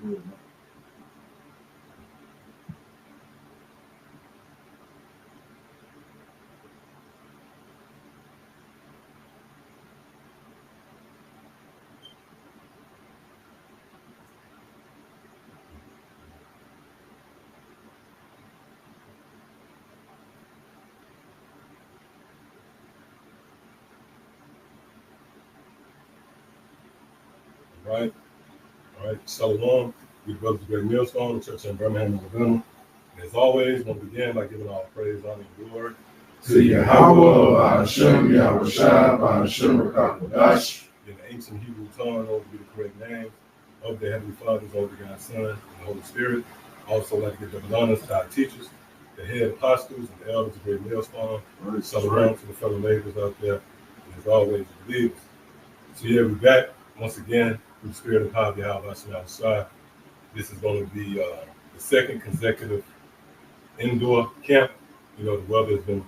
good, man. Right. All right. Shalom. We brothers, great millstone, church in Birmingham, Alabama. And as always, we'll begin by giving all praise, honor, and glory to Yahawah, by Sham, Yahawashi, by Sham, Qadash. In the ancient Hebrew tongue, those would be the correct names of the Heavenly Father, of the God's Son, and the Holy Spirit. Also, like to give double honors to our teachers, the head apostles, and the elders of great millstone. Shalom to the fellow laborers out there, and as always, the believers. So yeah, we're back once again through the Spirit and power of Yahawashi. This is going to be the second consecutive indoor camp. You know, the weather has been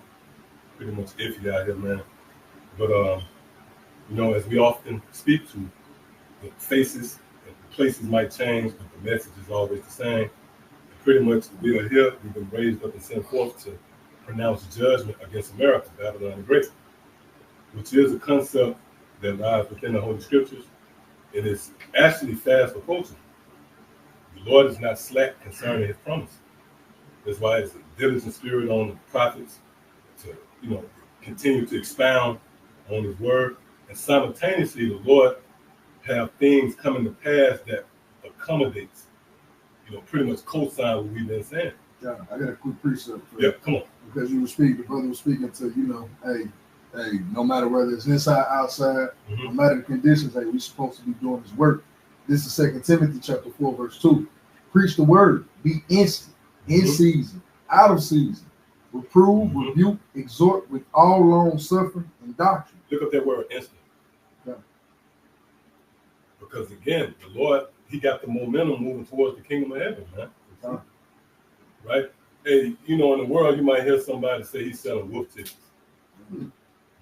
pretty much iffy out here, man. But you know, as we often speak to, the faces and the places might change, but the message is always the same. And pretty much we are here, we've been raised up and sent forth to pronounce judgment against America, Babylon the Great, which is a concept that lies within the Holy Scriptures. It is actually fast approaching. The Lord is not slack concerning his promise. That's why it's a diligent spirit on the prophets to, you know, continue to expound on his word. And simultaneously, the Lord have things coming to pass that accommodates, you know, pretty much co-sign what we've been saying. Yeah, I got a quick precept for you. Yeah, come on. Because you were speaking, the brother was speaking to, you know, hey, no matter whether it's inside, outside, no matter the conditions, hey, we're supposed to be doing his work. This is 2 Timothy chapter 4, verse 2. Preach the word, be instant, in season, out of season. Reprove, rebuke, exhort with all long suffering and doctrine. Look up that word instant. Yeah. Because again, the Lord, he got the momentum moving towards the kingdom of heaven, man. Yeah. Right? Hey, you know, in the world, you might hear somebody say he's selling wolf tickets.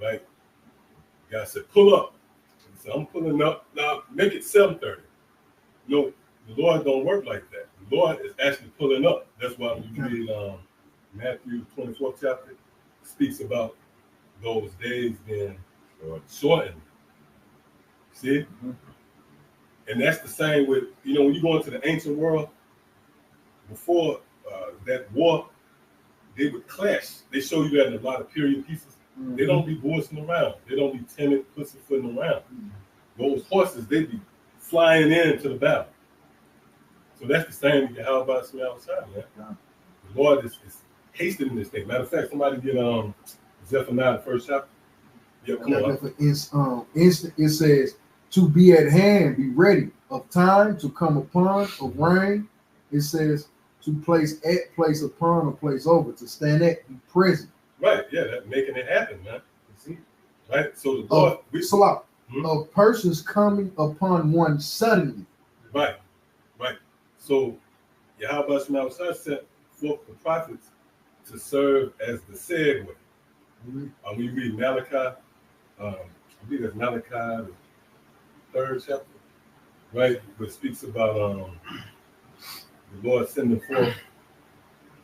Right? God said, pull up. He said, I'm pulling up. Now, make it 7:30. No, the Lord don't work like that. The Lord is actually pulling up. That's why when you read Matthew 24th chapter, speaks about those days being shortened. See? And that's the same with, you know, when you go into the ancient world, before that war, they would clash. They show you that in a lot of period pieces. They don't be bossing around. They don't be timid, pussyfooting around. Those horses, they be flying into the battle. So that's the same with Yahawashi, man. The Lord is hastening this thing. Matter of fact, somebody get Zephaniah, the first chapter. Yeah, come on. It says, to be at hand, be ready, of time to come upon, of rain. It says, to place at, place upon, or place over, to stand at, be present. Right, yeah, that's making it happen, man. See? Right, so the Lord, of persons coming upon one suddenly. Right. So Yahawashi sent forth the prophets to serve as the segue. When you read Malachi, I believe that's Malachi, the 3rd chapter, right? Which speaks about the Lord sending forth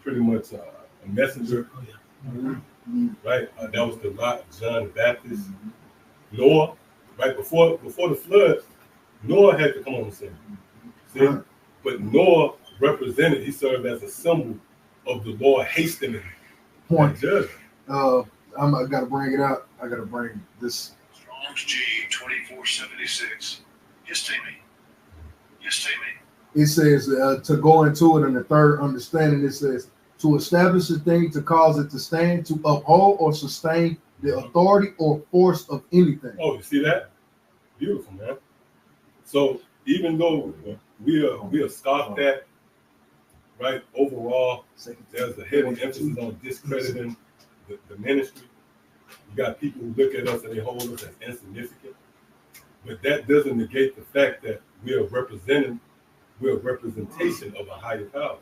pretty much a messenger. Right, that was the lot of John the Baptist. Noah, right before the flood, Noah had to come on the scene. See, but Noah represented; he served as a symbol of the Lord hastening judgment. I gotta bring it out. I gotta bring this. Strong's G 2476. Yes, Timmy. It says to go into it in the third understanding. It says, to establish a thing, to cause it to stand, to uphold or sustain the authority or force of anything. Oh, you see that? Beautiful, man. So even though we are scoffed at, right, overall, there's a heavy emphasis on discrediting the ministry. You got people who look at us and they hold us as insignificant. But that doesn't negate the fact that we're a representation of a higher power.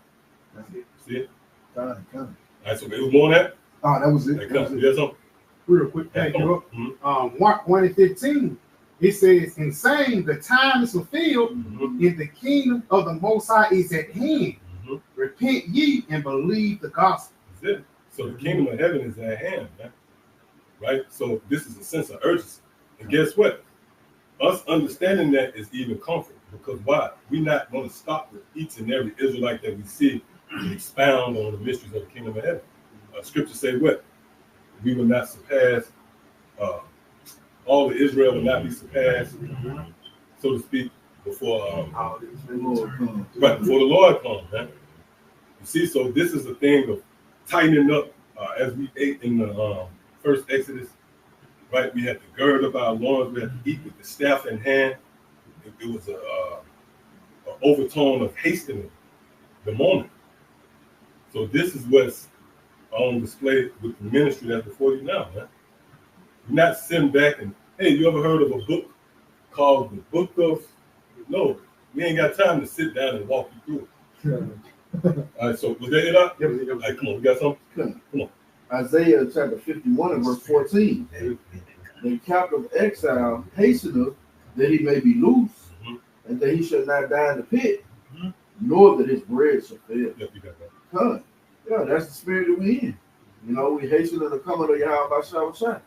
See it? All right, so it was more than that? Oh, that was it. Yes, real quick. Thank you. Mark 1:15 It says, in saying the time is fulfilled, and the kingdom of the Most High is at hand. Repent ye and believe the gospel. That's it. So the kingdom of heaven is at hand, man. Right? So this is a sense of urgency. And guess what? Us understanding that is even comfort. Because why? We're not going to stop with each and every Israelite that we see and expound on the mysteries of the kingdom of heaven. Scripture say what? We will not surpass, all of Israel will not be surpassed, so to speak, before the Lord comes, man. You see, so this is a thing of tightening up, as we ate in the first Exodus, right? We had to gird up our loins, we had to eat with the staff in hand. It was an overtone of hastening the moment. So this is what's on display with the ministry that's before you now, man. You're not sitting back and, hey, you ever heard of a book called the Book of... No, we ain't got time to sit down and walk you through it. All right, so was that it up? All right, come on, we got something? Come on. Isaiah chapter 51 and verse 14. The captive exile hasteneth that he may be loose, and that he shall not die in the pit, nor that his bread shall fail. Yep, you got that. Yeah, that's the spirit that we in. You know, we hasten to the coming of Yahawashi,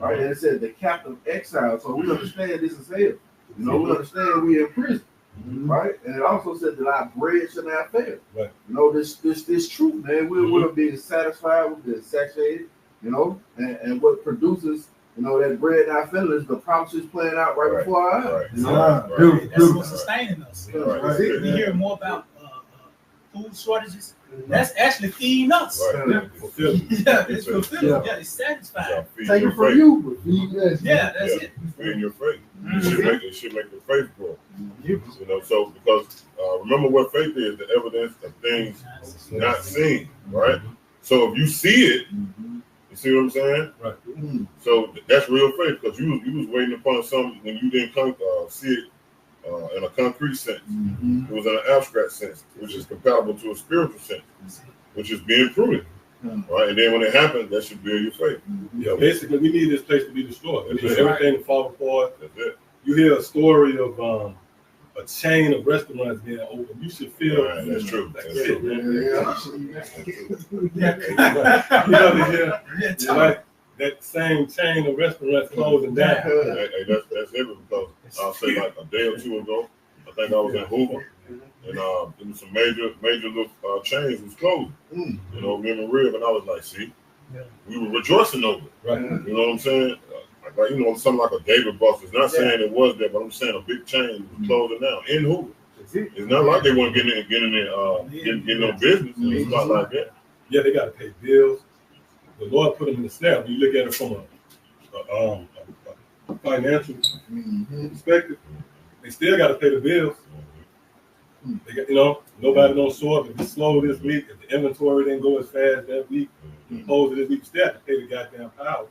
right? And it said the captive exile. So we understand this is hell. You know, we understand we in prison, right? And it also said that our bread shall not fail. Right. You know, this truth, man. We're being satisfied with the satiated, you know, and what produces, you know, that bread not failing is the promises playing out right before our eyes. You know? That's what's sustaining us. We hear more about food shortages. That's actually feeding us. Right. Yeah, it's fulfilling. Yeah, it's satisfying. Take it from you, but feed us. Yeah, that's it. Feeding your faith. It should make the faith grow. You know, so because remember what faith is, the evidence of things not seen, right? So if you see it, you see what I'm saying? Right. So that's real faith, because you was waiting upon something when you didn't see it in a concrete sense. It was in an abstract sense, which is compatible to a spiritual sense, which is being proven. Right, and then when it happens, that should build your faith. Yeah, basically, we need this place to be destroyed. We need everything to fall apart. That's it. You hear a story of a chain of restaurants being open. You should feel that's true. That's That's it, true. man. Like that same chain of restaurants closing down. Hey, that's it, because I'll say like a day or two ago, I think I was in Hoover, and there was some major little chains was closing. You know, me and Maria, and I was like, see, we were rejoicing over it. Right. You know what I'm saying? Like, you know, something like a David Buster's. Not saying it was there, but I'm saying a big chain was closing down in Hoover. It's not like they weren't getting no business. It's not like that. Yeah, they got to pay bills. The Lord put them in the snare. When you look at it from a financial perspective, they still got to pay the bills. They got, you know, nobody don't show up. If it's slow this week, if the inventory didn't go as fast that week, opposed to this week, you still have to pay the goddamn power.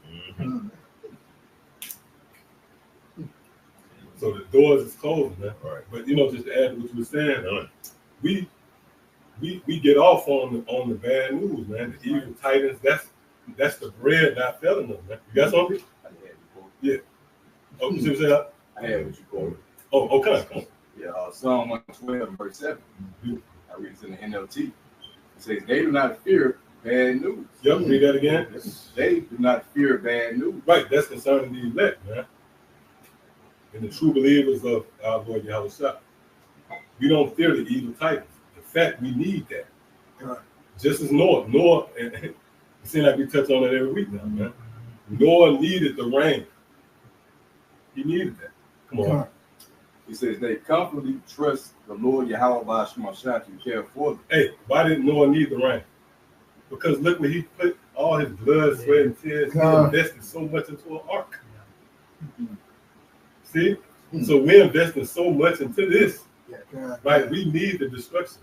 So the doors is closed, man. Right. But you know, just to add to what you were saying, we get off on the bad news, man. The evil titans, that's the bread not failing them, man. You got something? Yeah. Oh, you see what I'm saying? I had what you quoted. Oh, okay. Yeah, Psalm 112, verse 7. I read it in the NLT. It says, they do not fear bad news. Yep, read that again. They do not fear bad news. Right, that's concerning the elect, man. And the true believers of our Lord Yahawashi. We don't fear the evil titans. In fact, we need that. Just as Noah, and it seems like we touch on it every week now, man. Noah needed the rain. He needed that. Come on. He says they confidently trust the Lord Yahawashi to care for them. Hey, why didn't Noah need the rain? Because look where he put all his blood, sweat, and tears. He invested so much into an ark. See? So we're investing so much into this. Right? We need the destruction.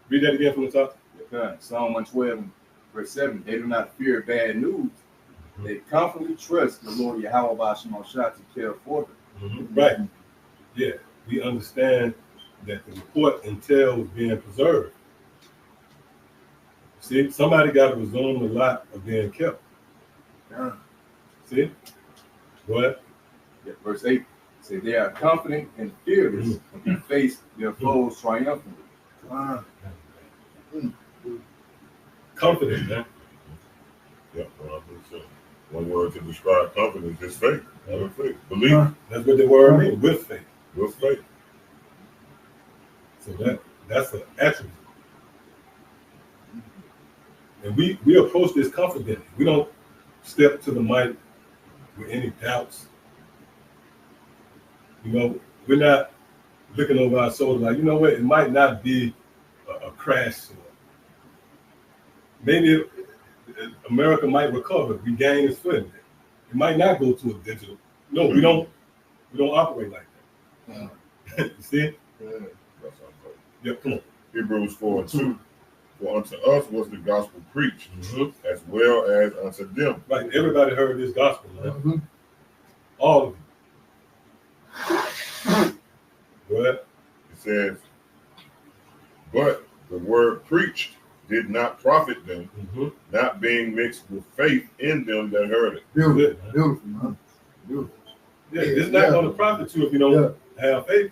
Read that again from the top. Psalm 112, verse 7. They do not fear bad news. They confidently trust the Lord Yahawashi to care for them. Right. Yeah. We understand that the report entails being preserved. See, somebody got to resume the lot of being kept. See? Go ahead. verse 8 say they are confident and fearless when they face their foes triumphantly. Confident, man. Yeah, 100%. One word to describe confidence is faith. Having faith. Believe. That's what the word means, with faith. With faith. So that's an attribute. And we approach this confidently. We don't step to the mic with any doubts. You know, we're not looking over our shoulder like, you know what, it might not be a crash. Maybe America might recover, regain its footing. It might not go to a digital. No, we don't operate like that. You see? Yeah, come on. Hebrews 4:2. For unto us was the gospel preached, as well as unto them. Right, everybody heard this gospel, man. All of them. What? It says, but the word preached did not profit them, not being mixed with faith in them that heard it. Beautiful, man. Beautiful. Yeah, it's not going to profit you if you don't have faith.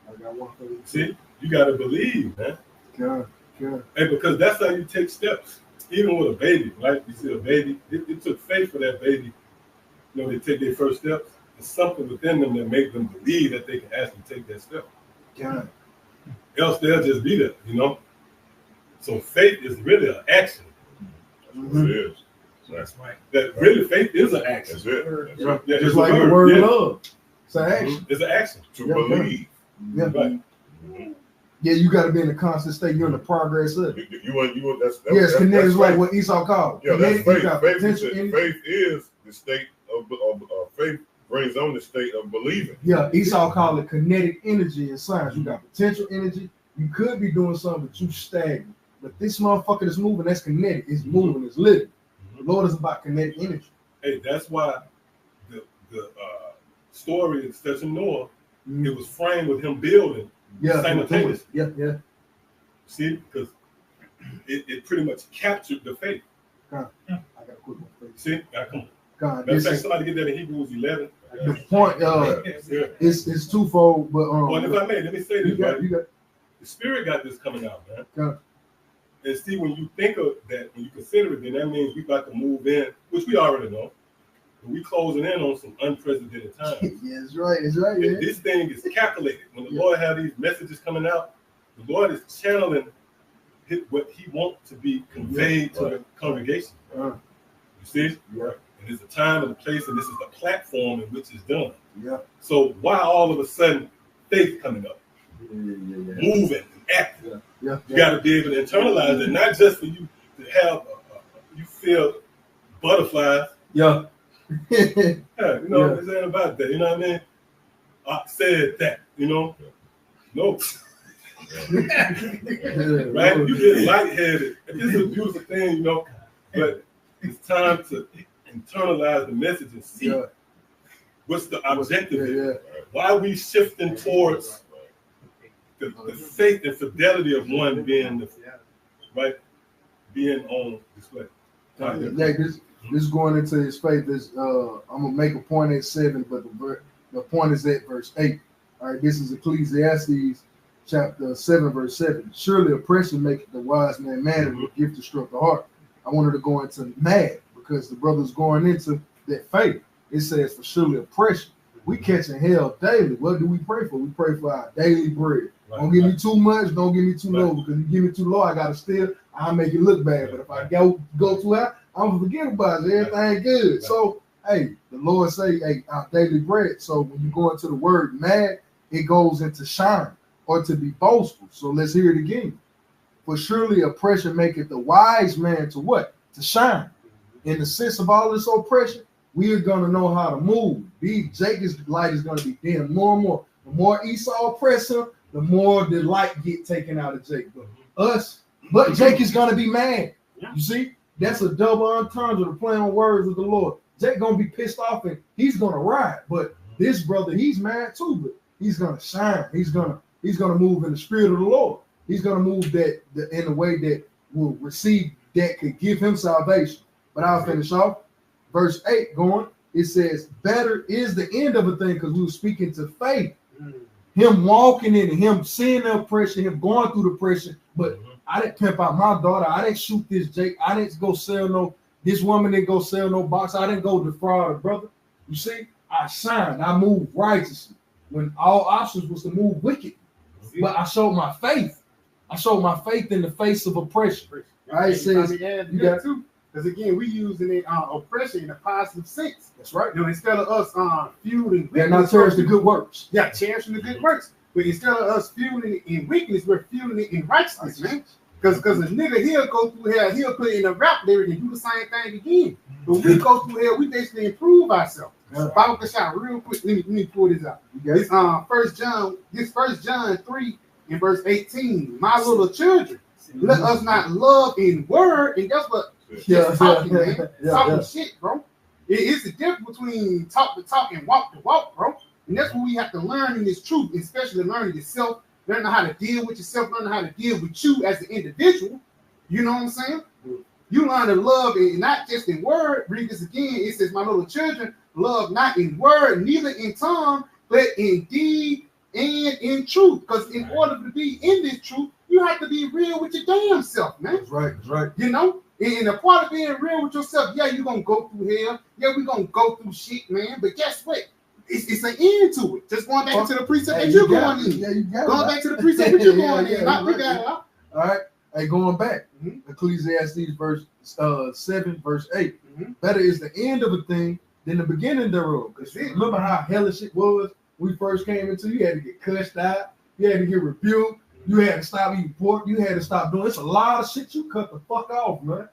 I got one for you. See, you got to believe, man. God. And because that's how you take steps. Even with a baby, right? You see a baby, it took faith for that baby. You know, they take their first steps. There's something within them that make them believe that they can actually take that step. God. Else they'll just be there, you know? So faith is really an action. That's what it is. That's right. That really faith is an action. That's it. Yeah, Just it's like a the word yeah. love. It's an action. It's an action. To believe. Yeah. Right. Yeah, you got to be in a constant state. You're in the progress of it. That's Yes, connect is like what Esau called. Yeah, that's Kinetic, faith. potential Faith is the state of faith brings on the state of believing. Yeah, Esau called it kinetic energy in science. You got potential energy. You could be doing something, but you stagnant. But this motherfucker that's moving, that's kinetic. It's moving, it's living. The Lord is about kinetic energy. Hey, that's why the story of Stephen Noah, it was framed with him building simultaneously. Yeah. See, because it pretty much captured the faith. God, I got a quick one for you. See, now come on. God, Matter of fact, somebody get that in Hebrews 11. the point is twofold, but Well, if I may, let me say this, right? you got The Spirit got this coming out, man. God. And see, when you think of that, when you consider it, then that means we about to move in, which we already know. But we closing in on some unprecedented times. Yeah, it's right. And this thing is calculated. When the Lord have these messages coming out, the Lord is channeling what He wants to be conveyed to the congregation. You see? Yeah. And there's a time and a place, and this is the platform in which it's done. Yeah. So why all of a sudden faith coming up, moving, and acting? Yeah. You got to be able to internalize it, not just for you to have you feel butterflies. Yeah. You know what I'm saying about that. You know what I mean? I said that. You know, no. Right? You get lightheaded. This is a beautiful thing, you know, but it's time to internalize the message and see what's the objective here. Why are we shifting towards the faith and fidelity of one being being on display? This going into his faith is I'm gonna make a point at 7, but the point is at verse 8. All right, this is Ecclesiastes chapter 7, verse 7. Surely oppression maketh the wise man mad, and the gift to struck the heart. I wanted to go into mad because the brother's going into that faith. It says for surely oppression. We catching hell daily. What do we pray for? We pray for our daily bread. Don't give me too much, don't give me too low, because you give me too low, I gotta steal, I'll make it look bad. But if I go too high, I'm gonna forget about it. Everything good. So hey, the Lord say, hey, our daily bread. So when you go into the word mad, it goes into shine or to be boastful. So let's hear it again. For surely oppression maketh the wise man to what? To shine. In the sense of all this oppression, we are gonna know how to move. Jacob's light is gonna be dim more and more. The more Esau oppress him, the more the light get taken out of Jacob. But Jake is gonna be mad. You see, that's a double entendre to play on words with the Lord. Jake gonna be pissed off and he's gonna ride. But this brother, he's mad too, but he's gonna shine. He's gonna move in the spirit of the Lord. He's gonna move that in a way that will receive, that could give him salvation. But I'll finish off. Verse 8 going, it says, better is the end of a thing, because we were speaking to faith. Him walking in it, him seeing the oppression, him going through the oppression. But I didn't pimp out my daughter. I didn't shoot this Jake. I didn't go sell this woman didn't go sell no box. I didn't go defraud her brother. You see, I shined. I moved righteously when all options was to move wicked. But I showed my faith. I showed my faith in the face of oppression. Right? It says, too. Because again, we using it oppression in a positive sense. That's right. You know, instead of us fueling, they're not cherishing the good works. Yeah, cherishing the good works. But instead of us fueling it in weakness, we're fueling it in righteousness, man. Because a nigga, he'll go through hell, he'll put it in a rap lyric and do the same thing again. But we go through hell, we basically improve ourselves. Bible can shout real quick. Let me pull this out. This First John 3 and verse 18. My little children, let us not love in word, and that's what talking, man. Talking shit, bro. It's the difference between talk to talk and walk to walk, bro. And that's what we have to learn in this truth, especially learning yourself, learning how to deal with yourself, learning how to deal with you as an individual. You know what I'm saying? You learn to love and not just in word. Read this again. It says, my little children, love not in word, neither in tongue, but in deed and in truth. Because in order to be in this truth, you have to be real with your damn self, man. That's right. That's right. You know? And a part of being real with yourself, yeah, you're going to go through hell. Yeah, we're going to go through shit, man. But guess what? It's an end to it. Just going back to the precept that you're going in. Yeah, you got going back to the precept that you're going in. Not you got it out. All right. Hey, going back. Ecclesiastes verse 7, verse 8. Better is the end of a thing than the beginning thereof. Because remember how hellish it was when we first came into it? You had to get cussed out. You had to get rebuked. You had to stop eating pork. You had to stop doing. It's a lot of shit you cut the fuck off, man.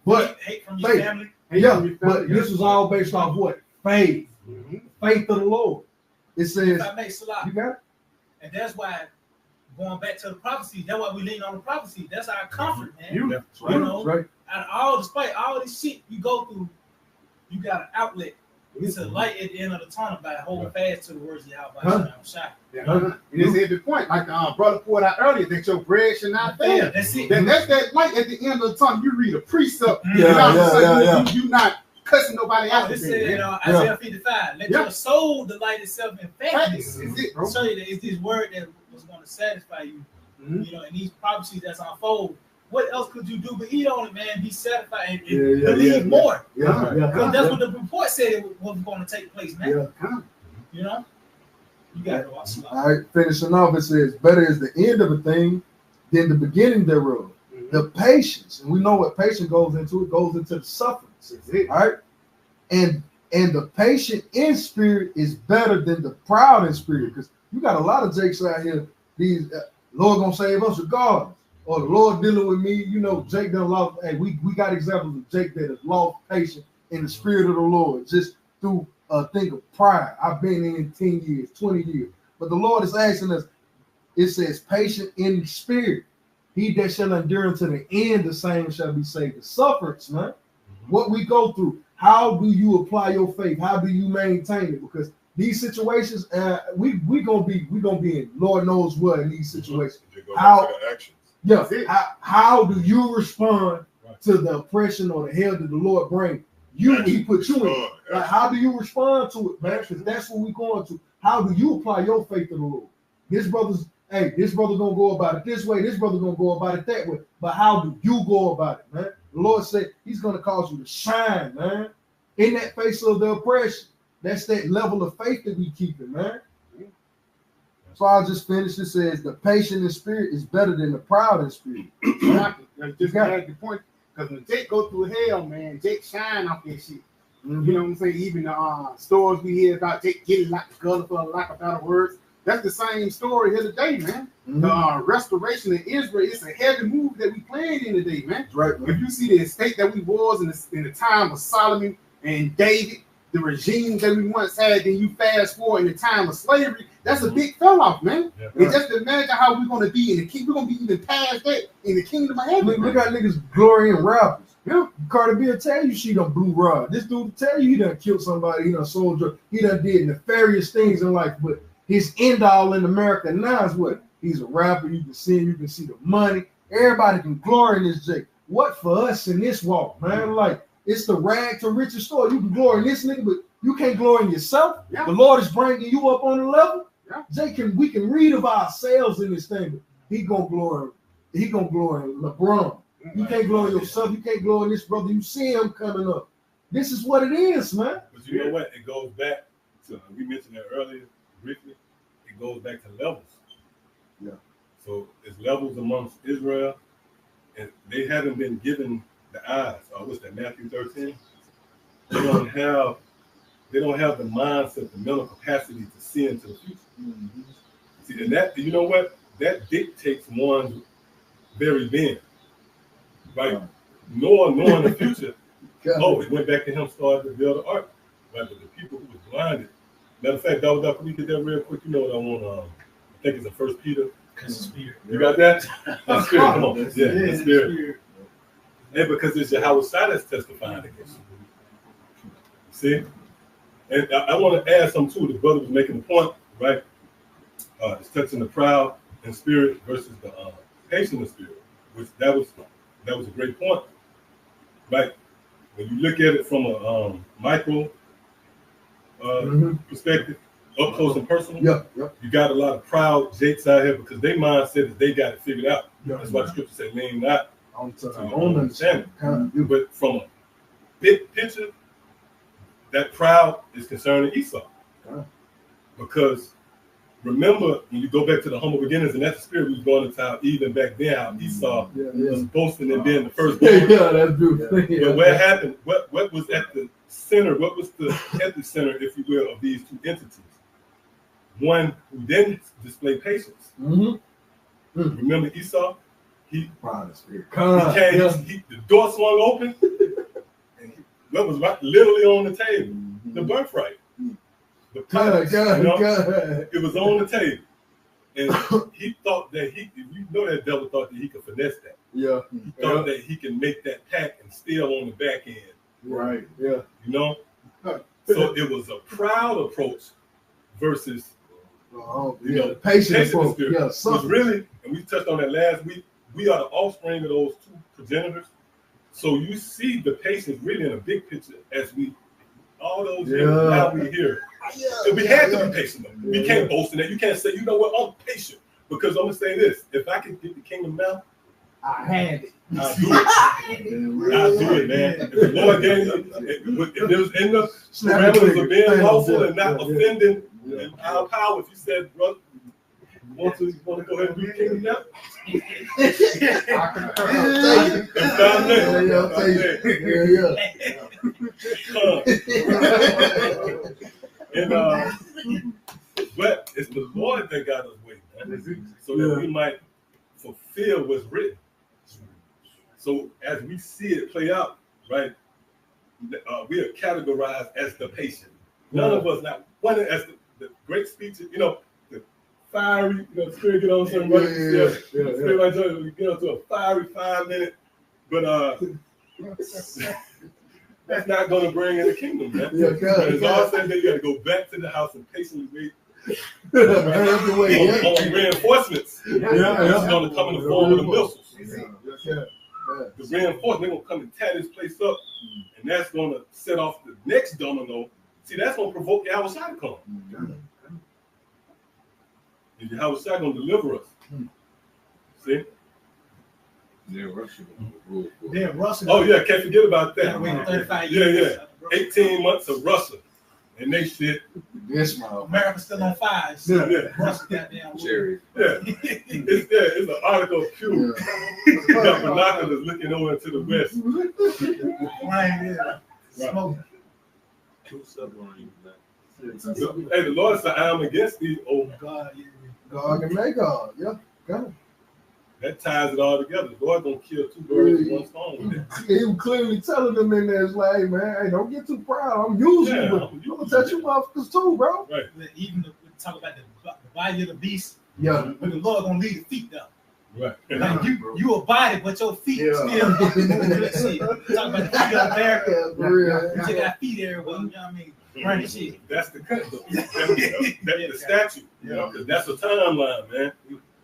But hate from your family. But this was all based off what? Faith. Faith of the Lord. It says, if I make Salah, you got it? And that's why going back to the prophecy, that's why we lean on the prophecy. That's our comfort, man. You know, right. Out of all despite all this shit you go through, you got an outlet. It's a light at the end of the tunnel by holding fast to the words of Yahawashi. It is every point, like brother poured out earlier, that your bread should not fail. That's it. That's that light at the end of the tunnel. You read a precept. You not cussing nobody out. This said, Isaiah 55. Let your soul delight itself in fatness. Is it, bro? Show you that it's this word that was going to satisfy you. You know, and these prophecies that's unfold. What else could you do but eat on it, man? Be satisfied and believe more. Because that's what the report said it was going to take place, man. You know? You got to watch. All right, finishing off, it says, better is the end of a thing than the beginning thereof. The patience, and we know what patience goes into. It goes into the sufferings. All right? And the patient in spirit is better than the proud in spirit. Because you got a lot of Jakes out here, these Lord gonna save us regardless. Or the Lord dealing with me, you know, Jake done lost. Hey, we got examples of Jake that has lost patience in the spirit of the Lord just through a thing of pride. I've been in 10 years, 20 years. But the Lord is asking us, it says, patient in the spirit. He that shall endure unto the end, the same shall be saved. The sufferance, man. What we go through, how do you apply your faith? How do you maintain it? Because these situations, we gonna be in Lord knows what in these situations. How do you respond to the oppression or the hell that the Lord bring? He put you in. Like, how do you respond to it, man? Because that's what we're going to. How do you apply your faith to the Lord? This brother gonna go about it this way. This brother gonna go about it that way. But how do you go about it, man? The Lord said He's gonna cause you to shine, man, in that face of the oppression. That's that level of faith that we keep it, man. So I'll just finish. It says the patient in spirit is better than the proud in spirit. Just got the point. Because when Jake go through hell, man, Jake shine off that shit. You know what I'm saying? Even the stories we hear about Jake getting like the gutter for lack of better words. That's the same story here today, man. The restoration of Israel, it's a heavy move that we playing in today, man. Right. If you see the estate that we was in the time of Solomon and David, the regime that we once had, then you fast forward in the time of slavery, that's a big fell off, man. And just imagine how we're going to be in the kingdom. We're going to be even past that in the kingdom of heaven. Look at niggas glory in rappers. Yeah. Carter B will tell you she done blue rod. This dude will tell you he done killed somebody, he done sold drugs, he done did nefarious things in life. But his end all in America now is what? He's a rapper. You can see him, you can see the money. Everybody can glory in this Jake. What for us in this walk, man? Like, it's the rag to riches story. You can glory in this nigga, but You can't glory in yourself. Yeah. The Lord is bringing you up on the level. Yeah. We can read of ourselves in this thing. He gonna glory in LeBron. You can't glory in yourself. You can't glory in this brother. You see him coming up. This is what it is, man. But you know what? It goes back to, we mentioned that earlier briefly. It goes back to levels. Yeah. So it's levels amongst Israel, and they haven't been given the eyes. What's that? Matthew 13. They don't have the mindset, the mental capacity to see into the future. Mm-hmm. See, and that, you know what? That dictates one's very being. Right? Knowing the future. Oh, it went back to him starting to build the ark. Right? But the people who was blinded. Matter of fact, Dawg, can we get that real quick? You know what I want? I think it's the 1 Peter. Because the spirit. You got that? The spirit, come on. Yeah, the spirit. And because it's Yahawashi that's testifying against you. See? And I want to add something too. The brother was making a point, right? It's touching the proud in spirit versus the patient in spirit, which that was a great point, right? When you look at it from a micro perspective, up close and personal, you got a lot of proud jakes out here because their mindset is they got it figured out. That's why the scripture says, lean not to your own understanding. But from a big picture, that proud is concerning Esau. Because remember, when you go back to the humble beginnings, and that's the spirit we was going into how even back then, how Esau was boasting and being the firstborn. That's beautiful. But what happened? What was at the center? What was the at the center, if you will, of these two entities? One who didn't display patience. Remember Esau? He came, the door swung open, and what was right literally on the table? The birthright. The price, it was on the table. And he thought that that devil thought that he could finesse that. Yeah. He thought that he can make that pack and still on the back end. Right. Yeah. You know? So it was a proud approach versus patient approach. Which really, and we touched on that last week, we are the offspring of those two progenitors. So you see the patience really in a big picture as we all those years now we here. We had to be patient though. We can't boast in that. You can't say, you know what, I'm patient. Because I'm gonna say this, if I can get the kingdom now, I had it. I'll do it. I'll do it, man. If the Lord gave me, if there was in the parameters of being lawful and not offending our power, if you said, brother, you want to go ahead and do the kingdom now? But it's the Lord that got us waiting, man. So that we might fulfill what's written. So as we see it play out, right, we are categorized as the patient. None of us, not one as the great speeches, the fiery, spirit get on somebody, we get on to a fiery 5 minute, but that's not going to bring in the kingdom, man. As God said that you got to go back to the house and patiently wait on reinforcements. It's going to come in the form of the missiles. The reinforcements, they're going to come and tear this place up, and that's going to set off the next domino. See, that's going to provoke Yahawashi to come. And Yahawashi going to deliver us. See? Russia. Oh, yeah, can't forget about that. 35 years. 18 months of Russia. And they shit. America's still on fire. Russia goddamn. It's an article of Q. He got binoculars looking over into the west. Smoking. Hey, the Lord said, I am against these old God and Magog. That ties it all together. The Lord gonna kill two birds with one stone with that. He was clearly telling them in there, it's like, hey, man, hey, don't get too proud. I'm using you. I'm gonna touch you motherfuckers too, bro. Right. Even talk about the body of the beast. Yeah. But the Lord gonna leave the feet down. Right. Like you a body, but your feet still moving shit. Talk about the feet of America. You just got feet everywhere. You know what I mean? Running shit. That's the cut. That's the statue. Because that's a timeline, man.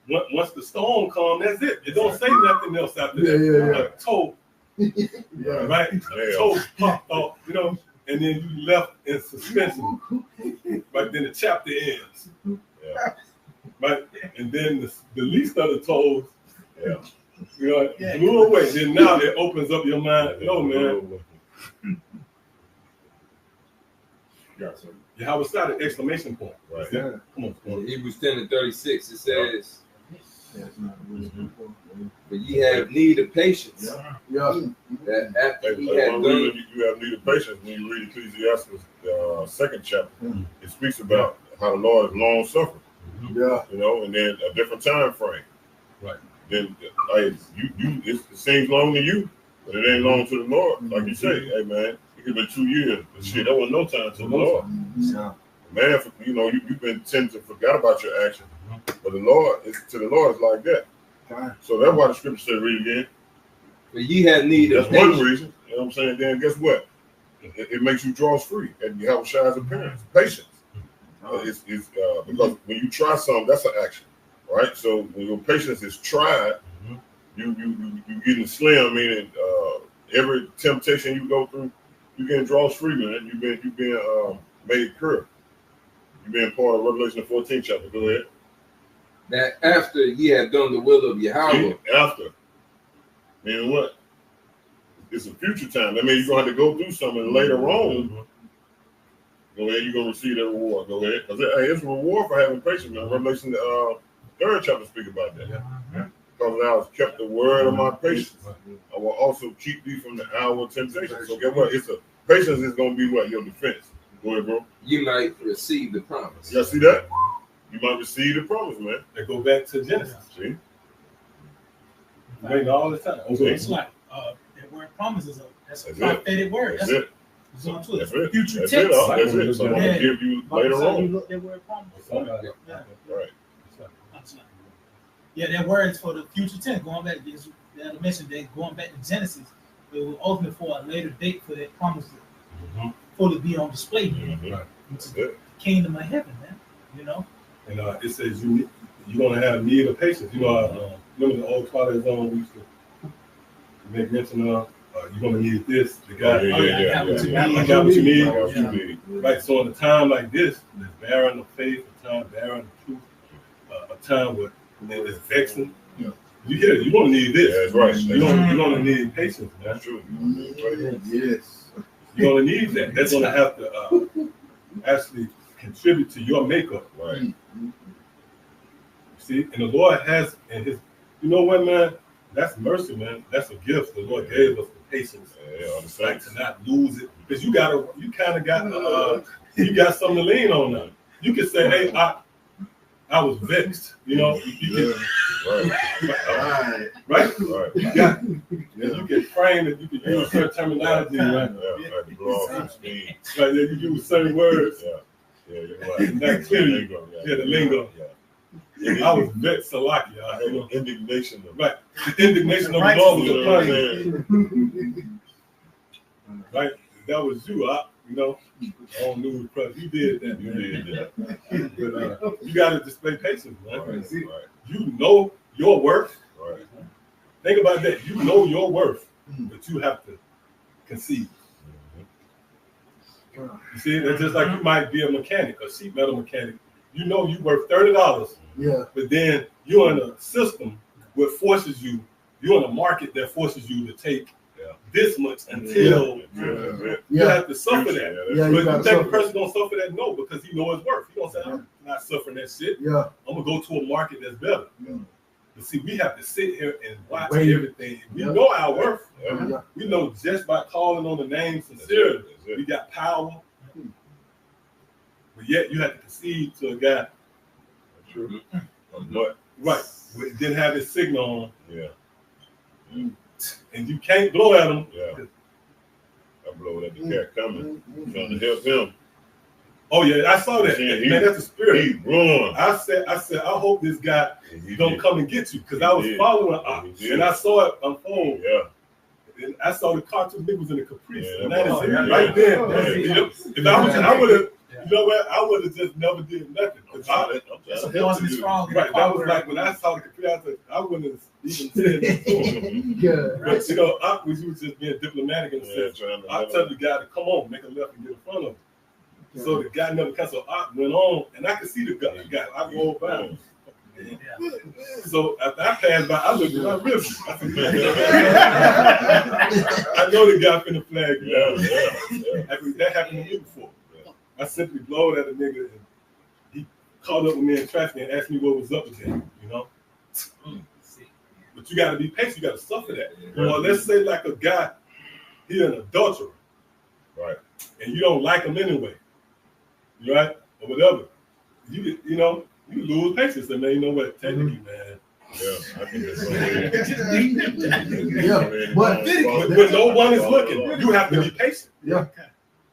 Once the storm comes, that's it. It don't say nothing else after that. A toe, right? A toe popped off. and then you left in suspension. But then the chapter ends. Yeah. But and then the least of the toes, Yeah. you know, blew away. Then now it opens up your mind. No, man. Yahawah started exclamation point. Right. Yeah. Come on. Hebrews 10:36, it says, but ye have need of patience. That after he had One done, reason you have need of patience when you read Ecclesiastes, 2nd chapter, it speaks about how the Lord is long suffering. Yeah. You know, and then a different time frame. Right. Then like it seems long to you, but it ain't long to the Lord. Like you say, hey man, it could be 2 years. But shit, that was no time to the Lord. Yeah. Man, you know, you've been tend to forget about your actions. But the Lord, to the Lord, it's like that. So that's why the scripture said, read again. but ye have need of That's one patience. reason. You know what I'm saying? Then guess what? It makes you draw free, and you have a Shai's appearance. Patience. It's because when you try something, that's an action, right? So when your patience is tried, you getting slim. Meaning every temptation you go through, you getting draws free, man. You being made pure. You being part of Revelation 14 chapter. Go ahead. That after ye have done the will of Yahawah. After, meaning what? It's a future time. That means you're gonna have to go through something later on. Go ahead, you're gonna receive that reward. Go ahead, because it's a reward for having patience. Man. Revelation 3rd chapter speak about that. Because thou hast kept the word of my patience, I will also keep thee from the hour of temptation. So guess what? Patience is gonna be what? Your defense. Go ahead, bro. You might receive the promise. Y'all see that? You might receive the promise, man. They go back to Genesis. See? Make all the time. It's like that word promises. That's a prophetic word. That's it. That's That's it. future That's tense. it. That's it. So I'm gonna give you later You on. look that word promise. Right. Yeah, that word is for the future tense. Going back, that mentioned that going back to Genesis, it was ultimately for a later date for that promise to fully be on display here. It's the kingdom of heaven, man. You know. And it says you're gonna have need of patience. You know, remember the old Twilight Zone we used to make mention of. You're gonna need this. The guy, I got what you need. Right. So in a time like this, there's barren of faith, a time barren of truth, a time where it's vexing. Yeah. You hear it, you're gonna need this. Yeah, that's right. You're gonna need patience, man. That's true. Yes. You're gonna need that. That's gonna have to actually contribute to your makeup. Right. See, and the Lord has in his, you know what, man? That's mercy, man. That's a gift the Lord gave us, the patience. Yeah, like to not lose it. Because you kind of got you got something to lean on now. You can say, hey, I was vexed, you know. You can, right? You can frame it, you can use certain terminology, right? You use certain words. You're right. That clearly, the lingo. I was vexed, Salakia. You know, indignation. Right. The indignation of the Lord was upon you. Right? That was you. You know, I don't know who was you did that. You did that. But you got to display patience, man. Right. You know your worth. Right. Think about that. You know your worth, but you have to concede. You see, that's just like you might be a mechanic, a sheet metal mechanic. You know you worth $30. Yeah. But then you're in a system that forces you, you're in a market that forces you to take this much until you have to suffer that. Yeah, but you think the person gonna suffer that? No, because he knows his worth. He gonna say, I'm not suffering that shit. Yeah. I'm gonna go to a market that's better. But see, we have to sit here and watch everything. We know our worth. We know just by calling on the name sincerely, we got power. But yet you have to concede to a guy. True. But right. Didn't have his signal on. Yeah. And you can't blow at him. Yeah. I blow at the cat coming. Trying to help him. Oh yeah, I saw that. Man, that's the spirit. He's blowing. I said, I hope this guy don't come and get you. Because I was following and I saw it unfold. Yeah. And I saw the cartoon niggas in the Caprice. And that is right there. If I would have, You know what? I would have just never did nothing. That's a force strong. Right. That was like when I saw the computer, I wouldn't have even said anything. Yeah. But you know, I was just being diplomatic in the sense. I tell the guy to come on, make a left and get in front of him. So the guy never cut. So I went on, and I could see the guy. I rolled by him. So after I passed by, I looked at my wrist. I said, I know the guy finna flag me. That happened to me before. I simply blowed at a nigga, and he caught up with me in traffic and asked me what was up with him, you know? But you gotta be patient, you gotta suffer that. Or let's say like a guy, he an adulterer, right? And you don't like him anyway, right? Or whatever. You know, you lose patience, and man, you know what? Technically, man. Yeah, I think that's but when no one is looking, you have to be patient. Yeah.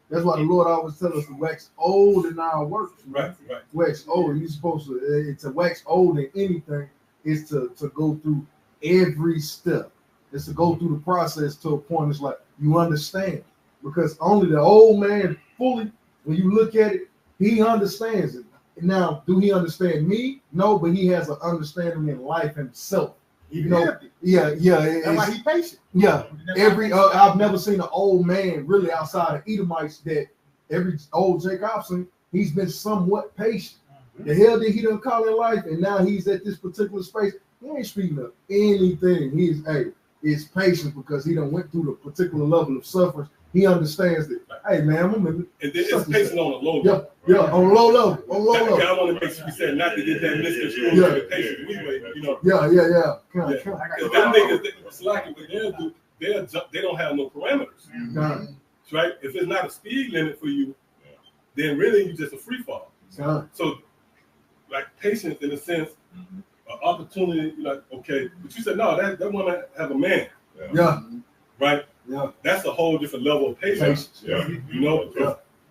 That's why the Lord always tells us to wax old in our works. Right. Wax old. You're supposed to wax old in anything is to go through every step. It's to go through the process to a point it's like you understand. Because only the old man fully, when you look at it, he understands it. Now, do he understand me? No, but he has an understanding in life himself. You know, yeah. That's why he's patient. Yeah, I've never seen an old man really outside of Edomites that every old Jacobson, he's been somewhat patient. The hell did he done call in life, and now he's at this particular space. He ain't speaking of anything. He's patient because he done went through the particular level of suffering. He understands that. Hey man, I'm and then it's patient on a low level. Yeah, on a low level. On a low level. I want to make sure we said not to get that misconstrued to the patient anyway. You know. Yeah. Them niggas slacking what they'll do. They don't have no parameters. Right? If it's not a speed limit for you, then really you just a free fall. So, like patience in a sense, an opportunity. Like okay, but you said no. That woman have a man. Yeah. Right. Yeah, that's a whole different level of patience. Yeah, you know,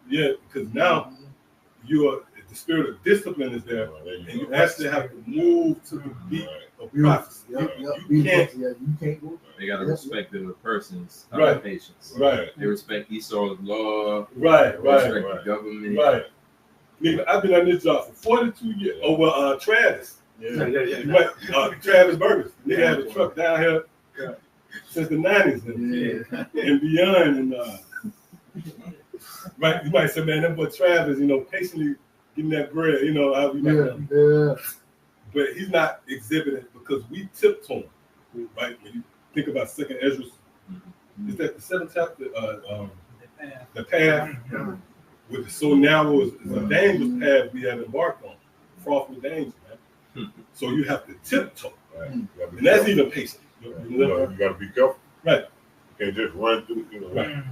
because now the spirit of discipline is there, and you actually have to move to the beat of prophecy. You can't go. They gotta respect the person's patience. Right. They respect Esau's law. Right. Respect the government. Right. Nigga, I've been on this job for 42 years. Oh well, Travis. Travis Burgers. Nigga had a truck down here. Since the 90s and beyond, and right, you might say, man, that boy Travis, you know, patiently getting that bread, you know, but he's not exhibiting because we tiptoe, right? When you think about Second Ezra, is that the 7th chapter? The path, which is so narrow, is a dangerous path we have embarked on, fraught with danger, man. So you have to tiptoe, right? And that's even patient. You got to be careful. Right. You can't just run through. You know, right.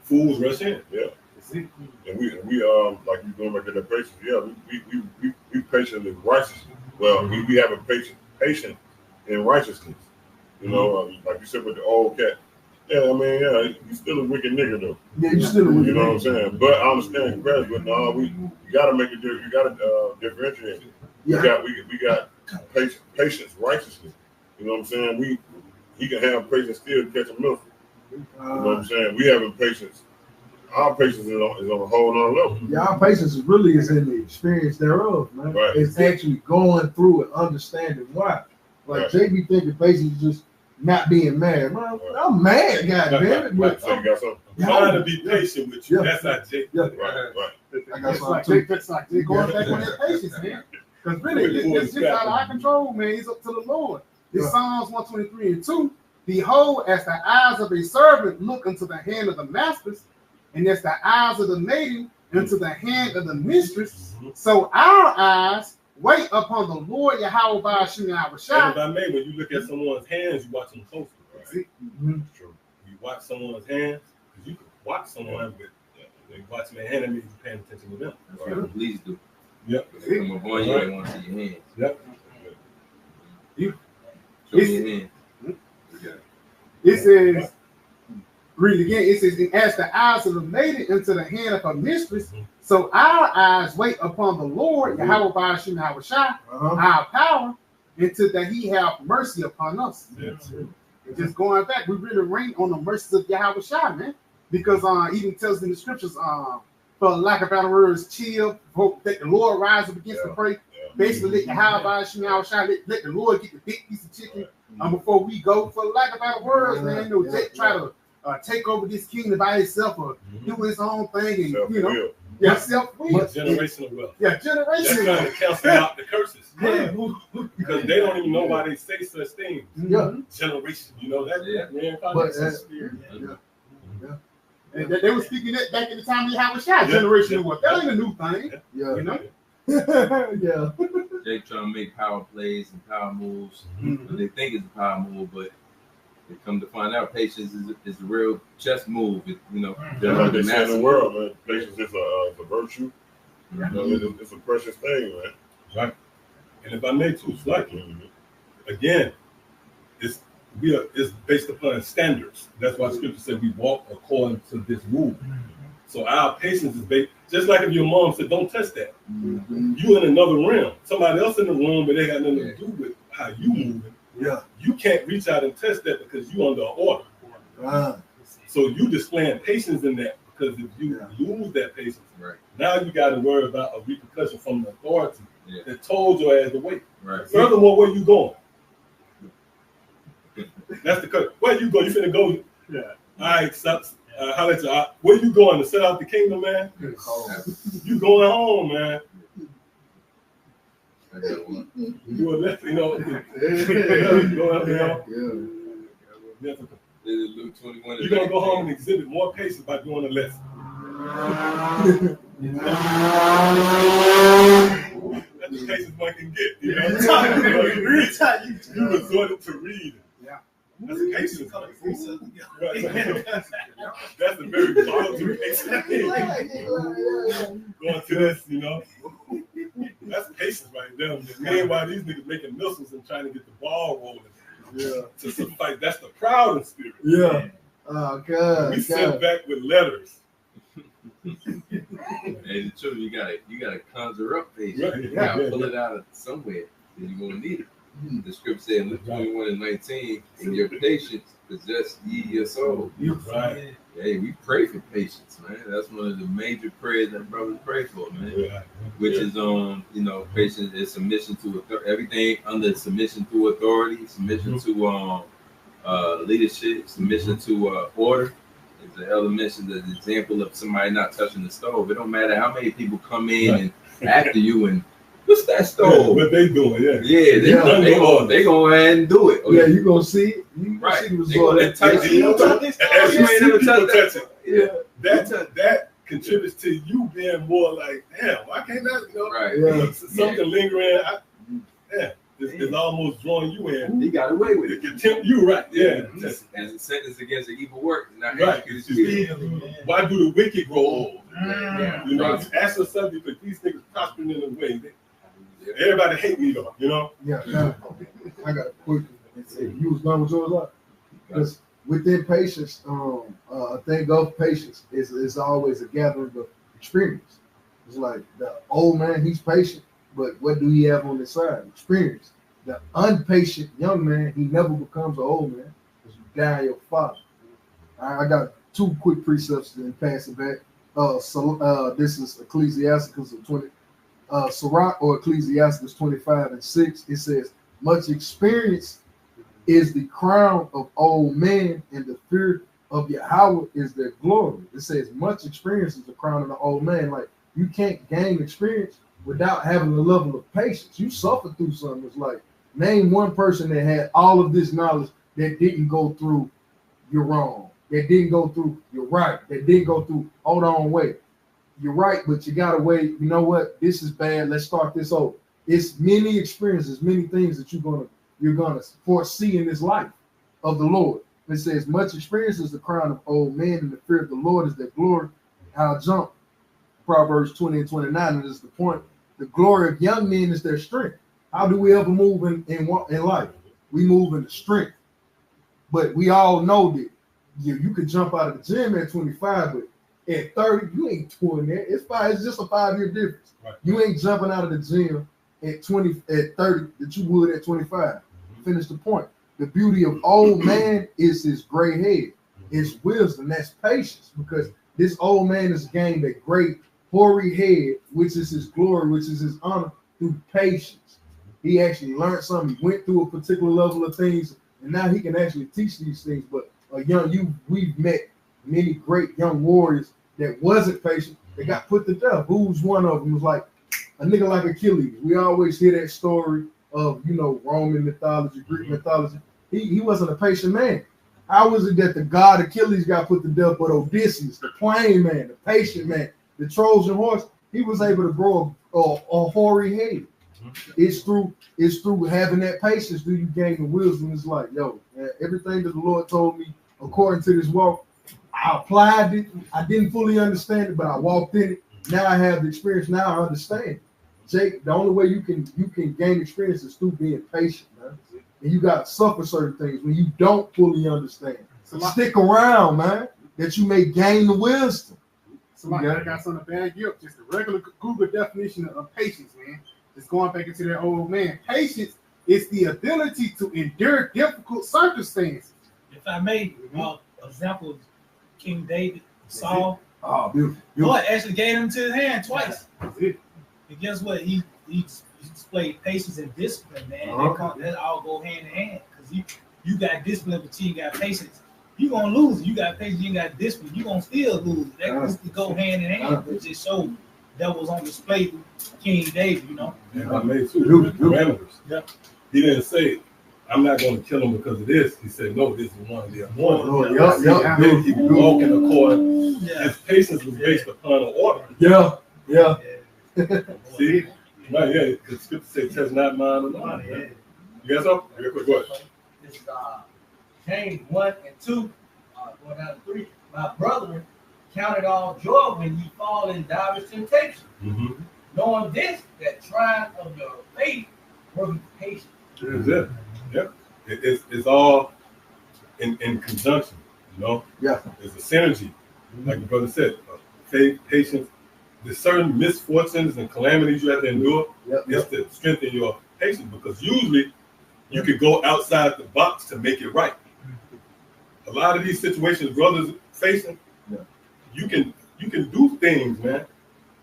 Fools rush in. Yeah. And we like you going back to that patience. Yeah, we patient in righteousness. Well, we have a patient in righteousness. You know, like you said with the old cat. Yeah, I mean, he's still a wicked nigga though. Yeah, he's still a wicked. You know what I'm saying? But I understand comparison. But no, we got to make a difference. We got to differentiate. Yeah. We got patience, righteousness. You know what I'm saying? He can have patience still to catch a milk. You know what I'm saying? We having patience. Our patience is on a whole nother level. Yeah, our patience really is in the experience thereof, man. Right. It's actually going through and understanding why. Like JB thinking patience is just not being mad. Man, I'm mad, goddamn it. So you got something. I'm trying to be patient with you. That's not Jake. Right. I got something. That's like going back on that patience, man. Because really, it's just out of our control, man. It's up to the Lord. It's Psalms 123:2. Behold, as the eyes of a servant look unto the hand of the masters, and as the eyes of the maiden unto the hand of the mistress, so our eyes wait upon the Lord Yahawah by Yahawashi. If I may, when you look at someone's hands, you watch them closely. Right? True. You watch someone's hands, because you can watch someone, but you watching their hand, that means you're paying attention to them. That's what the police do. Yep. They come up on you, they want to see your hands. Yep. It says, read again. It says, as the eyes of the maiden into the hand of her mistress, so our eyes wait upon the Lord, Yahawah by Yahawashi, our power, until that He have mercy upon us. And just going back, we really reign on the mercies of Yahawashi, man, because even tells in the scriptures, for lack of better words, chill, hope that the Lord rise up against the prey. Basically, let Yahawashi, let the Lord get the big piece of chicken before we go. For lack of better words, man, you know, try to take over this kingdom by himself or do his own thing, and you know, self-will. Generational wealth. Yeah, generational. That's trying to cancel out the curses. Because they don't even know why they say such things. Generation, you know that. And they were speaking that back in the time of Yahawashi, generational wealth. That ain't a new thing. You know. They trying to make power plays and power moves. They think it's a power move, but they come to find out patience is a real chess move. You know, like they say in the world, man, patience is a virtue. You know, it's a precious thing, man. Right. And if I may too, slightly, again, it's based upon standards. That's why Scripture said we walk according to this rule. So our patience is based, just like if your mom said, don't touch that. You in another realm. Somebody else in the room, but they got nothing to do with how you moving. You can't reach out and touch that because you under order. So you displaying patience in that, because if you lose that patience, now you got to worry about a repercussion from the authority that told your ass to wait. Furthermore, where you going? That's the cut. Where you go? You finna go? All right, stop. Where you going? To set out the kingdom, man? You going home, man? You a left, you know. You're gonna go home and exhibit more patience by doing a lesson. That's the patience one can get. You know, you resorted to reading. That's a patience. That's a very volatile patience. Going to this, you know. That's patience right there. Meanwhile, these niggas making missiles and trying to get the ball rolling. To some fight. That's the proud spirit. Oh God. We sit back with letters. And the truth, you gotta conjure up patience. You gotta pull it out of somewhere, and you're gonna need it. The script said in Luke 21:19, in your patience possess ye your soul. Right. Hey, we pray for patience, man. That's one of the major prayers that brothers pray for, man. Which is you know, patience is submission to everything under submission to authority, submission to leadership, submission to order. It's an element, the example of somebody not touching the stove. It don't matter how many people come in and after you and what's that stove? What they doing? They go ahead and do it. You gonna see it. You right. See the result. That contributes to you being more like, damn, why can't that? You know, right? Something lingering. It's almost drawing you in. He got away with it. Contempt you, right? As a sentence against the evil work. Right. Why do the wicked grow old? You know, ask yourself, because these niggas prospering in a way. Everybody hate me though, you know? I got a quick and say you was done with yours up. Because within patience, a thing of patience is always a gathering of experience. It's like the old man, he's patient, but what do he have on his side? Experience. The unpatient young man, he never becomes an old man because you die your father. I got two quick precepts and pass it back. This is Ecclesiasticus 20. Sirach or Ecclesiastes 25:6, it says, much experience is the crown of old men, and the fear of Yahawah is their glory. It says much experience is the crown of the old man. Like, you can't gain experience without having a level of patience. You suffer through something. It's like, name one person that had all of this knowledge that didn't go through you're wrong, that didn't go through you're right, that didn't go through hold on, wait. You're right, but you gotta wait. You know what? This is bad. Let's start this over. It's many experiences, many things that you're gonna foresee in this life of the Lord. It says, much experience is the crown of old men, and the fear of the Lord is their glory. I'll jump. Proverbs 20:29, and this is the point. The glory of young men is their strength. How do we ever move in life? We move in the strength. But we all know that you could jump out of the gym at 25, but at 30, you ain't doing that. It's just a 5-year difference. Right. You ain't jumping out of the gym at 30 that you would at 25. Finish the point. The beauty of old man is his gray head. His wisdom, that's patience, because this old man has gained a great hoary head, which is his glory, which is his honor, through patience. He actually learned something. He went through a particular level of things, and now he can actually teach these things. But we've met many great young warriors that wasn't patient. They got put to death. Who's one of them? Was like a nigga like Achilles. We always hear that story of, Roman mythology, Greek mythology. He wasn't a patient man. How was it that the god Achilles got put to death, but Odysseus, the plain man, the patient man, the Trojan horse, he was able to grow a hoary head? It's through having that patience do you gain the wisdom. It's like, man, everything that the Lord told me according to this walk, I applied it. I didn't fully understand it, but I walked in it. Now I have the experience. Now I understand. Jake, the only way you can gain experience is through being patient, man. And you got to suffer certain things when you don't fully understand. So stick around, man, that you may gain the wisdom. Somebody got something bad you up. Just a regular Google definition of patience, man. Just going back into that old man. Patience is the ability to endure difficult circumstances. If I may, example of King David, Saul. Oh, beautiful. Lord actually gave him to his hand twice. And guess what? He displayed patience and discipline, man. That all go hand in hand. Because you got discipline, but you ain't got patience. You're gonna lose. You got patience, you ain't got discipline. You're gonna still lose. That go hand in hand. It just showed that was on display with King David, And I made two parameters. Yeah. He didn't say, I'm not going to kill him because of this. He said, no, this is one of the one. Then he was walking according. His patience was based upon an order. Yeah. See? Right, yeah. The scripture says, test not mine or mine. Yeah. You got something? Real quick, go ahead. This is James 1 and 2, going down to 3. My brethren, count it all joy when you fall in divers temptation. Knowing this, that trying of your faith worketh patience. That's it. Yep. It's all in conjunction, Yeah. It's a synergy. Like the brother said, faith, patience, the certain misfortunes and calamities you have to endure is to strengthen your patience, because usually you could go outside the box to make it right. A lot of these situations brothers facing, you can do things, man,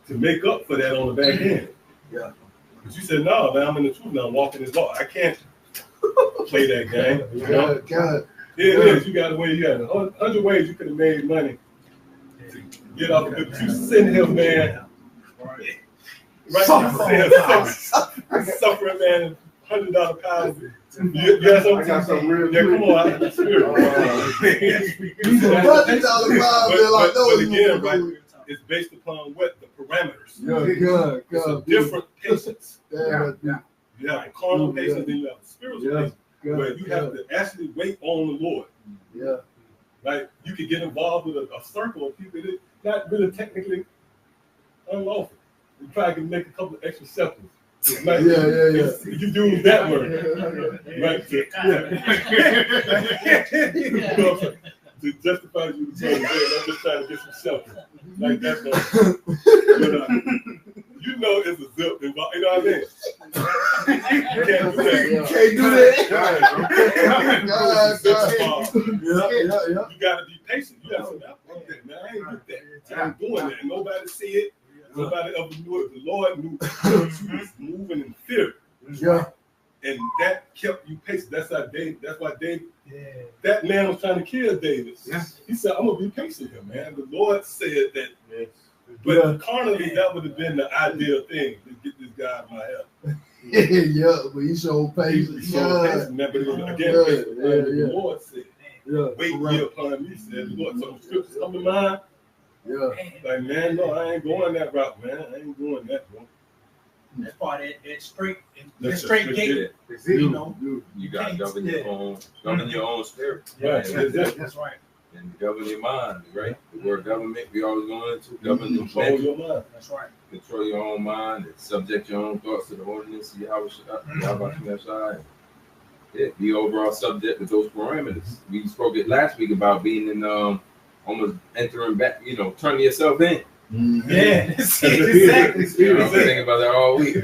to make up for that on the back end. Yeah. But you said, no, man, I'm in the truth now. I'm walking this law. I can't play that game. God. Yeah, it is. You got a way. You got 100 ways you could have made money to get off of it. You send him, man. Right. Suffering, man. $100 pounds. You got something? I got something real quick. Come on, I can spirit. But again, right, it's based upon what? The parameters. It's a different patience. You have a carnal patience, then you have a spiritual patience, where you have to actually wait on the Lord. Yeah. Right? You could get involved with a circle of people that not really technically unlawful. You probably can make a couple of extra shekels. Like, you do that word. Right? To justify you to I'm just trying to get some shelter. Like that. It's a zip involved. You know what I mean? You can't do that. You got to be patient. You got to say, man, I ain't with that. I ain't doing that. And nobody see it. Nobody ever knew it. The Lord knew you was moving in fear. Yeah. And that kept you patient. That's why David, that man was trying to kill David. Yeah. He said, I'm going to be patient here, man. The Lord said that, but carnally, that would have been the ideal thing to get this guy out of my head. But he showed patience. He showed patience, man. But the Lord said, wait ye upon me, said the Lord. So the scriptures come to mind. Yeah. Like, man, no, I ain't going that route, man. I ain't doing that, bro. That's part of that straight gate. You got to govern your own spirit. Right. That's right. And govern your mind, right? The word government we always going into. Control your mind. That's right. Control your own mind and subject your own thoughts to the ordinance of Yahawashi. Be overall subject with those parameters. We spoke it last week about being in almost entering back, turning yourself in. Yeah, exactly. I've been thinking about that all week.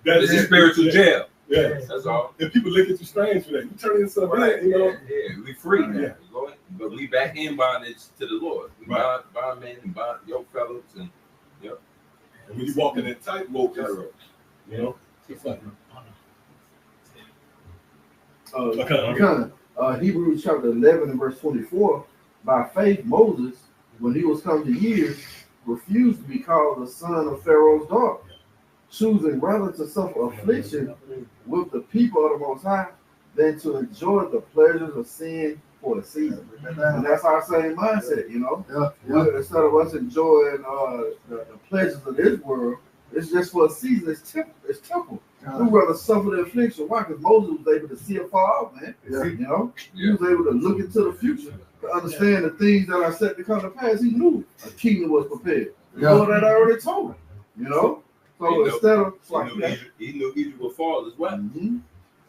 That's a spiritual jail. Yeah, that's all. And people look at you strange for that. You turn yourself in, Yeah, we free. Yeah. but we back in bondage to the Lord. We bond men and bond yoke fellows, and yep. And when you walk in that tightrope, you know, it's like Hebrews chapter 11 and verse 24. By faith, Moses, when he was come to years, refused to be called the son of Pharaoh's daughter, choosing rather to suffer affliction with the people of the Most High than to enjoy the pleasures of sin for a season. And that's our same mindset, you know. Instead of us enjoying the pleasures of this world, it's just for a season. It's temporal. We'd rather suffer the affliction. Why? Because Moses was able to see it far out, man. You know, he was able to look into the future to understand the things that are set to come to pass. He knew a kingdom was prepared. You know that I already told him. You know, so instead of he knew Egypt would fall as well.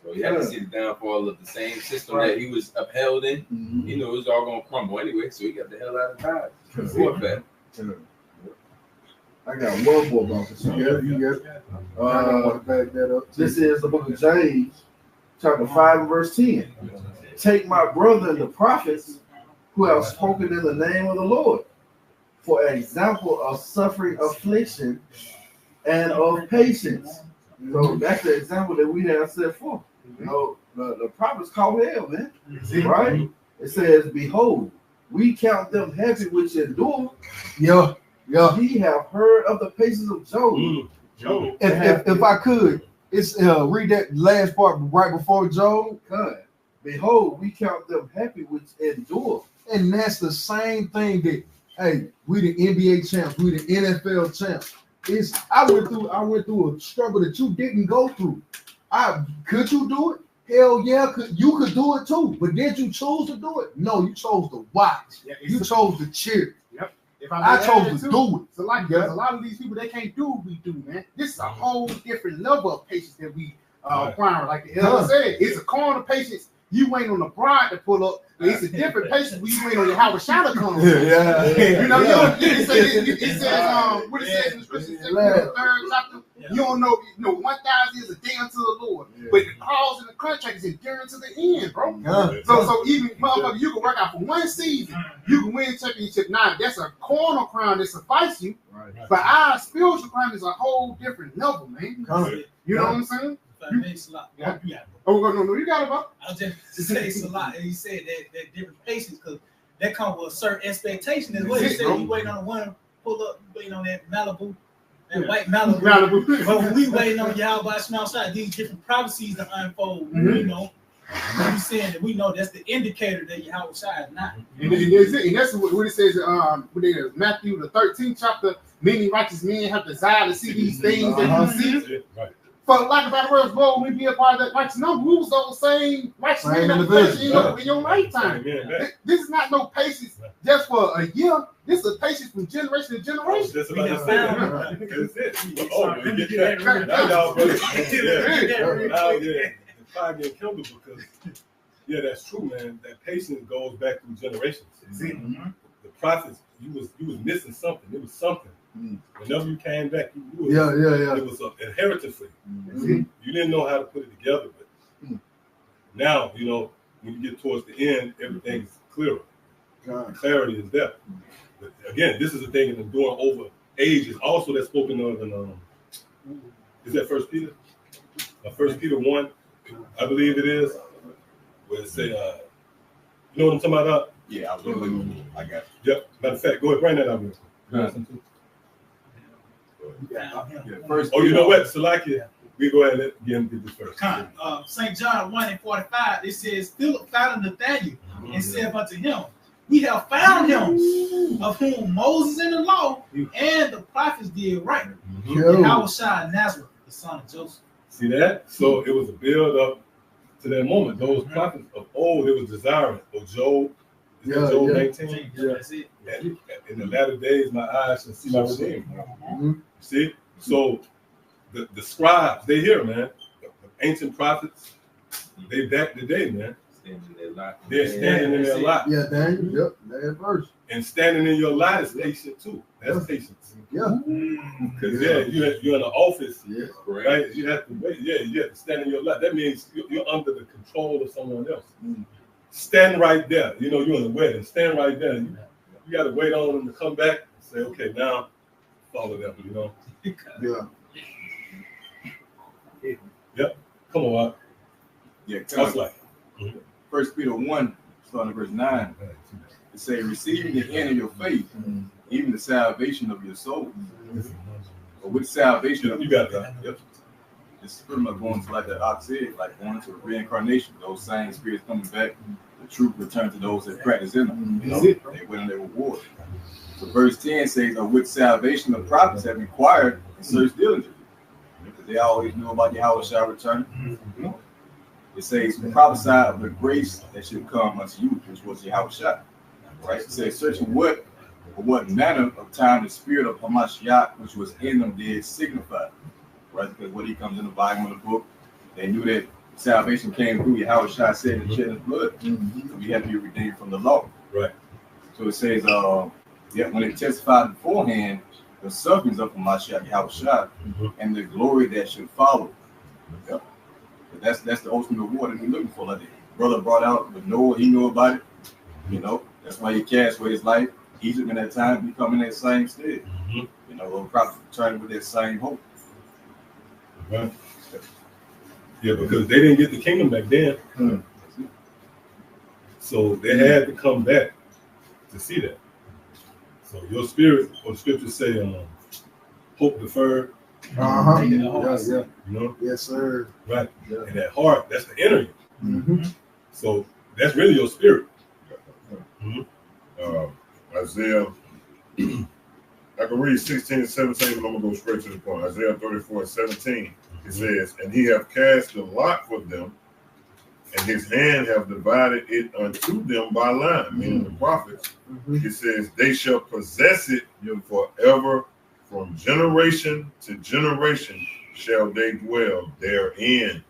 So he had to see the downfall of the same system that he was upheld in. He knew it was all gonna crumble anyway, so he got the hell out of time. I got one more about this. You get it? Back that up. This is the book of James, chapter 5 and verse 10. Take my brother and the prophets who have spoken in the name of the Lord for an example of suffering, affliction, and of patience. So that's the example that we have set forth. You know, the prophets call hell, man. Right? It says, behold, we count them happy which endure. He have heard of the patience of Job. If I could, it's read that last part right before Job. Behold, we count them happy which endure. And that's the same thing that, hey, we the NBA champs, we the NFL champs. I went through a struggle that you didn't go through. Could you do it? Hell yeah, you could do it too. But did you choose to do it? No, you chose to watch. You chose to cheer. If I chose to do it. So like a lot of these people, they can't do what we do, man. This is a whole different level of patience that we acquire. Like the elder said, it's a carnal patience. You wait on the bride to pull up. It's a different patience when you wait on Yahawashi to come. You know, it says what it says in the scripture, the 3rd chapter. You don't know, 1,000 is a day unto the Lord, but the clause in the contract is enduring to the end, bro. So even motherfucker, you can work out for one season, you can win championship. Now that's a carnal crown that suffices you, but our spiritual crown is a whole different level, man. You know what I'm saying? No, you got it, bro. I'll just say it's a lot. And he said that different patience, because that comes with a certain expectation as well. He said you waiting on one pull up, waiting on that Malibu, that white Malibu. But when we waiting on Yahawashi outside, these different prophecies to unfold, you know. We saying that we know that's the indicator that Yahawashi is not. And that's what it says. What it is, Matthew the 13th chapter. Many righteous men have desire to see these things that you see. For lack of better words, bro, when we be a part of that righteous number, we was those same righteous men in your lifetime. This is not no patience just for a year. This is a patience from generation to generation. That's about to say. That's it. Oh, you get that. The fire get killed because, that's true, man. That patience goes back through generations. See, the prophets, you was missing something. It was something. Whenever you came back, it was an inheritance for you. You didn't know how to put it together, but now, when you get towards the end, everything's clearer. The clarity is there. But again, this is a thing in enduring over ages. Also, that's spoken of in is that 1 Peter? 1 Peter 1, I believe it is, where it say, you know what I'm talking about? Yeah, I got it. Yep. Matter of fact, go ahead, bring that out here. You know what? Salakia, we go ahead and let him get this first. St. John 1 and 45, it says, Philip found Nathanael and said unto him, we have found him, of whom Moses in the law and the prophets did write. Yahawashi Nazareth, the son of Joseph. See that? So it was a build up to that moment. Those prophets of old, it was desiring. Of Job, Job 19. That's it. And in the latter days, my eyes shall see my Redeemer. See? So the scribes, they here, man. The ancient prophets, they back today, man. They're standing in their lot. Yeah, Daniel. Yep, that verse. And standing in your lot is patient too. That's patience. Yeah. Because you're in an office, right? You have to wait. Yeah, you have to stand in your lot. That means you're under the control of someone else. stand right there. You know, you're in the wedding. Stand right there. You got to wait on them to come back and say, okay, now follow them. You know. Yeah. Yep. Come on, Out. Yeah, That's like. 1 Peter 1, starting at verse 9, it says, receiving the end of your faith, even the salvation of your soul. But with salvation, You got that. Yep. It's pretty much going to like the Ox said, like going to reincarnation. Those same spirits coming back, the truth return to those that practice in them. You know, they win their reward. So verse 10 says, with salvation the prophets have inquired and searched diligently. Because they always knew about Yahawashi returning. You know? It says, prophesy of the grace that should come unto you, which was Yahawashi. Right? It says, searching what manner of time the spirit of Hamashiach, which was in them, did signify. Right? Because when he comes in the volume of the book, they knew that salvation came through Yahawashi said in shed his blood. So we have to be redeemed from the law. Right. So it says, when it testified beforehand the sufferings of Hamashiach Yahawashi and the glory that should follow. Yep. That's the ultimate reward that we're looking for. Like the brother brought out with Noah, he knew about it. You know, that's why he cast away his life. Egypt in that time becoming that same stead. You know, those prophets returning with that same hope. Right. Yeah, because they didn't get the kingdom back then. So they had to come back to see that. So your spirit, or the scriptures say, hope deferred. Yeah. You know? Yes, sir. Right. Yeah. And that heart, that's the inner you. So that's really your spirit. Isaiah, I can read 16 and 17, but I'm going to go straight to the point. Isaiah 34 and 17, it says, and he hath cast the lot for them, and his hand have divided it unto them by line, meaning the prophets. It says, they shall possess it forever, from generation to generation shall they dwell therein.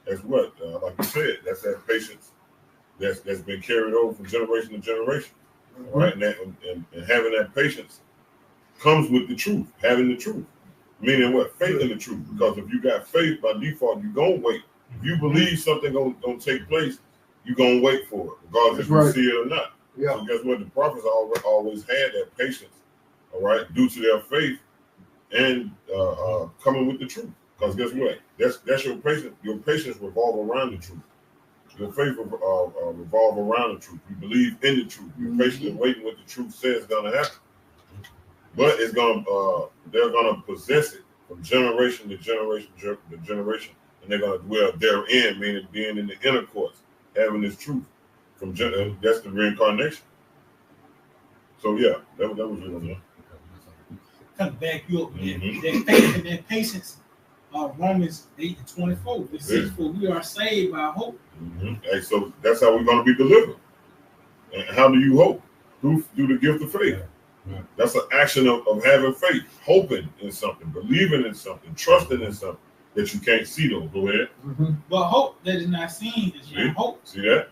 That's what, like you said, that's that patience that's been carried over from generation to generation. Right? And having that patience comes with the truth, having the truth. Meaning what? Faith in the truth. Because if you got faith, by default, you're going to wait. If you believe something gonna take place, you're going to wait for it, regardless if you see it or not. Yeah. So guess what? The prophets always had that patience, all right, due to their faith and coming with the truth. Because guess what? That's your patience. Your patience revolve around the truth. Your faith revolve around the truth. You believe in the truth. You're patiently waiting what the truth says is going to happen. But it's they're gonna possess it from generation to generation to generation, and they're gonna dwell therein, meaning being in the inner courts, having this truth from that's the reincarnation. So yeah, that was it. Kind of back you up with that faith and that patience. Romans 8 and 24. It says, for we are saved by hope. Hey, so that's how we're gonna be delivered. And how do you hope? Through the gift of faith. That's an action of having faith, hoping in something, believing in something, trusting in something that you can't see though. Go ahead. But hope that is not seen is not hope. See that?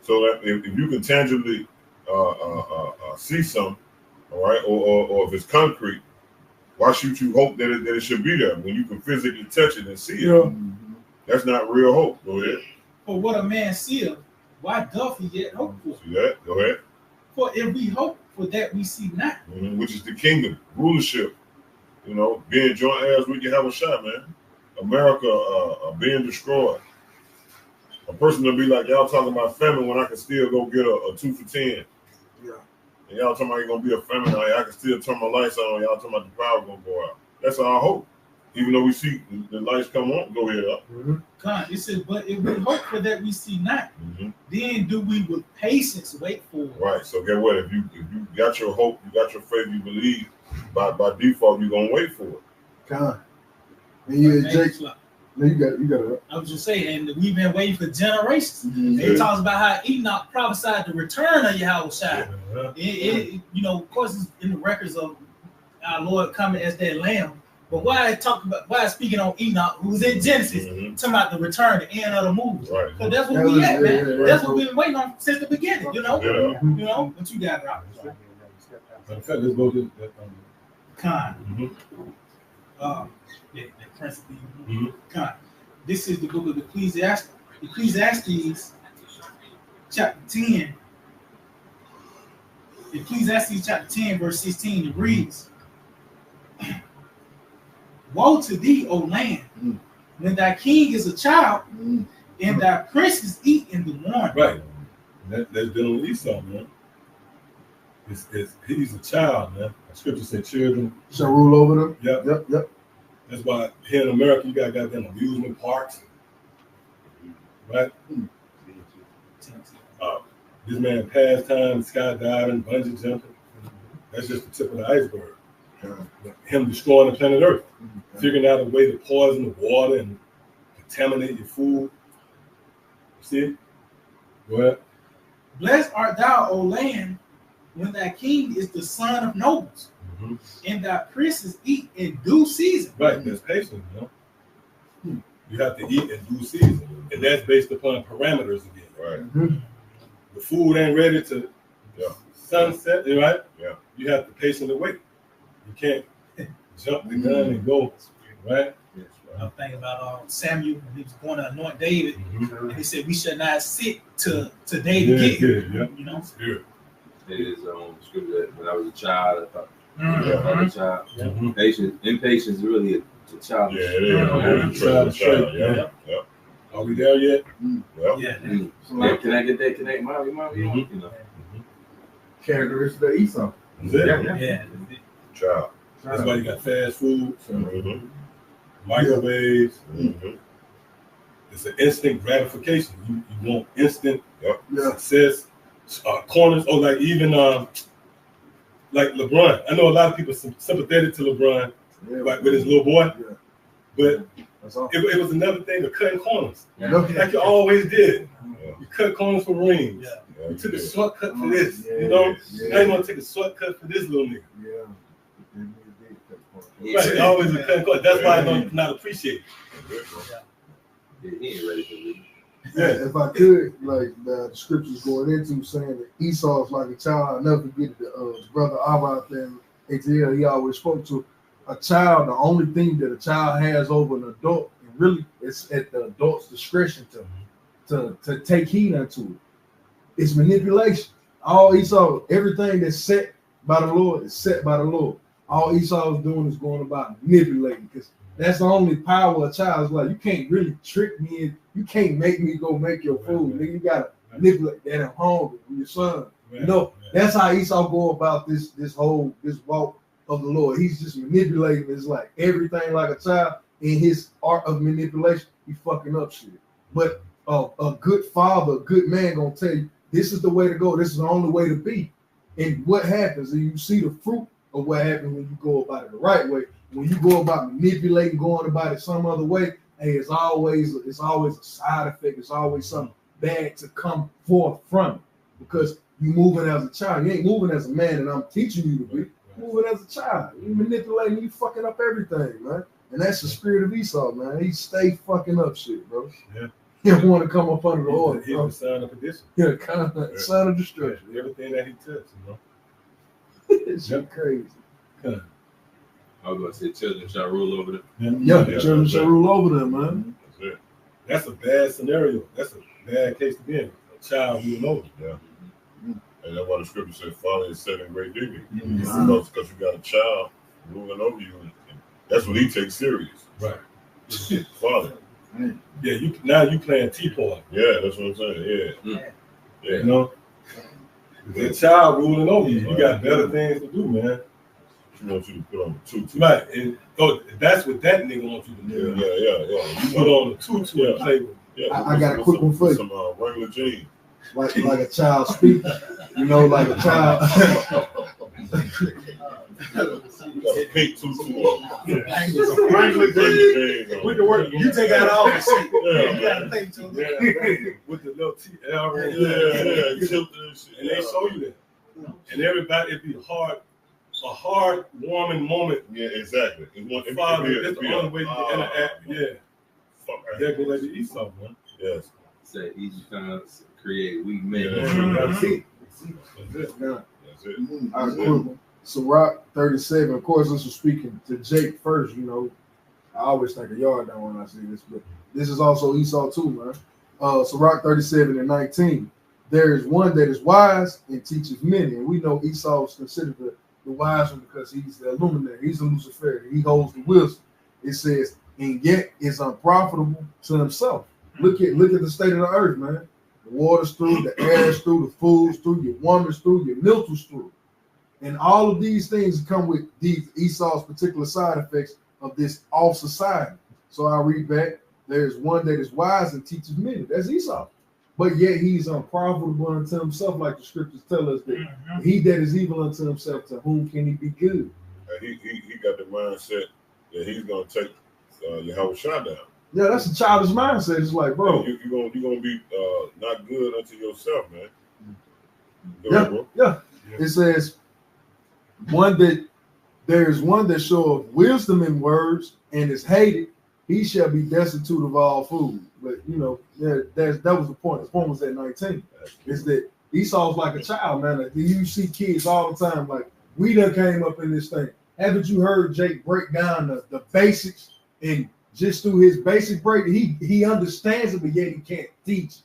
So that if you can tangibly see something, all right, or if it's concrete, why should you hope that it should be there when you can physically touch it and see it? Yeah. That's not real hope. Go ahead. For what a man seeth, why doth he yet hope for? See that? Go ahead. For if we hope for that we see not. Which is the kingdom, rulership, being joint heirs with Yahawashi, man. America being destroyed. A person will be like, y'all talking about famine when I can still go get a 2 for 10. Yeah. And y'all talking about you're going to be a famine, I can still turn my lights on. Y'all talking about the power going to go out. That's our hope. Even though we see the lights come on, go ahead up. It says, but if we hope for that we see not, then do we with patience wait for it. Right. So get what? If you got your hope, you got your faith, you believe, by default, you're gonna wait for it. God. And yeah, Jake. No, you got it. I was just saying, and we've been waiting for generations. It talks about how Enoch prophesied the return of Yahawashi. Of course, it's in the records of our Lord coming as that lamb. But why speaking on Enoch, who's in Genesis, talking about the return, the end of the movie? Right. So that's what we at, man. That's what we've been waiting on since the beginning, What you got, Rob? Let's go to that. Khan. That principle. Khan. This is the book of Ecclesiastes. Ecclesiastes chapter 10, Ecclesiastes chapter 10, verse 16, it reads, woe to thee, O land, when thy king is a child, and thy princes eat in the morning. Right. That's dealing with Esau, man. He's a child, man. The scripture said children shall rule over them. Yep. That's why here in America you got goddamn amusement parks. Right? This man pastime, skydiving, bungee jumping. That's just the tip of the iceberg. Him destroying the planet Earth. Figuring out a way to poison the water and contaminate your food. See? Go ahead. Blessed art thou, O land, when thy king is the son of nobles, and thy princes eat in due season. Right, there's patience, you know. You have to eat in due season. And that's based upon parameters again. Right. The food ain't ready to sunset, right? Yeah. You have to patiently wait. You can't jump the gun and go, right? I'm thinking about Samuel when he was going to anoint David, and he said, "We shall not sit to David get here." You know, it is scripture that when I was a child, I thought, I was a child. Impatience is really a child. Yeah, it is. Child. Yeah. Are we there yet? Yeah. Can I get that? Can I, mommy? You know, characteristic of Esau. Yeah. Child. That's why you got fast food, microwaves. It's an instant gratification. You want instant success. Corners, or like even like LeBron. I know a lot of people sympathetic to LeBron, like with his little boy, but it was another thing of cutting corners, like you always did. You cut corners for rings. You took a shortcut for this, you know. Now you want to take a shortcut for this little nigga. Right, always a cutting corner. That's why I don't not appreciate it. he ain't ready for me. If I could, like the scriptures going into saying that Esau is like a child, I'll never forget the brother Yahawah out there in ATL, he always spoke to a child. The only thing that a child has over an adult, and really it's at the adult's discretion to take heed unto it. It's manipulation. All Esau, everything that's set by the Lord is set by the Lord. All Esau is doing is going about manipulating, because that's the only power a child is. Like, you can't really trick me, and you can't make me go make your food. Nigga, you gotta manipulate that at home with your son. You know, that's how Esau go about this walk of the Lord. He's just manipulating. It's like everything like a child. In his art of manipulation, he fucking up shit. But a good father, a good man gonna tell you, this is the way to go. This is the only way to be. And what happens, and you see the fruit of what happens when you go about it the right way. When you go about manipulating, going about it some other way, hey, it's always a side effect. It's always something bad to come forth from it, because you moving as a child. You ain't moving as a man, and I'm teaching you to be. You're moving as a child. You manipulating, you fucking up everything, man. And that's the spirit of Esau, man. He stay fucking up shit, bro. He don't want to come up under the order. He's the son of perdition. Yeah, kind of son of destruction. Everything that he touched, you know. It's crazy. I was going to say children shall rule over them. Children shall rule over them, man. That's a bad scenario. That's a bad case to be in. A child ruling over. And that's why the scripture says, "Father is setting great dignity." Because you got a child ruling over you, and that's what he takes serious. Right. Father. Yeah, you playing T-Boy. Yeah, that's what I'm saying. Yeah. You know? The child ruling over you. You got better things to do, man. She wants you to put on the tutu. Right. And that's what that nigga wants you to do. Yeah. You put on the tutu and play with. I got a quick one for you. Some regular jeans. Like a child speaking. You know, like a child. Got a pink tutu on. Regular jeans. We can work. You take out all the shit. You gotta think to with the little TL right Yeah. And they show you that. And everybody, it'd be a hard, warming moment. Yeah, exactly. It's the only way you can interact. Exactly like the Esau, man. Yes. Say easy times create weak men. That's it. That's it. All right, cool. So Rock 37, of course, this was speaking to Jake first, you know. I always think of y'all down when I see this, but this is also Esau too, man. So Rock 37 and 19. there is one that is wise and teaches many. And we know Esau is considered the wise one because he's the illuminator. He's a Luciferian. He holds the wisdom. It says, and yet is unprofitable to himself. Look at the state of the earth, man. The water's through, the air's through, the food's through, your woman's through, your milk's through. And all of these things come with these Esau's particular side effects of this off society. So I read back, there's one that is wise and teaches many. That's Esau. But yet he's unprofitable unto himself, like the scriptures tell us that he that is evil unto himself, to whom can he be good? He got the mindset that he's gonna take Yahawashi down. Yeah, that's a childish mindset. It's like, bro, you're gonna be not good unto yourself, man. Yeah. It says there's one that showeth wisdom in words and is hated, he shall be destitute of all food. But that was the point. The point was at 19. Is that Esau's like a child, man. Like, you see kids all the time. Like, we done came up in this thing. Haven't you heard Jake break down the basics? And just through his basic break, he understands it, but yet he can't teach it.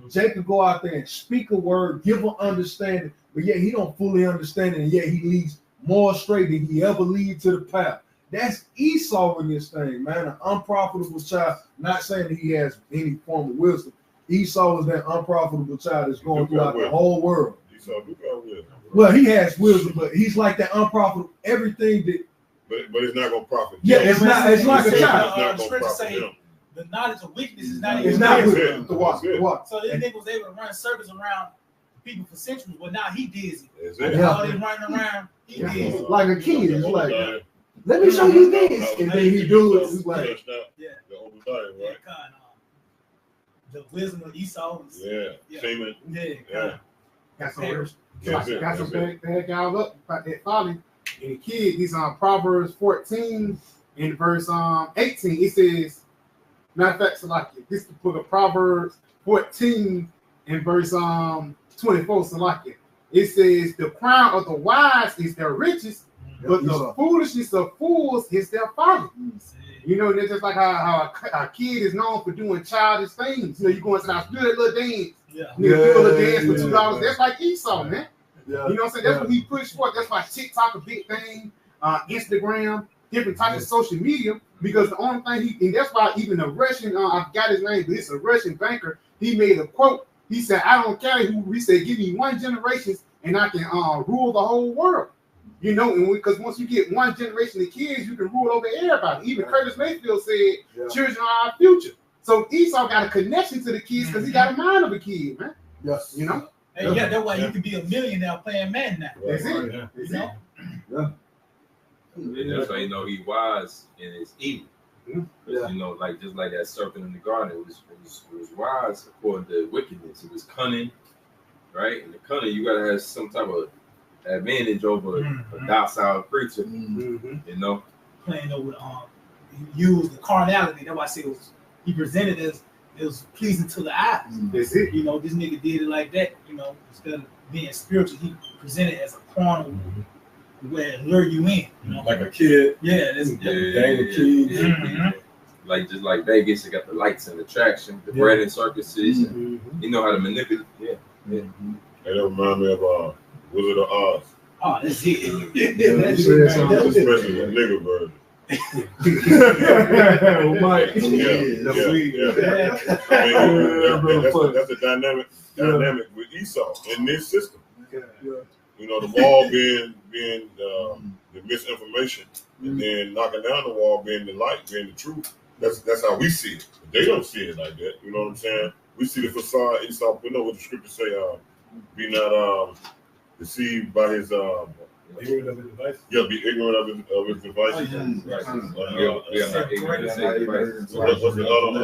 Jake could go out there and speak a word, give an understanding, but yet he don't fully understand it, and yet he leads more straight than he ever lead to the path. That's Esau in this thing, man. An unprofitable child. Not saying that he has any form of wisdom. Esau is that unprofitable child that's going throughout the whole world. Esau do got wisdom. Well, he has wisdom, but he's like that unprofitable. Everything that. But it's not gonna profit. Yeah, it's not. It's like a child. The scripture say the knowledge of weakness is not even. It's not wisdom. The what? So this nigga was able to run circles around people for centuries, but now he dizzy. Exactly. All they running around, he dizzy. Like a kid. It's like, let me show you this, and then he do it. He's like, yeah. The whole time, right? The wisdom of Esau. Semen. Got some bad guys up about that folly. And the kid, he's on Proverbs 14 in verse 18. It says, matter of fact, so like this is the book of Proverbs 14 in verse 24. So like it says, the crown of the wise is their riches, but the foolishness of fools is their folly. You know, that's just like how a kid is known for doing childish things. You know, you go into that little dance. Do a little dance for $2. That's like Esau, man. You know what I'm saying? That's what he pushed for. That's why TikTok a big thing, Instagram, different types of social media. Because the only thing and that's why even the Russian, I got his name, but it's a Russian banker. He made a quote. He said, "I don't care who." He said, "Give me one generation and I can rule the whole world." You know, and because once you get one generation of kids, you can rule over everybody. Even Curtis Mayfield said, "Children are our future." So Esau got a connection to the kids because he got a mind of a kid, man. Yes, you know. Hey, that's why you can be a millionaire playing Madden now. That's it. You know? And that's how you know he wise and it's evil. You know, like just like that serpent in the garden, it was wise according to wickedness. It was cunning, right? And the cunning, you gotta have some type of advantage over a docile creature. You know, playing over use the carnality. That's why I say he presented as it was pleasing to the eyes. That's it. You know, this nigga did it like that. You know, instead of being spiritual, he presented as a carnal where it lure you in. You know, like a kid. Yeah, that's game of kids. Like just like Vegas, you got the lights and attraction, the bread and circuses. And you know how to manipulate. They don't remind me of Wizard of Oz. Oh, that's it. Especially the nigga version. That's a dynamic with Esau in this system. You know, the wall being the misinformation, and then knocking down the wall being the light, being the truth. That's how we see it. But they don't see it like that. You know what I'm saying? We see the facade. Esau. We know what the scriptures say. Be not deceived by his ignorant of his device. Yeah, be ignorant of his device. What's the other?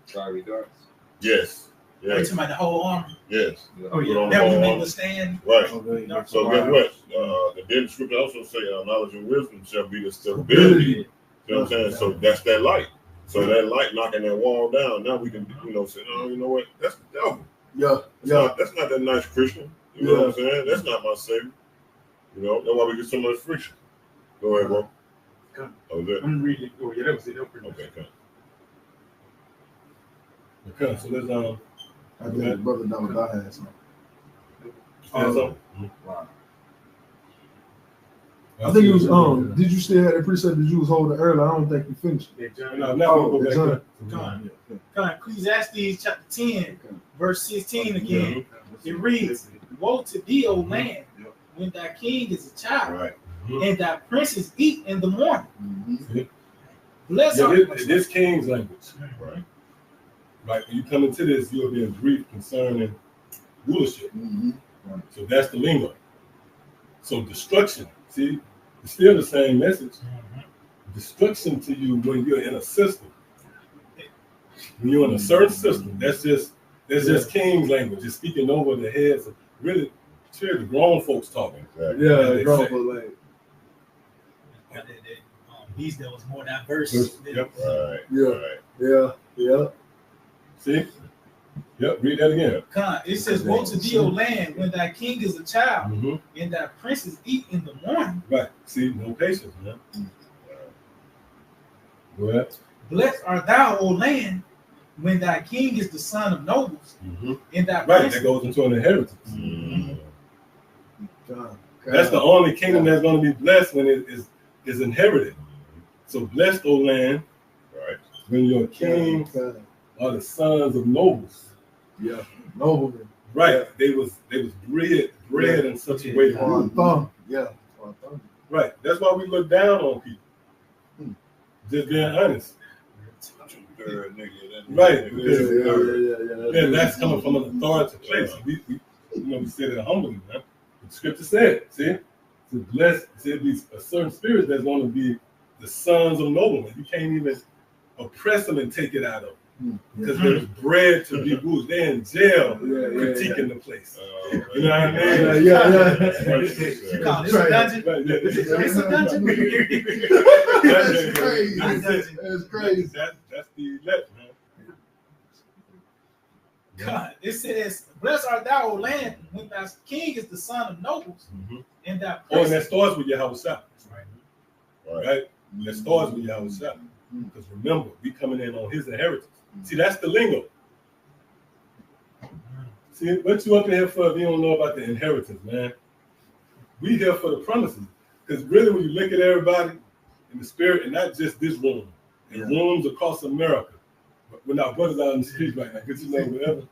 Fiery darts. Yes. Wait till the whole armor. Yes. Oh yeah. That we make withstand. Right. So guess what? The scripture also say, knowledge and wisdom shall be the stability. You know what I'm saying? So that's that light. So that light knocking that wall down. Now we can, say, oh, you know what? That's the devil. That's not that nice Christian. You know what I'm saying? That's not my savior. You know, that's why we get so much friction. Go ahead, bro. Oh, is that? I'm reading. Oh, yeah, that was it. Okay, come. Okay, so let's I think Brother Dollar had some. Wow. I think it was did you still have that precept that you was holding earlier? I don't think you finished. Ecclesiastes chapter 10, verse 16 again. It reads, "Woe to thee, O land, when thy king is a child, and thy princes eat in the morning." Bless this king's language. Right. When you come into this, you'll be in brief concerning rulership. So that's the lingo. So destruction, see, it's still the same message. Destruction to you when you're in a system. When you're in a certain system, that's just king's language. It's speaking over the heads of really the grown folks talking. The grown folks language. These there was more diverse. See? Yep, read that again. It says, "Woe to thee, O land, when thy king is a child, and thy princes eat in the morning." Right. See, no patience, man. Go ahead. Blessed art thou, O land, when thy king is the son of nobles, and thy princes. That goes into an inheritance. That's the only kingdom that's going to be blessed when it is inherited. So blessed, O land, when your kings are the sons of nobles. Noblemen. Right. They was bred in such a way that right. That's why we look down on people. Just being honest. Right. That's coming from an authoritative place. We said it humbly, man. The scripture said, see, to bless, said these a certain spirit that's going to be the sons of noblemen. You can't even oppress them and take it out of them. Because they're bred to be ruled. They're in jail critiquing the place. You know what I mean? You call this a dungeon? It's a dungeon. That's crazy. That's the elect, man. God, it says, "Blessed art thou, O land, when thy king is the son of nobles, and thy and that starts with Yahawashi. Right? That starts with Yahawashi. Because remember, we coming in on his inheritance. See, that's the lingo. See, what you up in here for if you don't know about the inheritance, man? We here for the promises. Because really, when you look at everybody in the spirit, and not just this room, in rooms across America, when our brothers out on the street right now, because you know, whatever,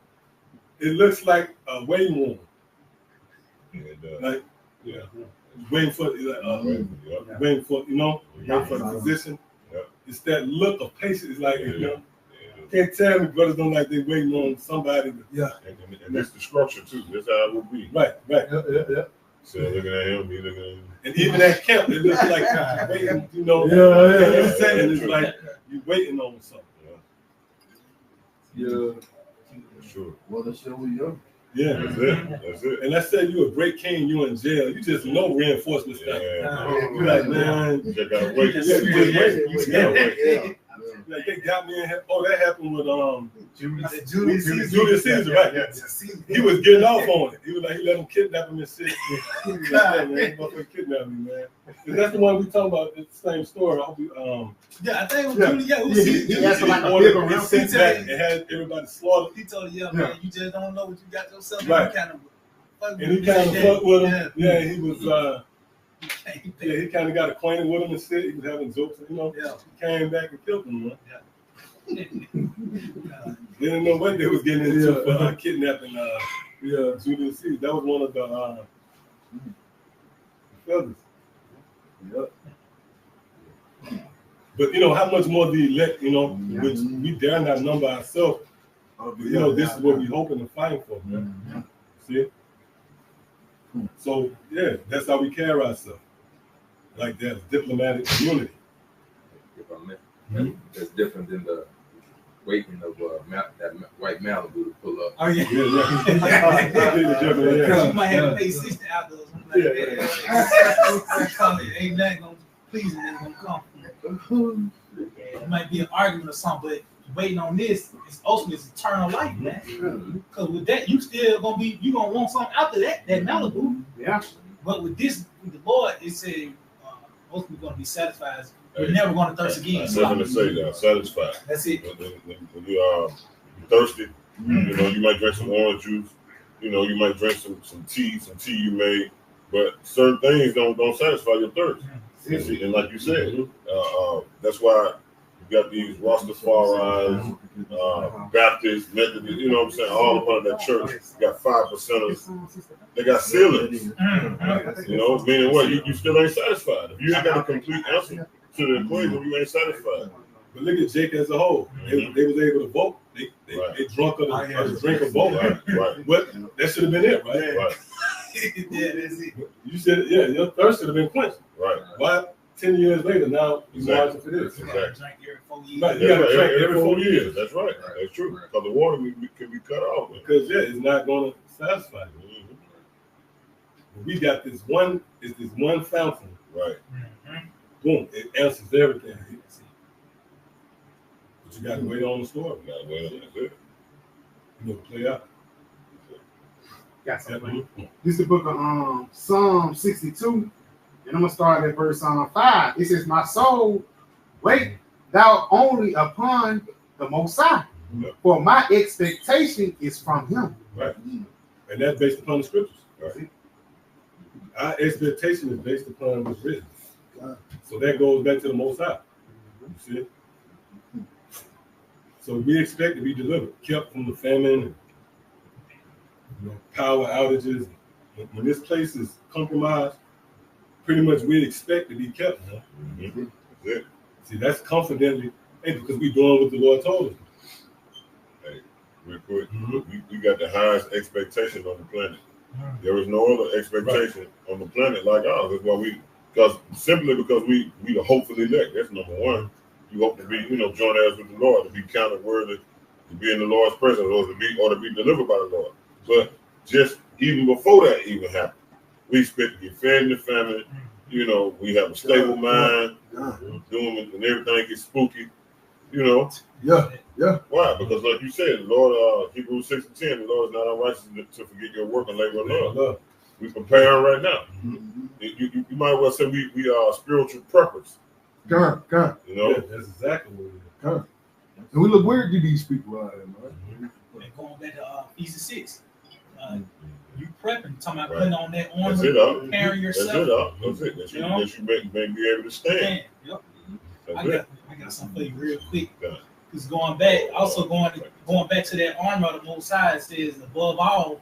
it looks like a waiting room. Waiting for, waiting for, waiting for the position. It's that look of patience. It's like, can't tell me brothers don't like they waiting on somebody. And that's the structure too. That's how it will be. Right. So looking at him, he looking at him. And even at camp, it looks like waiting, it's like you waiting on something. Sure. Well, that's still young. Yeah, that's it. And let's say you're a great king, you're in jail. You just know reinforcement stuff. You're like, man, you just gotta wait. You gotta wait. Like they got me in here. Oh, that happened with Julius Caesar, right? He was getting off on it. He was like, he let him kidnap him and shit. Kidnap me, man. And that's the one we talking about. It's the same story. I think it was Julius. He had like a bigger round. He back and had everybody slaughtered. He told him, man, you just don't know what you got yourself. Right. And he kind of fucked with him. Yeah, he was. He kind of got acquainted with him and shit. He was having jokes, He came back and killed him, man. They didn't know what they was getting into for kidnapping Julius Caesar. That was one of the feathers. But how much more the elect, which we dare not number ourselves. This is what we hoping to fight for, man. See? So that's how we carry ourselves. Like that, diplomatic community. If I may, that's different than the waiting of that white Malibu to pull up. Oh yeah. You might have to pay 60 out those. Ain't nothing gonna please them. Gonna come. It might be an argument or something, but waiting on this is ultimately eternal life, man. Because with that, you still gonna want something after that Malibu. Yeah. But with this, with the Lord, it said ultimately gonna be satisfied. We're never gonna thirst again. I'm going to say that, satisfied. That's it. When you are thirsty, You know, you might drink some orange juice. You know, you might drink some tea you made. But certain things don't satisfy your thirst. And like you said, that's why you got these Rastafari's, Baptists, Methodists, you know what I'm saying, all up under that church. You got 5%ers. They got ceilings. You know, meaning what? You still ain't satisfied. If you ain't got a complete answer to the equation, you ain't satisfied. But look at Jake as a whole. They was able to vote. They drunk of the drink of vote. Right. But that should have been it, right? Right. Yeah, that's it. You said, yeah, your thirst should have been quenched. Right. Why 10 years later now you marching for this? You gotta drink every 4 years. Right, you gotta drink every 4 years. That's right. That's true. Because the water can be cut off. Because it's not gonna satisfy you. We got this one fountain. Right. Boom, it answers everything. But you gotta wait on the story. You gotta wait on it. You know, play out. Got something. This is the book of Psalm 62, and I'm gonna start at verse 5. It says, "My soul, wait thou only upon the Most High, for my expectation is from Him." Right, and that's based upon the scriptures. Right. Our expectation is based upon what's written. So that goes back to the Most High. You see? So we expect to be delivered, kept from the famine, and, power outages. When this place is compromised, pretty much we expect to be kept. See, that's confidently, because we're doing what the Lord told us. Hey, real quick, we got the highest expectation on the planet. There is no other expectation on the planet like ours. That's why because we the hopeful elect. That's number one. You hope to be, join heirs with the Lord, to be counted worthy, to be in the Lord's presence, or to be delivered by the Lord. But just even before that even happened, we expect to be fed in the family. We have a stable mind, doing it when everything gets spooky. Yeah. Why? Because like you said, the Lord, Hebrews 6:10, the Lord is not unrighteous to forget your work and labor of love. We preparing right now. You might well say we are spiritual preppers. God. Yeah, that's exactly what it is. And we look weird to these people out there, man. And going back to Ephesians 6, you prepping, talking about putting on that armor, preparing yourself. That's it. That you may be able to stand. Yep. I got something for you real quick. Because going back to that armor of the Most High, it says above all,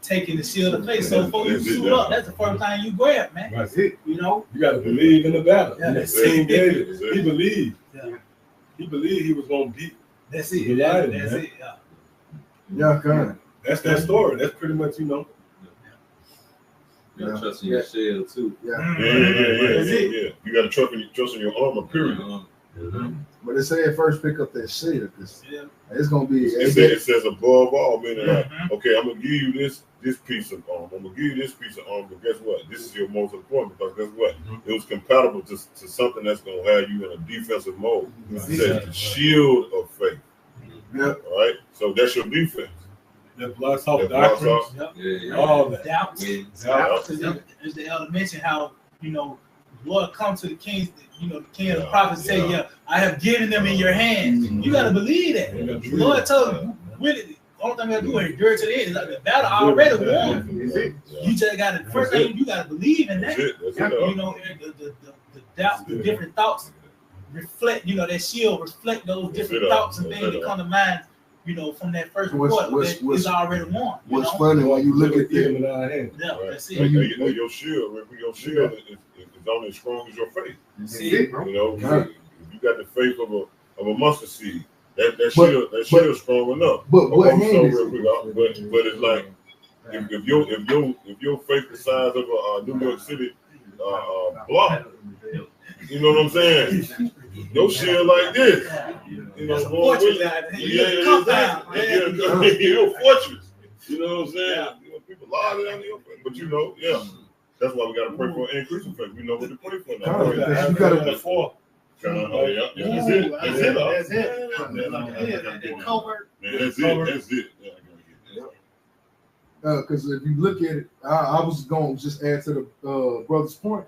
taking the shield of faith. So before you suit up, that's the first thing you grab, man. That's it. You gotta believe in the battle. Yeah, that's King David, he believed. Yeah. He believed he was gonna beat. That's it. That's it. Yeah, God. That's that story. That's pretty much, You gotta trust in your shield too. Yeah. You gotta trust in your armor, period. But they say at first pick up that shield, because it's gonna be. It says above all, meaning like, okay, I'm gonna give you this piece of armor. I'm gonna give you this piece of armor. But guess what? This is your most important, because guess what? It was compatible to something that's gonna have you in a defensive mode. It says the shield of faith. Yeah. All right. So that's your defense. that blocks off doctrines. All that. Doubts. As the elder mentioned, how Lord come to the kings, the king of the prophets say, I have given them in your hands. You got to believe that. The Lord told you, the only thing we got to do is endure to the end. Like the battle already won. You just got to, first thing, you got to believe in that. The doubts, the different thoughts reflect, that shield reflect those different thoughts and things that come to mind, from that first report that is already won. What's funny when you look at them, that's it. Your shield is only as strong as your faith. If you got the faith of a mustard seed, that shield is strong enough. But what hand is it? But it's like if your faith the size of a New York City block, you know what I'm saying? No shield like this. You're a fortress. You know what I'm saying? People lie down here, but that's why we got to pray for an increase of faith. We know what to pray for now. You got to before. That's it. Because if you look at it, I was going to just add to the brother's point.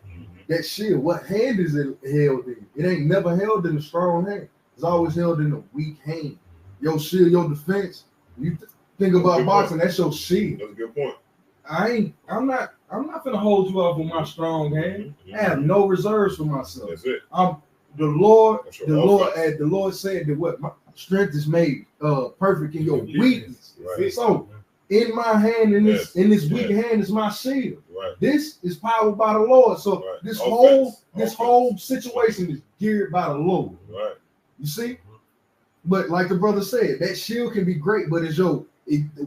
That shield, what hand is it held in? It ain't never held in a strong hand. It's always held in a weak hand. Your shield, your defense, You think about boxing, that's your shield. That's a good point. I'm not gonna hold you up with my strong hand. I have no reserves for myself. That's it. The Lord said that what my strength is made perfect in your weakness. Right. So in my hand, in this weak hand is my shield. Right. This is powered by the Lord. So this whole situation is geared by the Lord. Right. You see? But like the brother said, that shield can be great, but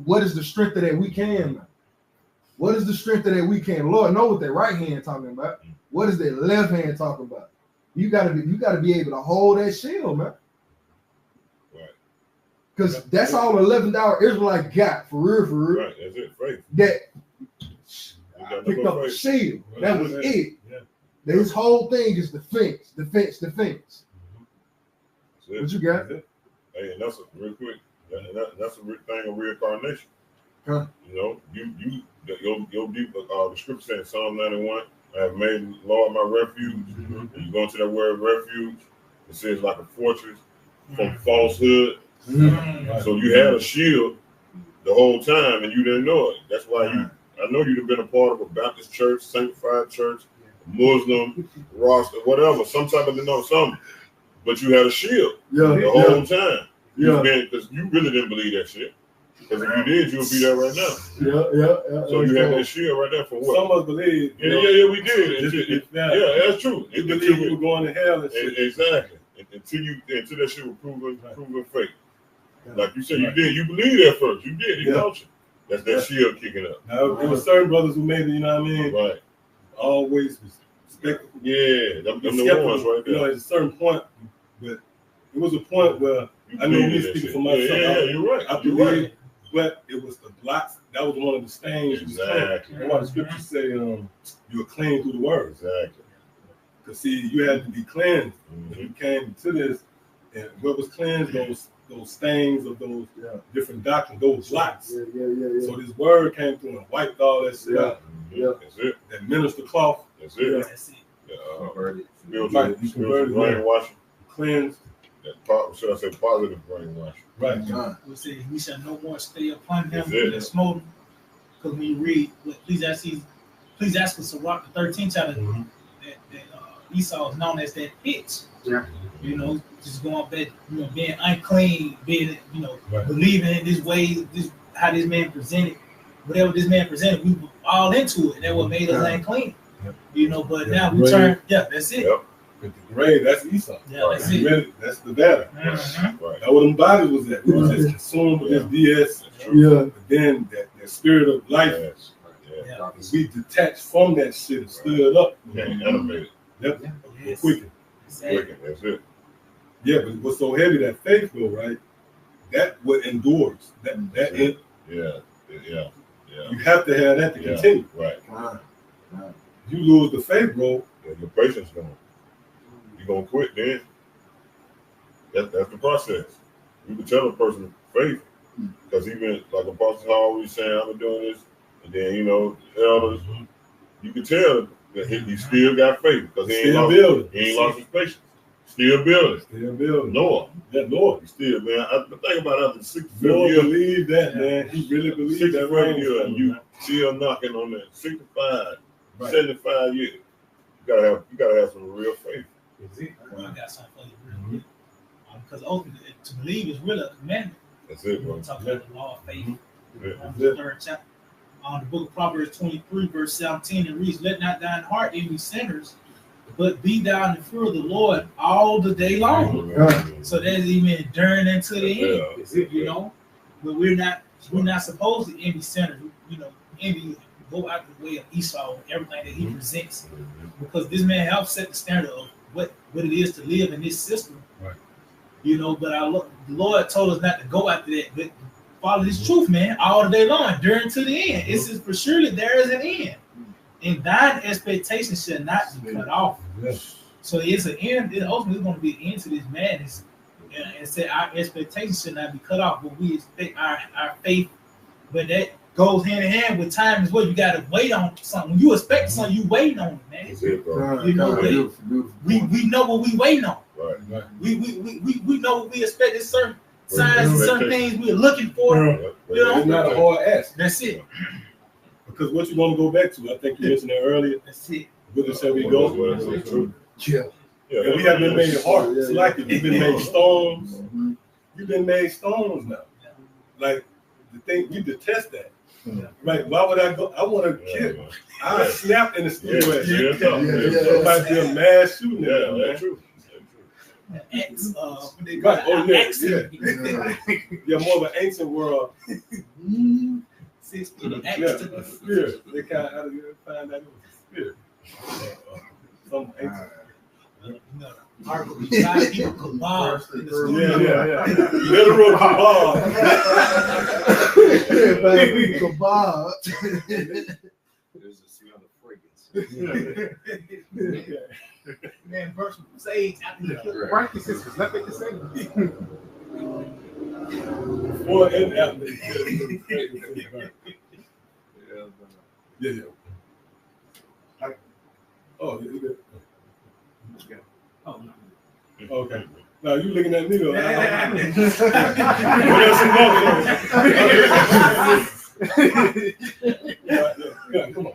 what is the strength of that weak hand now? What is the strength of that weak hand? Lord know what that right hand talking about. What is that left hand talking about? You gotta be able to hold that shield, man. Right. Because that's all the 11th hour Israelite got for real. Right. That's it. Faith. That I picked up a shield. Right. That was it. Yeah. His whole thing is defense. What you got? Hey, and that's real quick. That's a thing of reincarnation. Huh. You know, your deep the scripture saying Psalm 91, I have made the Lord my refuge. And you go into that word refuge, it says like a fortress from falsehood. So you had a shield the whole time and you didn't know it. That's why I know you'd have been a part of a Baptist church, sanctified church, Muslim, roster, whatever, some type of something. But you had a shield the whole time. Because you really didn't believe that shit. Because if you did, you would be there right now. So you had that shield right there for what? Some of us believe. Yeah, we did. That's true. You believe you were going to hell and shit. Exactly. Until that shit was proven fake. Like you said, you did. You believed that first. You did. You know, that's that shield kicking up. Now, there were certain brothers who maybe, you know what I mean? Right. Always respectful. Yeah, them the ones right there. You know, at a certain point, but it was a point where I know me speaking for myself. Yeah, you're right. I believe, but it was the blocks. That was one of the stains. Exactly. That's why the scriptures say you were clean through the word. Exactly. Because see, you had to be cleansed when you came to this, and what was cleansed, those stains of those different doctrines, those blocks. So this word came through and wiped all that shit out. That's it. That minister cloth. That's it. That's it. Converted. You converted. Brainwashing. Cleansed. Should I say positive brainwashing? Right. We say we shall no more stay upon him and smote him. Because when you read Ecclesiastes Sirach, the 13th chapter, that Esau is known as that bitch. Yeah. You know, just going back, being unclean, being, believing in this way, how this man presented, whatever this man presented, we were all into it. That what made us unclean. You know, but now we turn, that's it. Yep. With the grave, that's Esau. Yeah, that's it. Really, that's the data. Right. That's where them bodies was at. We was just consumed with this BS. But then that spirit of life, we detached from that shit and stood up. Animated. Yep. Quicken. Quicken. That's it. Yeah, but what's so heavy, that faith though, right? That what endures. You have to have that to continue. Right. You lose the faith, bro. Your patience gone. You're gonna quit then. That's the process. You can tell a person faith. Because even like Apostle always saying, I'm doing this, and then elders, you can tell that he still got faith because he ain't lost his patience. Still building. Noah. Yeah, Lord. Still, man. I think about after the 65th Lord year. Believe that, man. He really believed that. 65th year, and you still knocking on that 65, 75 years. You gotta have some real faith. Well, I got something for you, real quick. Because ultimately, to believe is really a commandment. That's it, bro. We're talking about the law of faith. The third chapter. The book of Proverbs 23, verse 17, it reads, "Let not thine heart envy sinners, but be thou in the fear of the Lord all the day long." So that's even enduring until the end. But we're not supposed to envy sinners. Envy go out the way of Esau and everything that he presents, because this man helps set the standard of what it is to live in this system. Right. But the Lord told us not to go after that, but follow this truth, man, all the day long, during to the end. It says, for surely there is an end, and thine expectation shall not be cut off. Yes. So it's an end. Ultimately, it's going to be an end to this madness. And say our expectation should not be cut off, but we expect our faith. But that goes hand in hand with time as well. You got to wait on something. When you expect something, you waiting on it, man. That's it, bro. We know what we waiting on. Right. We know what we expect this certain signs and certain things we're looking for. You know, it's not a hard ask. That's it. Because what you want to go back to, I think you mentioned that earlier. That's it. Whither shall we go? Yeah. And we have been made hard. It's like it. You've been made stones. You've been made stones now. Like the thing, we detest that. Right? Why would I go? I want to kill. I snap in the studio. It might be a mass shooting. That's true. X, right. Oh yeah. Yeah, more of an ancient world. 6 feet of X to the spirit. They kind of how do you find that it was a spirit. Some ancient. People cabal. Yeah. Literal cabal. Cabal. There's a smell of fragrance. Man, verse sage after you kill Frankincense is nothing to say. Before and after. Yeah. Oh, yeah. Oh, no. Okay. Now you looking at me though. What else come on.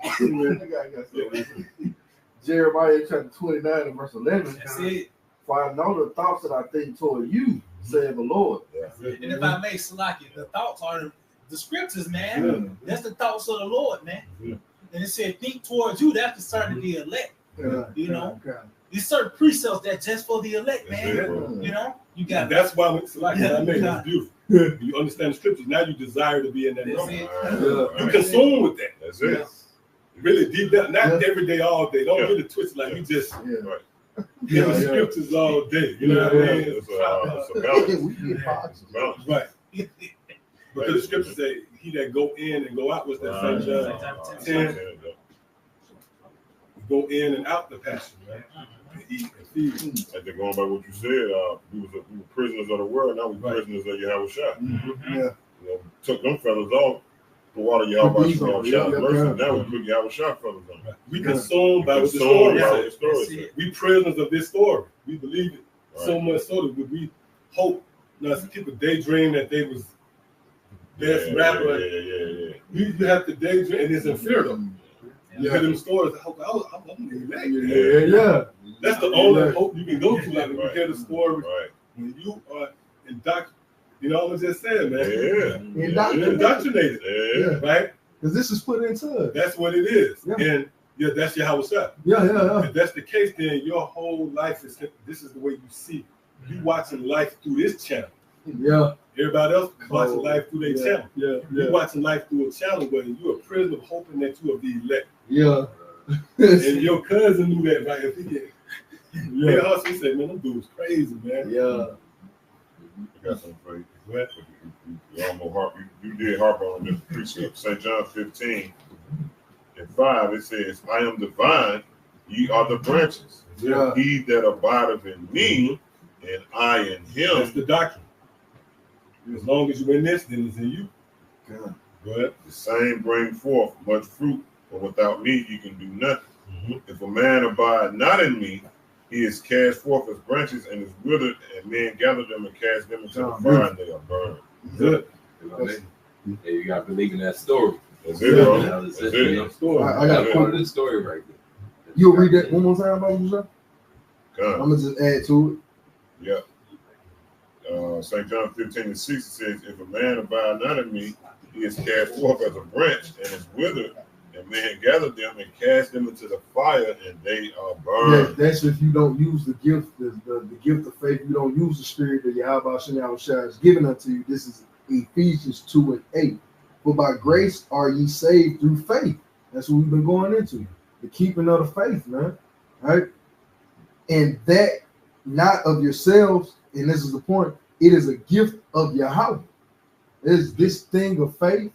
Jeremiah chapter 29 and verse 11. That's it. For I know the thoughts that I think toward you, saith the Lord. And if I may, Salaki, the thoughts are the scriptures, man. That's the thoughts of the Lord, man. And it said, think towards you. That's concerning the elect. You know, there's certain precepts that just for the elect, man. You know, you got. That's why it's like I made it's beautiful. You understand the scriptures. Now you desire to be in that moment. You consume with that. That's it. Really deep down, not every day, all day. Don't really twist like you just in the scriptures all day. You know what I mean? It's a balance. Right. Because the scriptures say, "He that go in and go out," was that St. John 10. Go in and out the pasture, right? And eat and feed. And then going by what you said, we were prisoners of the world. Now we're prisoners of Yahawashi. Yeah. You know, took them fellas off. The water Yahawashi mercy. Now we put Yahawashi fellas on. Right. We consumed by what the story says. We prisoners of this story. We believe it so much so that we hope. You know, some people daydream that they was the best rapper. You have to daydream, and it's inferior. You hear them stories. I'm That's the only hope you can go to. Like when you hear the story, when you are indoctrinated. You know what I'm just saying, man? Indoctrinated. Right? Because this is put into it. That's what it is. And that's Yahawashi. If that's the case, then your whole life is this is the way you see. You watching life through this channel. Everybody else watching life through their channel. You're watching life through a channel where you're a prisoner hoping that you will be elect. And your cousin knew that, right? If he did. He said, man, them dudes crazy, man. You got something for you. You did harp on this precept. St. John 15 and 5, it says, I am the vine, ye are the branches. He that abideth in me, and I in him. That's the doctrine. As long as you're in this, then it's in you. Go ahead. The same bring forth much fruit, but without me you can do nothing. If a man abide not in me, he is cast forth as branches and is withered, and men gather them and cast them into the fire, and they are burned. Good. You got to believe in that story. That's it, bro. That's it. I got part of the story right there. You'll read that one more time, Bible? I'm going to just add to it. St. John 15 and 6 says, if a man abide not in me, he is cast forth as a branch and is withered, and men gather them and cast them into the fire, and they are burned. That's if you don't use the gift, the gift of faith. You don't use the spirit that Yahawashi has given unto you. This is Ephesians 2 and 8. For by grace are ye saved through faith. That's what we've been going into. The keeping of the faith, man. Right? And that not of yourselves, and this is the point, it is a gift of Yahawah. It's this thing of faith.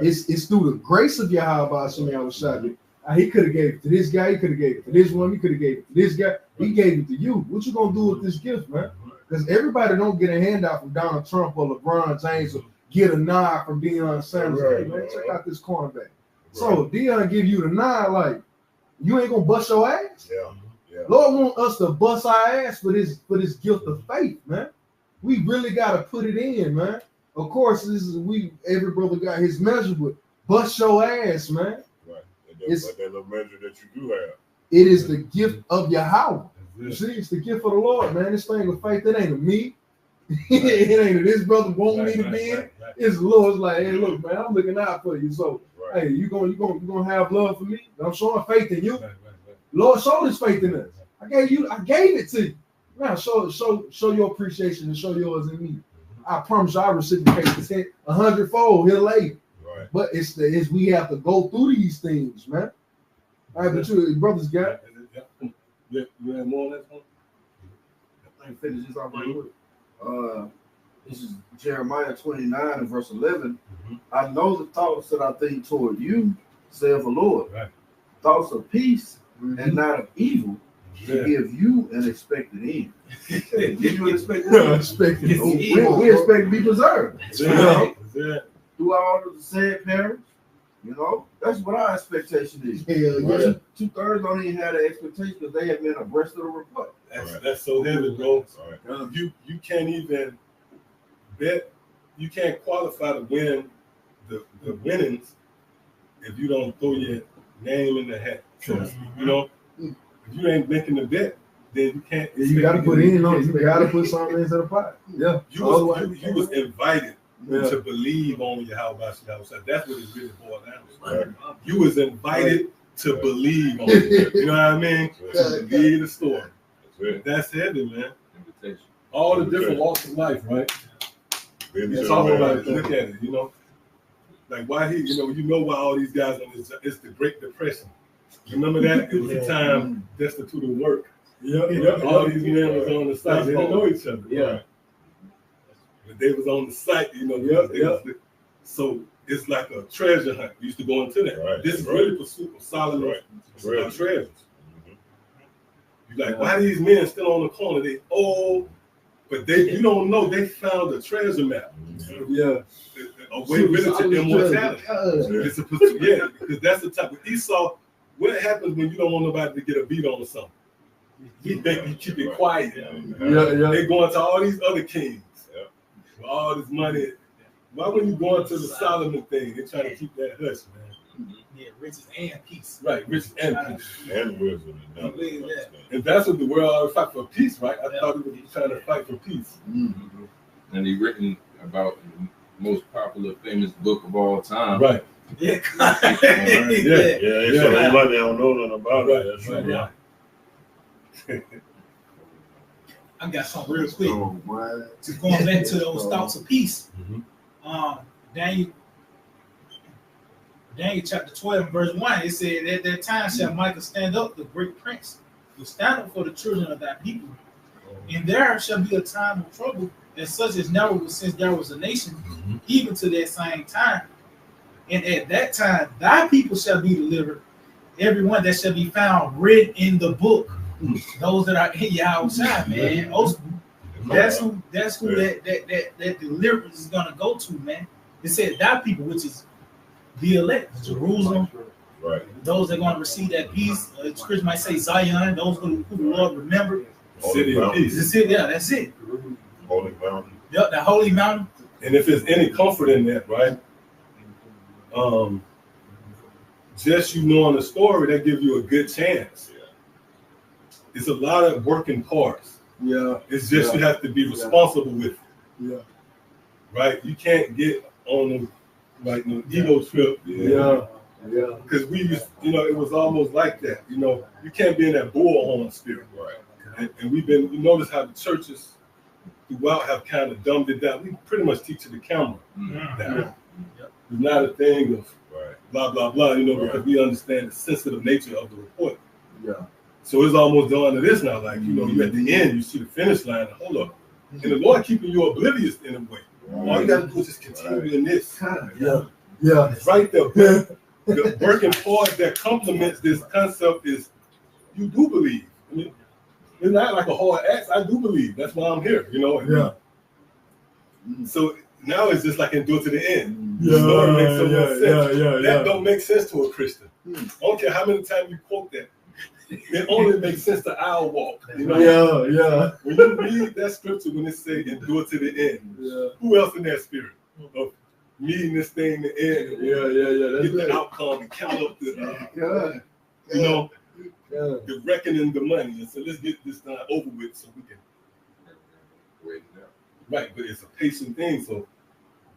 It's through the grace of Yahawashi. He could have gave it to this guy, he could have gave it to this one, he could have gave it to this guy. He gave it to you. What you gonna do with this gift, man? Because everybody don't get a handout from Donald Trump or LeBron James or get a nod from Deion Sanders. Hey man, check out this cornerback. So Deion give you the nod, like you ain't gonna bust your ass. Lord want us to bust our ass for this gift of faith, man. we really got to put it in, man. Of course, every brother got his measure, but bust your ass, man. Right. It's like that little measure that you do have. It is the gift of Yahawah. You see, it's the gift of the Lord, man. This thing of faith, it ain't of me. It ain't this brother want me to be in. It's the Lord's like, hey, look, man, I'm looking out for you. So, hey, you gonna have love for me? I'm showing faith in you. Lord showed his faith in us. I gave it to you. Now show your appreciation and show yours in me. I promise you, I reciprocate 100-fold here later. Right. But it's we have to go through these things, man. All right, but you brothers got it. You have more on that one? I can finish this off right quick. This is Jeremiah 29 and verse 11. I know the thoughts that I think toward you, saith the Lord. Right. Thoughts of peace and not of evil, to give you an expected end. Give you an expected end. We expect to be preserved. Through all of the sad parents, you know, that's what our expectation is. Right. 2/3 don't even have the expectation because they have been abreast of the report. That's so heavy, bro. Right. You can't even bet. You can't qualify to win the winnings if you don't throw your name in the hat. So, you know, if you ain't making the bet, then you can't. You got to put in on. You got to put something into the pot. Yeah. You was invited to believe on Yahawashi. That's what it really boiled down to. Right. You was invited to believe on it. You know what I mean? To believe the story. That's heavy, man. Invitation. All the different walks of life, right? It's all about look at it, you know. Like why you know why all these guys it's the Great Depression. You remember that? It was a time destitute of work. All these men was on the site. They didn't know each other. Yeah. Right? But they was on the site, you know. So it's like a treasure hunt. We used to go into that. Right. This is really pursuit of Solomon treasures. You're like, why are these men still on the corner? They old, but you don't know they found a treasure map. Yeah. A way really to immortality. It's a pursuit, because that's the type of Esau. What happens when you don't want nobody to get a beat on or something? You think you keep it quiet. They going to all these other kings. With all this money. Why when you going to the Solomon thing, they trying to keep that hush, man? Yeah, riches and peace. Right, riches and peace. And wisdom. And that's what the world always fight for, peace, right? I thought he was trying to fight for peace. And he written about the most popular, famous book of all time. Right. Yeah. So everybody don't know nothing about it. That's right. I got something real quick. Just going back to those thoughts of peace. Daniel chapter 12, verse 1, it said, at that time shall Michael stand up, the great prince, to stand up for the children of thy people. And there shall be a time of trouble, and such as never was since there was a nation, even to that same time. And at that time thy people shall be delivered, everyone that shall be found written in the book. Those that are in Yahawashi, man. That's who that deliverance is gonna go to, man. It said thy people, which is the elect, Jerusalem. Right. Those that are gonna receive that peace. Chris might say Zion, those who the Lord remember. City of peace. That's it, yeah, that's it. Holy mountain. Yep, the holy mountain. And if there's any comfort in that, right? Just knowing the story, that gives you a good chance. It's a lot of working parts. Yeah. It's just you have to be responsible with it. Yeah. Right? You can't get on the ego trip. Yeah. Because we used, it was almost like that. You can't be in that bullhorn spirit. Right. And you notice how the churches throughout have kind of dumbed it down. We pretty much teach the camera that. It's not a thing of blah, blah, blah, because we understand the sensitive nature of the report. Yeah. So it's almost down to this now, like, you at the end, you see the finish line, hold up. And the Lord keeping you oblivious in a way. All you got to do is just continue in this. Yeah. It's right there. The working part that complements this concept is you do believe. I mean, it's not like a hard act. I do believe. That's why I'm here, So now it's just like endure to the end. The story makes so much sense. That don't make sense to a Christian. I don't care how many times you quote that. it only makes sense to our walk. You know? Yeah. When you read that scripture, when it say endure to the end, who else in that spirit of meeting this thing to end? That's get the outcome and count up the, you know, the reckoning the money. And so let's get this done over with so we can. Right, but it's a patient thing. So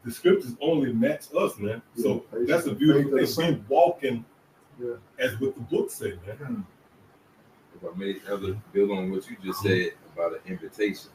the scriptures only match us, man. So that's a beautiful thing. We walking as what the book say, man. If I may build on what you just said about an invitation,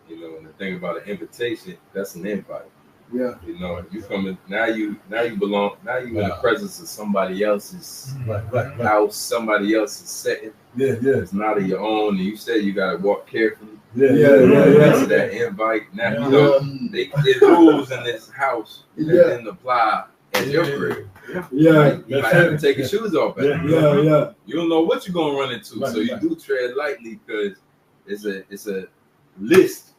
you know, and the thing about an invitation, that's an invite. Yeah. You know, you coming now. You belong. Now you in the presence of somebody else's house, somebody else's setting. It's not of your own. And you said you got to walk carefully. To that invite. Now you know there's rules in this house that didn't apply at your crib. You might have to take your shoes off. You don't know what you're gonna run into, so you do tread lightly because it's a list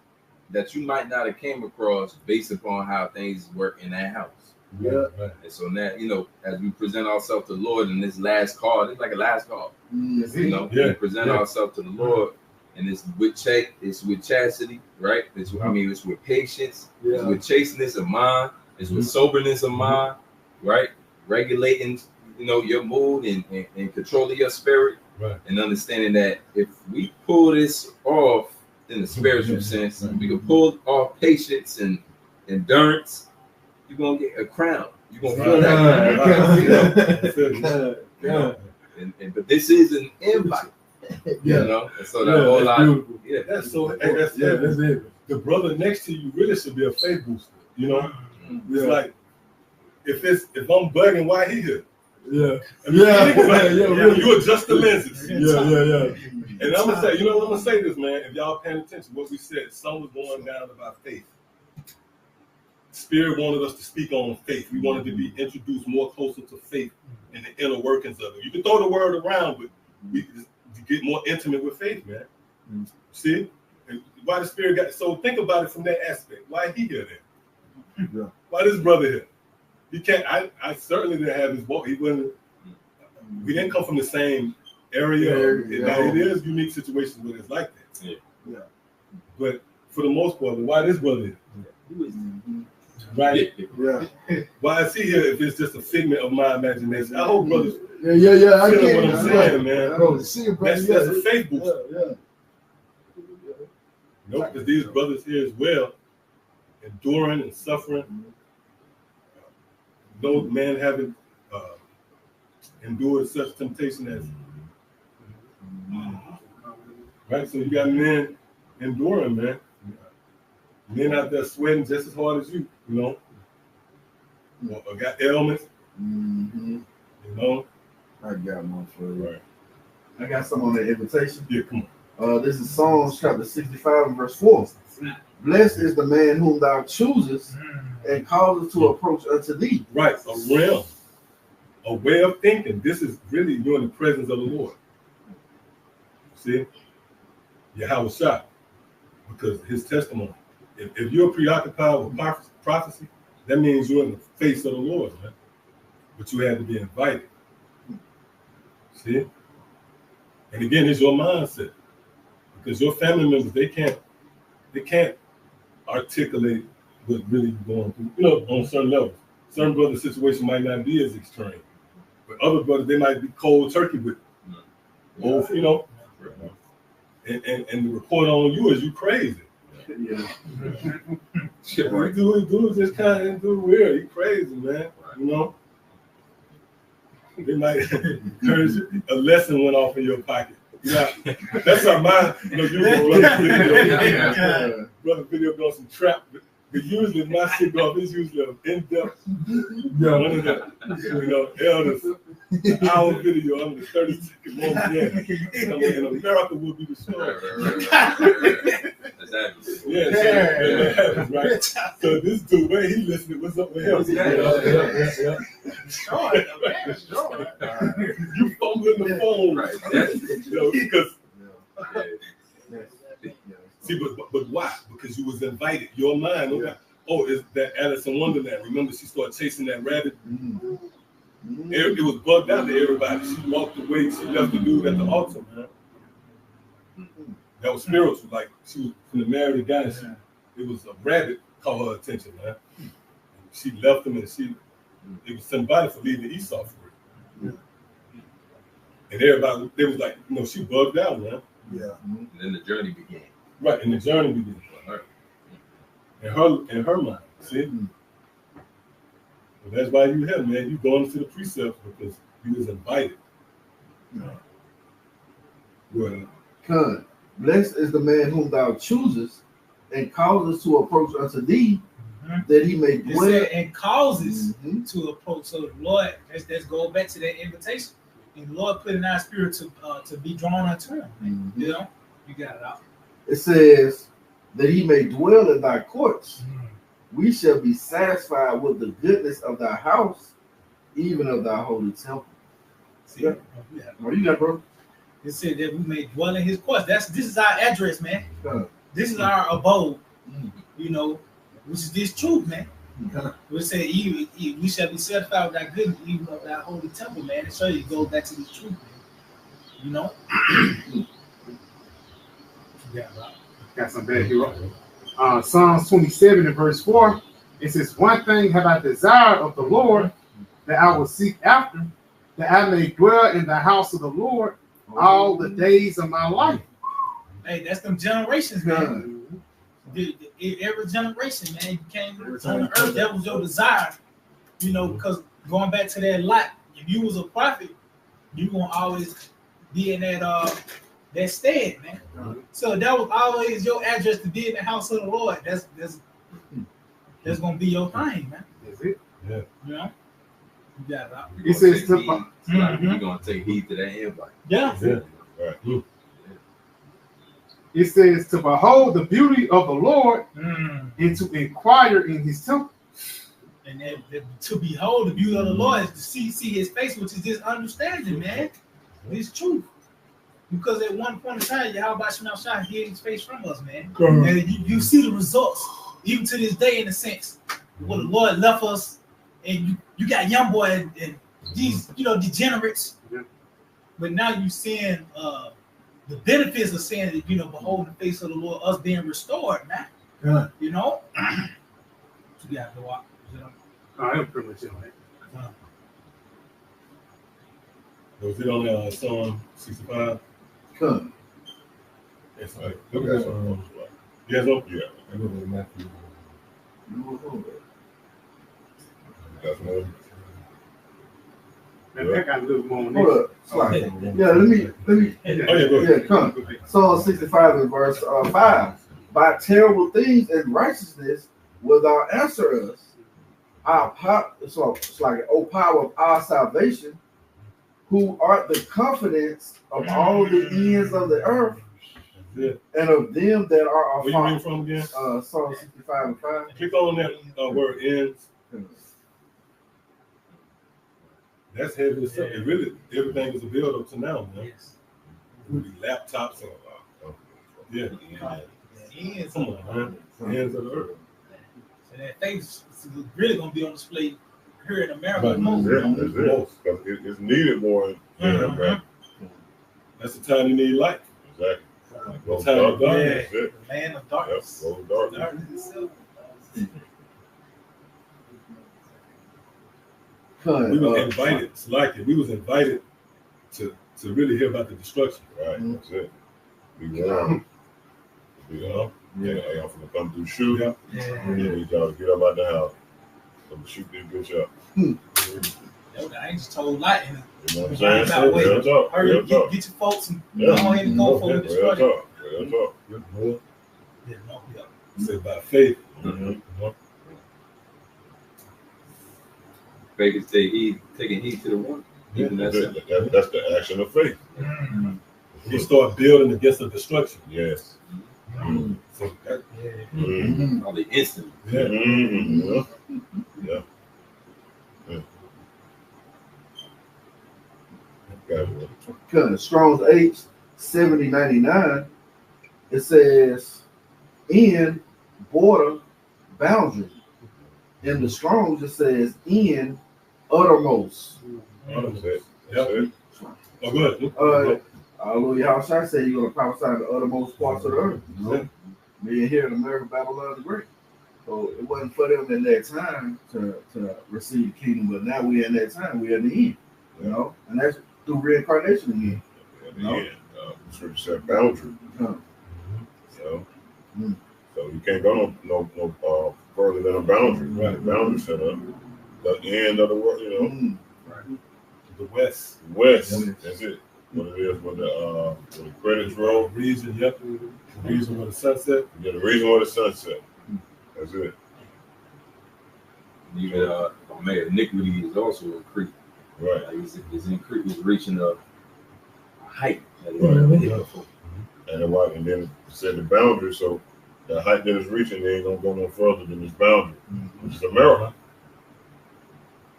that you might not have came across based upon how things work in that house. And so now, you know, as we present ourselves to the Lord in this last call, it's like a last call. You know, we present ourselves to the Lord, and it's with chastity, right? It's with patience, it's with chasteness of mind, it's with soberness of mind, right? Regulating, you know, your mood and controlling your spirit, and understanding that if we pull this off in the spiritual sense, we can pull off patience and endurance, you're gonna get a crown. You're gonna feel that. But this is an invite. You know, and so that whole lot. That's it. The brother next to you really should be a faith booster. You know, it's like if I'm bugging, why he here? You adjust the lenses. And I'm gonna say, you know, I'm gonna say this, man. If y'all paying attention, what we said, some was going down about faith. Spirit wanted us to speak on faith. We wanted to be introduced more closer to faith and the inner workings of it. You can throw the word around, but we get more intimate with faith, man. See? And why the Spirit got so think about it from that aspect. Why he here then? Why this brother here? He can't I certainly didn't have his walk. We didn't come from the same area. Now it is unique situations where it's like that. But for the most part, why this brother here? Right? Why is he here if it's just a figment of my imagination? I hope brothers I get what I'm saying, man. That's a faith booster. Nope, because these brothers here as well, enduring and suffering. No man having endured such temptation as right. So you got men enduring, man. Men out there sweating just as hard as you know, or got ailments. You know. I got one for you. Right. I got some on the invitation. Yeah, come on. This is Psalms chapter 65 and verse 4. Blessed is the man whom thou choosest and causes to approach unto thee. Right, a realm, a way of thinking. This is really you're in the presence of the Lord. See? Yahawashi, because his testimony. If you're preoccupied with prophecy, that means you're in the face of the Lord, man. But you had to be invited. See? And again, it's your mindset. Because your family members, they can't articulate what really going through, you know, on certain levels. Certain brothers' situation might not be as extreme. But other brothers, they might be cold turkey with it. Or, you know. And the report on you is you crazy. Shit, we do just kind of do weird. You crazy, man. You know? They might a lesson went off in your pocket. Yeah, that's how my brother video doing some trap. But usually my shit off is usually an in-depth. One of the elders, an hour video. I'm the 30-second moment in. And America will be destroyed. Right. So this dude, where he listening, what's up with him? You fumbling the phone, right? Because see, but why? Because you was invited. Your mind. Oh, is that Alice in Wonderland? Remember, she started chasing that rabbit. It was bugged out to everybody. She walked away. She left the dude at the altar, man. That was spiritual. Like, she was from the married guy. And it was a rabbit caught her attention, man. She left him, and it was symbolic for leaving Esau for it. And everybody, they was like, she bugged out, man. Yeah. And then the journey began. Right, and the journey began for her. In her mind, see? Well, that's why you here, man. You going into the precepts because you was invited. Well, Con, blessed is the man whom thou choosest and causes to approach unto thee, that he may dwell. And causes to approach. So the Lord, let's go back to that invitation. And the Lord put in our spirit to be drawn unto him. You got it out. It says that he may dwell in thy courts. We shall be satisfied with the goodness of thy house, even of thy holy temple. See? What you got, bro? It said that we may dwell in his courts. This is our address, man. This is our abode, which is this truth, man. We say we shall be satisfied with thy goodness, even of thy holy temple, man. And so you go back to this truth, man. Got some bad here. Psalms 27 and verse 4. It says, "One thing have I desired of the Lord, that I will seek after, that I may dwell in the house of the Lord all the days of my life." Hey, that's them generations, man. Every generation, man, you came on the earth, that was your desire. Because going back to that lot, if you was a prophet, you gonna always be in that stead, man. So that was always your address, to be in the house of the Lord. That's gonna be your thing, man. That's it. Yeah. You got it out. It says you're gonna take heed to that invite. Yeah. Right. It says to behold the beauty of the Lord and to inquire in his temple. And to behold the beauty of the Lord is to see his face, which is this understanding, man. It's truth. Because at one point in time, Yahawashi hid his face from us, man. And you see the results, even to this day, in a sense. What the Lord left us, and you got young boy and these, degenerates. But now you seeing the benefits of saying that, behold the face of the Lord, us being restored, man. You got to go out. I'm pretty much in it. Was it on Psalm 65? Come. Yes, right. Look at that. Yes, yeah. I go to Matthew. That's more. Man, I got a little more on Hold up. Yeah, let me. Come. Psalm 65 and verse 5. By terrible things and righteousness will thou answer us. It's like, O power of our salvation, who art the confidence of all the ends of the earth, and of them that are afar. Where you reading from again? Psalm 65 and 5. Click on that word ends. That's heavy as stuff. It really, everything is a build up to now, man. Yes. Laptops and come on, man. Ends of the earth. And that face is really gonna be on display here in America. It's needed more. That's the time you need light. Exactly. The time of darkness. The man of darkness. Darkness itself. We was invited, we was invited to really hear about the destruction. Right, that's it. We warned. Yeah, y'all finna come through shoot. Yeah. You need y'all to get up out the house. Come shoot this bitch up. I ain't just told light. You know what I'm saying? Real talk. Real talk. Get your folks and go ahead and go for it. Real talk. Real talk. Say by faith. Faith is taking heed to the one. That's the action of faith. You start building against the destruction. Yes. So that, Probably instantly. Yeah. Strong's 8, 7099. It says in border boundary. In the Strong's it says in uttermost. That's it. Yep. Oh, good. Yahawashi said you're going to prophesy in the uttermost parts of the earth. You know? Being here in America, Babylon the Great. So it wasn't for them in that time to receive the kingdom, but now we're in that time, we're in the end. You know, and that's through reincarnation again. You know? Scripture said boundary. So you can't go no further than a boundary. Right. The boundary set up. The end of the world, you know. Right. The west. West. That's it. What it is when the credits roll. The reason, yep. The reason where the sunset. Yeah, the reason where the sunset. That's it. Even iniquity is also a creep. Right. He's reaching a height. And then it said the boundary, so the height that it's reaching, they ain't gonna go no further than this boundary, which is America.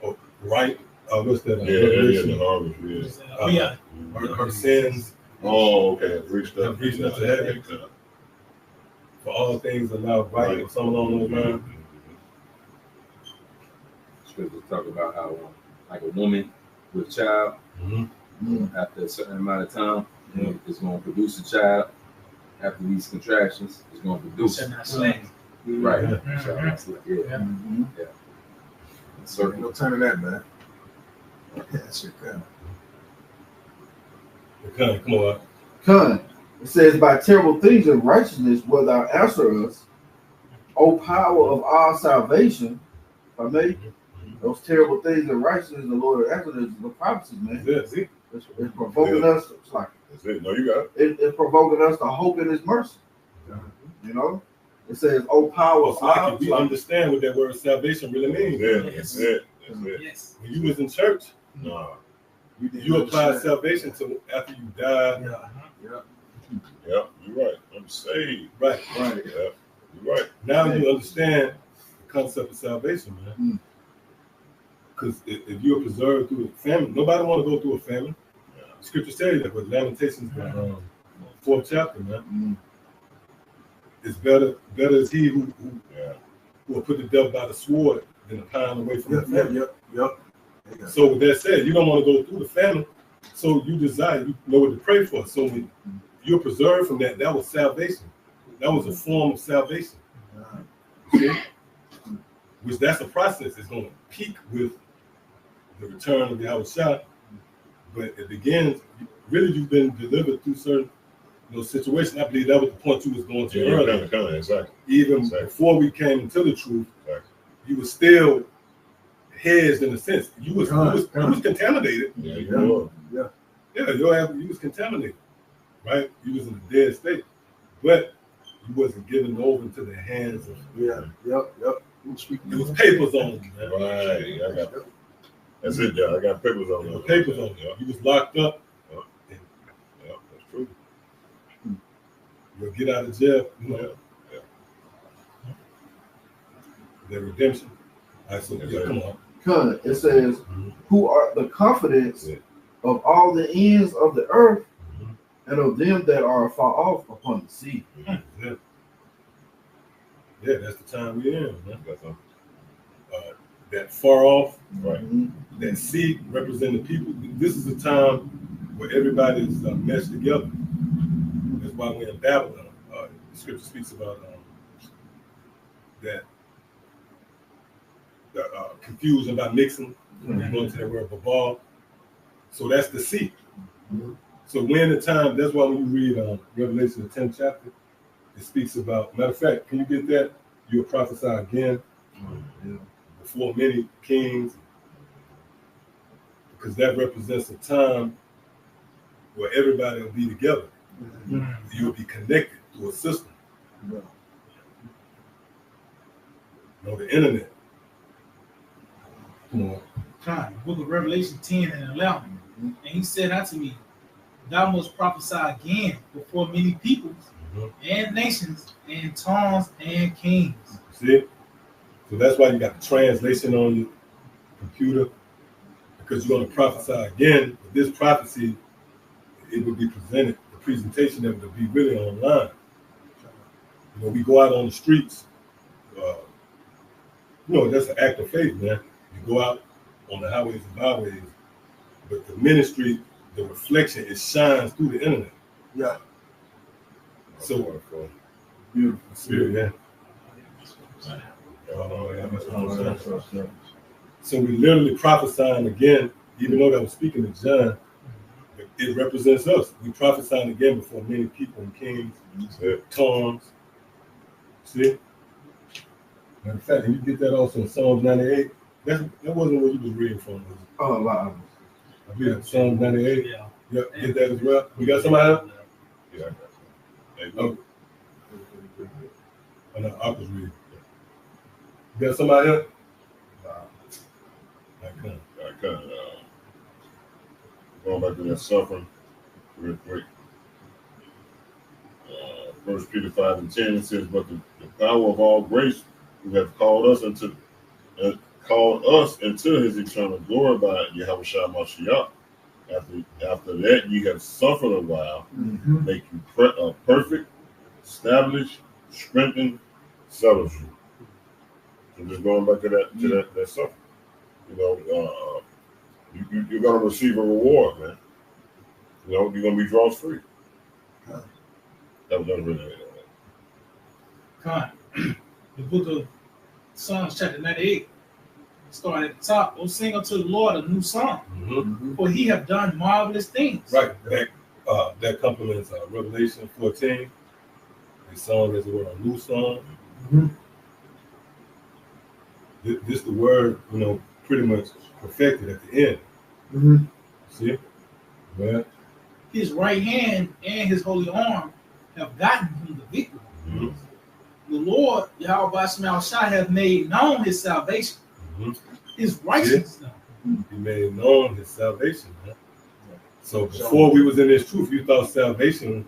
Oh, right. What's that? The harvest. Her sins. Oh, okay. Have reached up to heaven. For all things are now right, or something along those lines. Scriptures talk about how, like a woman with a child, after a certain amount of time, it's going to produce a child. After these contractions, it's going to produce. Right. So no turning that, man. That's your gun. Come on. Come. It says, by terrible things of righteousness will thou answer us, O power of our salvation. If I may, those terrible things of righteousness, the Lord will answer us, the prophecies, man. That's it. It's provoking us. It's like, that's it. No, you got it. It's provoking us to hope in His mercy. You know, it says, "Oh, power of our." We understand what that word salvation really means. Yeah, that's it. Yes. When you was in church, you applied salvation to after you died. Yeah, you're right. I'm saved. Right. Yeah, you're right. Now you understand the concept of salvation, man. Because if you're preserved through a famine, nobody want to go through a famine. Scripture says that, but Lamentations, 4th chapter, man. It's better is he who will put the devil by the sword than a pound away from the famine. So with that said, you don't want to go through the famine, so you desire, you know what to pray for. So when you're preserved from that, that was salvation. That was a form of salvation. See? Which that's a process. It's going to peak with the return of Yahawashi, but it begins, really you've been delivered through certain situations. I believe that was the point you was going to earlier. Exactly. Even before we came into the truth, you were still hedged in a sense. You was contaminated. You was contaminated, right? You was in a dead state, but you wasn't given over into the hands of. It was papers on you, man. Right. I got that's it, I got papers on you. Papers on you. You was locked up. That's true. You'll get out of jail. The redemption. All right, so come on. It says, who are the confidence of all the ends of the earth and of them that are far off upon the sea. Yeah, that's the time we're in, man. That far off, that sea representing people. This is a time where everybody's meshed together. That's why we're in Babylon. The scripture speaks about that confusion by mixing, going to that word babal. So that's the sea. So we're in a time, that's why when you read Revelation, the 10th chapter, it speaks about, matter of fact, can you get that? You'll prophesy again before many kings, because that represents a time where everybody will be together. You'll be connected to a system. The internet. Come on. Time, book of Revelation 10 and 11. And he said unto me, thou must prophesy again before many peoples and nations and tongues and kings. See? So that's why you got the translation on your computer, because you're going to prophesy again. But this prophecy, it will be presented, the presentation of it will be really online. We go out on the streets. That's an act of faith, man. You go out on the highways and byways, but the ministry, the reflection, it shines through the internet. Yeah. So beautiful. Spirit, So we literally prophesying again, even though that was speaking to John, it represents us. We prophesying again before many people and kings, tongues. See? Matter of fact, and you get that also in Psalms 98. That wasn't what you was reading from. Oh, a lot of them. I believe Psalms 98. Yeah. Yep, get that as well. We got somebody else? Yeah, I got you. Oh. I know, I was reading. You got somebody else? I can't. Going back to that suffering real quick. 1 Peter 5:10, it says, but the power of all grace who have called us into his eternal glory by Yahawashi Mashiach. After that, ye have suffered a while, make you perfect, establish, strengthen, settle you. So just going back to that suffering. You know, you're gonna receive a reward, man. You know, you're gonna be draws free. That was really Con. The book of Psalms, chapter 98, starting at the top. Oh, sing unto the Lord a new song, for he have done marvelous things. Right. That complements Revelation 14. A song is the word a new song. This the word, you know, pretty much perfected at the end. See? Well, his right hand and his holy arm have gotten him the victory. The Lord, Yahawah, have made known his salvation. His righteousness. He made known his salvation. Man. So before we was in this truth, you thought salvation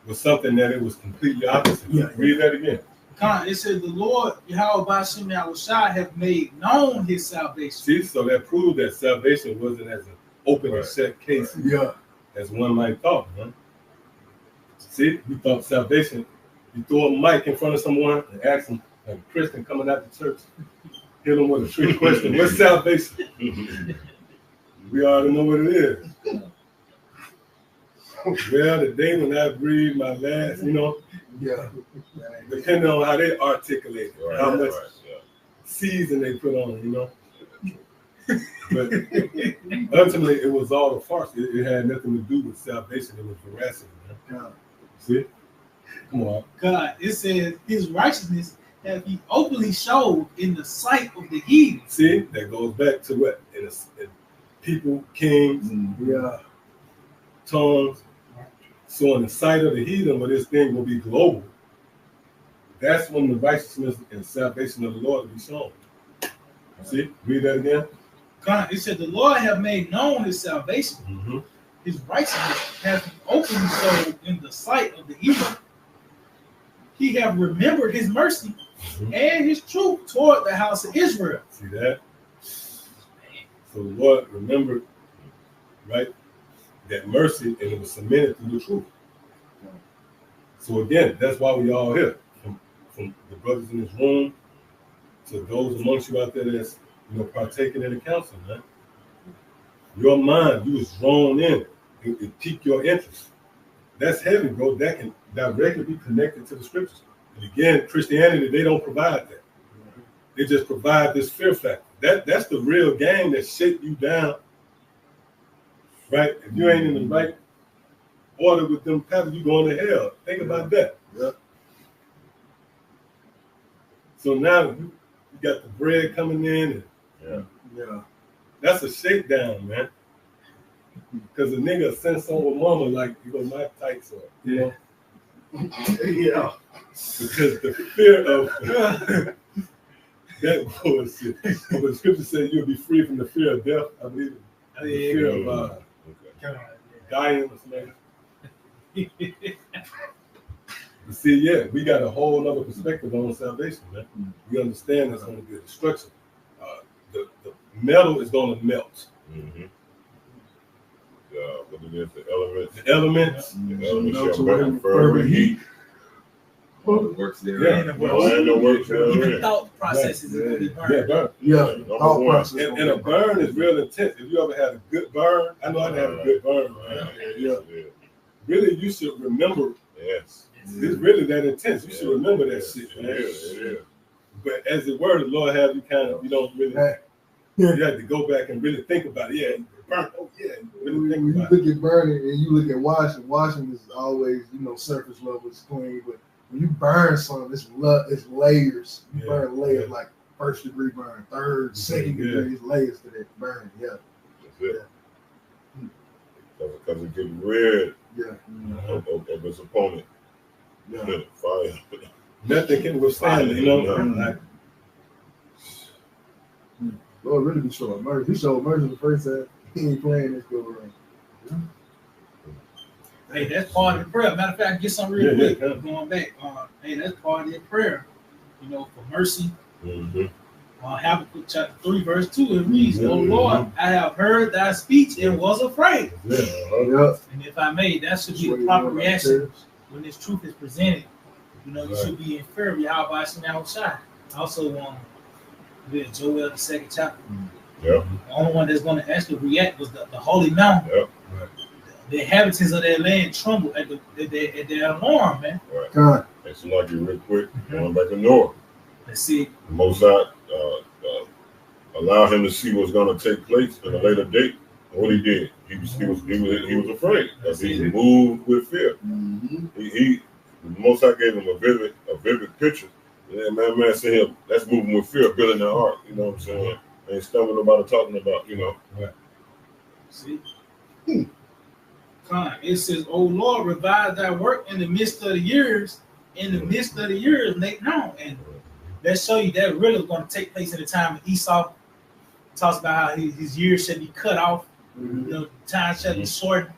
was something that it was completely opposite. Read that again. It said the Lord, Yahawah, have made known his salvation. See, so that proved that salvation wasn't as an open and shut case as one might thought. Huh? See, you thought salvation, you throw a mic in front of someone and ask them, like a Christian coming out to church, hit them with a trick question, what's salvation? We already know what it is. Well, the day when I breathed my last, you know, depending on how they articulate it, how much season they put on, you know. But ultimately, it was all a farce. It had nothing to do with salvation. It was veracity. Man. See? Come on. God, it says his righteousness have he openly showed in the sight of the heathen. See? That goes back to what? In people, kings, tongues. So in the sight of the heathen, where this thing will be global, that's when the righteousness and salvation of the Lord will be shown. See? Read that again. God, it said the Lord have made known his salvation. His righteousness has been openly showed in the sight of the heathen. He have remembered his mercy and his truth toward the house of Israel. See that? So the Lord remembered, right, that mercy, and it was cemented through the truth. So again, that's why we all here. From the brothers in this room to those amongst you out there that's, you know, partaking in the council, man. Your mind, you was drawn in. It piqued your interest. That's heaven, bro. That can directly be connected to the scriptures. And again, Christianity, they don't provide that. They just provide this fear factor. That's the real game that shake you down. Right? If you ain't in the right order with them paths, you going to hell. Think about that. So now you got the bread coming in, and that's a shakedown, man. Because a nigga sent some with mama like, you know, my tights up, you know? Because the fear of that bullshit. But the scripture said you'll be free from the fear of death, I believe. The fear of dying or something. You see, we got a whole other perspective on salvation, man. We understand there's going to be a destruction. The metal is going to melt. What it is, the elements. The elements. The elements shall burn fervent heat. all the works there. Yeah, And the works Even there. thought processes is gonna be burned. burn. Thought process. And a burn is real intense. If you ever had a good burn, I know I had a good burn. Man. Really, you should remember. Yes. It's really that intense. You should remember that shit, man. It is. But as the word of the Lord have you kind of, you don't really, you have to go back and really think about it. Yeah, burn. Oh, yeah. Really When think you about look at burning and you look at washing is always, surface level is clean. But when you burn something, it's layers. You burn layers like first degree burn, third, second degree, it's layers to that burn. Yeah. That's it. Because it gets rid of its opponent. Yeah. Fire. Nothing can withstand it, Like, Lord really be showing mercy. He showed mercy the first time. He ain't playing this go around. Hey, that's part of the prayer. Matter of fact, get some real quick. Going back. Hey, that's part of the prayer. For mercy. Habakkuk chapter 3, verse 2, it reads, "O Lord, I have heard thy speech and was afraid." And if I may, that should be the proper reaction when this truth is presented. You should be in fear of Yahawashi and Rawchaa. Also, Joel, the 2nd chapter. The only one that's going to actually react was the holy mountain. The inhabitants of that land tremble at their alarm, man. It's like it real quick. Going back to Noah. Let's see. The Most High allowed him to see what's going to take place in a later date. And what he did, he was afraid. He moved with fear. The Most High gave him a vivid picture. Yeah, man said him, that's moving with fear, building the ark. You know what I'm saying? Ain't stumbling about talking about, See? It says, "O Lord, revive thy work in the midst of the years. In the midst of the years, make known." And let's show you that really is going to take place in the time of Esau. It talks about how his years shall be cut off. Time shall be shortened.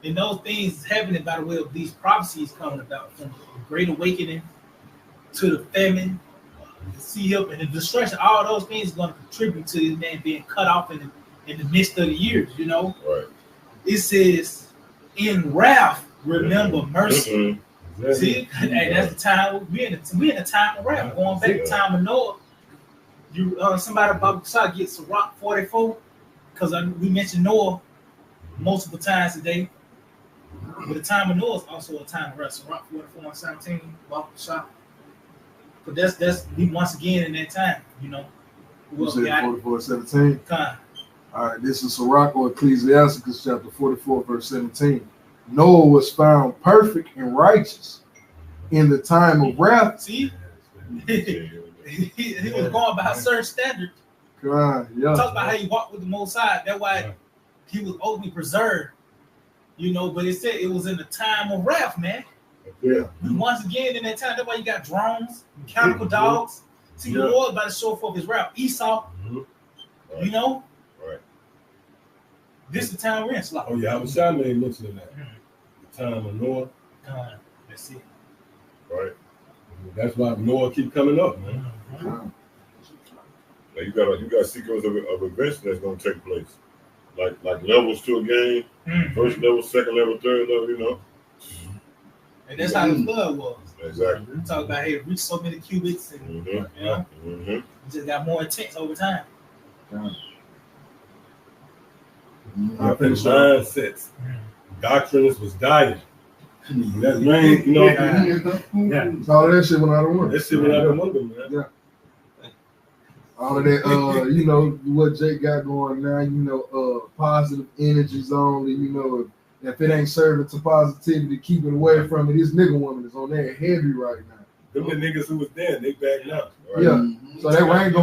And those things happening by the way of these prophecies coming about, from the great awakening to the famine, the sea up and the destruction. All those things are going to contribute to this man being cut off in the midst of the years. It says, "In wrath, remember mercy." See, hey, that's the time we're in the time of wrath. Going back to the time of Noah, somebody about to get Sirach 44, because we mentioned Noah multiple times today. But the time of Noah is also a time of rest. Sirach 44 and 17, about the shop. But that's once again in that time, You said 44, 17. All right, this is Sirach or Ecclesiasticus chapter 44, verse 17. Noah was found perfect and righteous in the time of wrath. See? he was going by a certain standard. Talk about how he walked with the Most High. That's why he was openly preserved. But it said it was in the time of wrath, man. Once again in that time, that's why you got drones, mechanical dogs. See, the Lord about to show forth his wrath. Esau, this is the time we're in. Oh yeah, I was trying to mention that. The time of Noah. Let's see. Right. That's why Noah keep coming up, man. Now you got sequence of events that's gonna take place. Like levels to a game. First level, second level, third level, And that's how the flood was. Exactly. We talk about it reached so many cubits and it just got more intense over time. Mindsets, doctrines was dying. That rain, all that shit went out of order. That shit went out of order, man. All of that, what Jake got going now, positive energies only, if it ain't serving to positivity, keep it away from it. This nigga woman is on there heavy right now. Them the niggas who was there, they back now. Right? So that ain't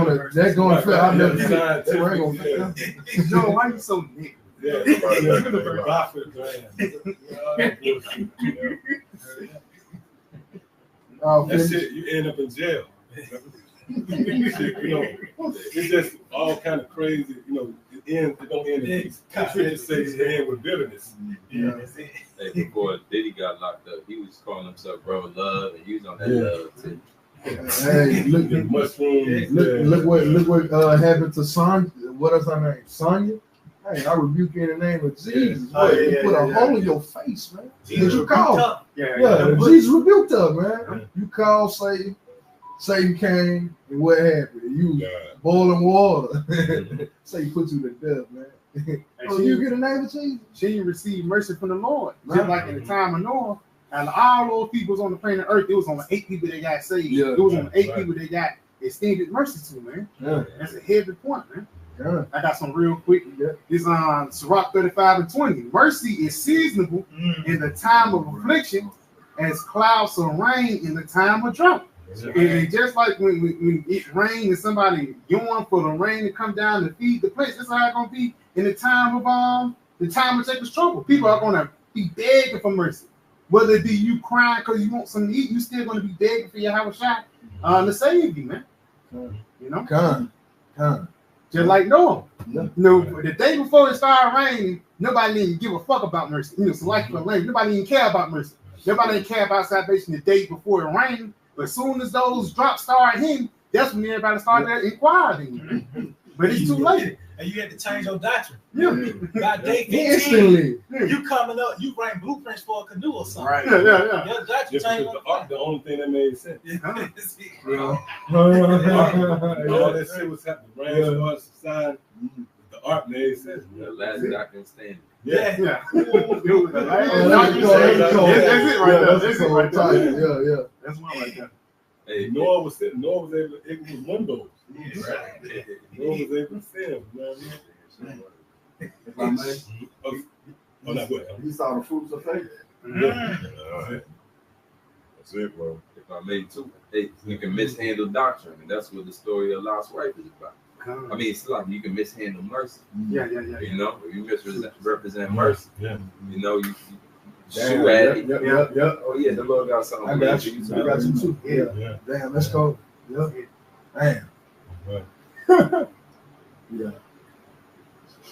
gonna fit. I never did. That ain't gonna fit. Joe, why you so nigga? That shit, you end up in jail. It's just all kind of crazy. It don't end in peace. It says it end with bitterness. Hey, before Diddy got locked up, he was calling himself Brother Love, and he was on that love too. Hey, look mushrooms. Look what happened to Sonya. What is her name? Sonya? Hey, I rebuke you in the name of Jesus. Oh, Boy, yeah, you put a yeah, hole in yeah. your face, man. Jesus You call. up. Yeah, Jesus rebuked her, man. You call Satan. Satan came, and what happened? You boiling water. Satan put you to death, man. Oh, you get a name of Jesus? She received mercy from the Lord. Just like in the time of Noah, and all those people on the planet Earth, it was only 8 people that got saved. Yeah, it was only 8 people that got extended mercy to, man. Yeah. That's a heavy point, man. Yeah. I got some real quick. This on Sirach 35:20. Mercy is seasonable in the time of affliction, as clouds of rain in the time of drought. And just like when it rains and somebody yawn for the rain to come down to feed the place, that's how it's gonna be in the time of Jacob's trouble. People are gonna be begging for mercy. Whether it be you crying because you want something to eat, you still gonna be begging for Yahawashi to save you, man. You know? Come. Just like Noah. Yeah. You know, the day before it started raining, nobody didn't give a fuck about mercy. You know, so like for rain, nobody didn't care about mercy. Nobody didn't care about salvation the day before it rained. But as soon as those drops started hitting, that's when everybody started inquiring. But it's too late. And you had to change your doctrine. Yeah. By day 15, Instantly. you coming up, you bring blueprints for a canoe or something. Right. Yeah. Your doctrine Just changed. because the ark, the only thing that made sense. Yeah. All that shit was happening. Rain started subsiding. The ark made sense. The last doctrine standing. Yeah. That's it right there. Yeah. That's one like that. Hey, Noah was able to, it was windows. Noah was able to see him. You know what I mean? If I may, Oh, not good. he saw the fruits of faith. Yeah. That's it, bro. if I may too, you can mishandle doctrine, and that's what the story of Lot's wife is about. I mean, it's like you can mishandle mercy. Yeah. You know, if you misrepresent mercy, Yeah. you know, you Damn, sue at it. yeah. Oh yeah, the Lord got something. I got you. I got you too. Yeah. Yeah. Damn, let's go. Yeah. Damn. Right. Yeah.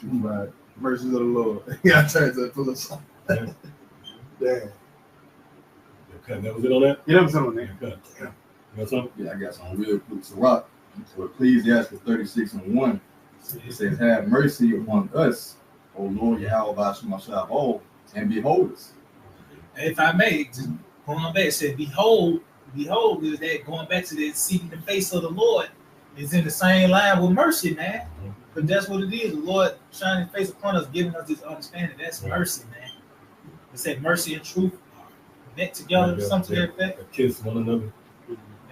Right. Mercies of the Lord. Yeah, I turned to pull us off. Yeah. Damn. Okay, that was it on that? Yeah, that was on there. Okay. You got something? Yeah, I got some real quick. So Ecclesiastes 36:1, it says, "Have mercy upon us, O Lord Yahawah, and behold us." If I may, just going back, it said, behold, is that going back to that seeking the face of the Lord is in the same line with mercy, man. Because that's what it is. The Lord shining his face upon us, giving us this understanding. That's mercy, man. It said mercy and truth met together, something to that effect. Kiss one another.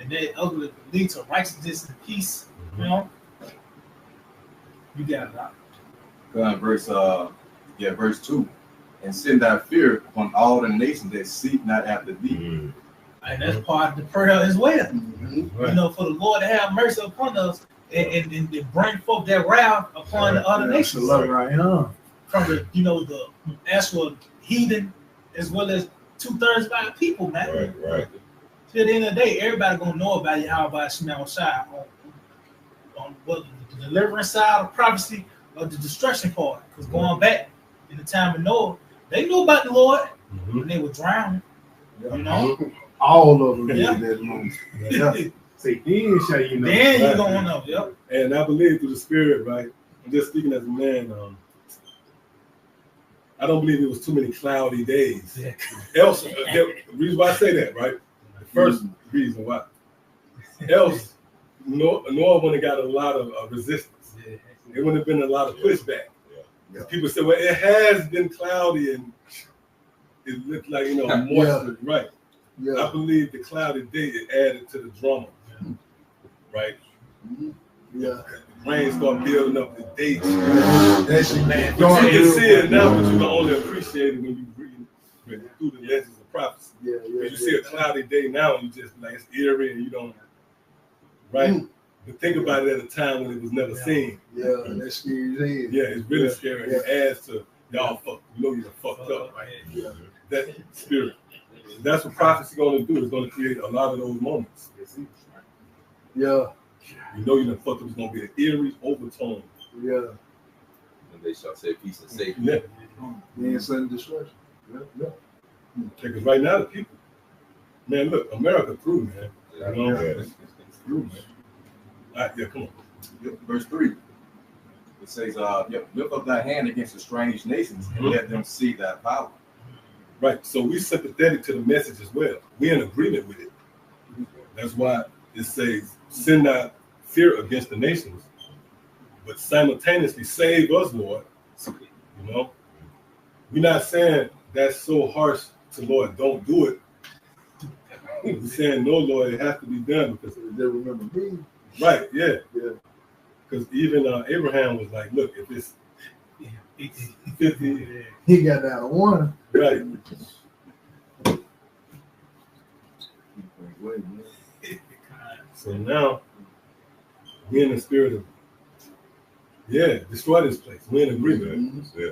And that ultimately leads to righteousness and peace. You know? You got it out. Verse 2. "And send thy fear upon all the nations that seek not after thee." And that's part of the prayer as well. Right. You know, for the Lord to have mercy upon us and bring forth that wrath upon the other nations. Right. From the, the actual heathen as well as 2/3 of our people, man. Right. Till the end of the day, everybody gonna know about Yahawashi on the deliverance side of prophecy or the destruction part. Because going back in the time of Noah, they knew about the Lord when they were drowning. Yeah. You know? All of them Yeah. did that moment. Yeah. Say, then shall you know. Then you gonna know, yep. And I believe through the Spirit, right? I'm just speaking as a man. I don't believe it was too many cloudy days. Yeah. Else, the reason why I say that, right? The first reason why. Else, Noah wouldn't have got a lot of resistance. It wouldn't have been a lot of pushback. Yeah. People say, well, it has been cloudy and it looked like, moisture. Right. Yeah. I believe the cloudy day it added to the drama. Right? Yeah. Rain start building up the dates. That shit, man. You can see it now, but you can only appreciate it when you read through the legends of prophecy. Yeah. You see a cloudy day now, and you just like it's eerie, and you don't. Right? But think about it at a time when it was never seen. Yeah, that's scary. Yeah, it's really scary. It adds to y'all fuck. You're fucked up. Right? Yeah. That spirit. That's what prophecy going to do. It's going to create a lot of those moments. Yeah. You know you're fucked up. It's going to be an eerie overtone. Yeah. And they shall say peace and safety. Yeah. And sudden destruction. Yeah. Because right now the people, man, look, America through, man. Yeah. You know, it's through, man. All right, yeah, come on. Verse 3. It says, lift up thy hand against the strange nations and let them see thy power. Right. So we're sympathetic to the message as well. We're in agreement with it. That's why it says, send not fear against the nations, but simultaneously save us, Lord. You know, we're not saying that's so harsh to Lord, don't do it. We're saying, no, Lord, it has to be done because they remember me. Right, yeah. Yeah. Because even Abraham was like, look, if it's 50, he got down to 1. Right. So now we're in the spirit of, destroy this place. We're in agreement. Yeah.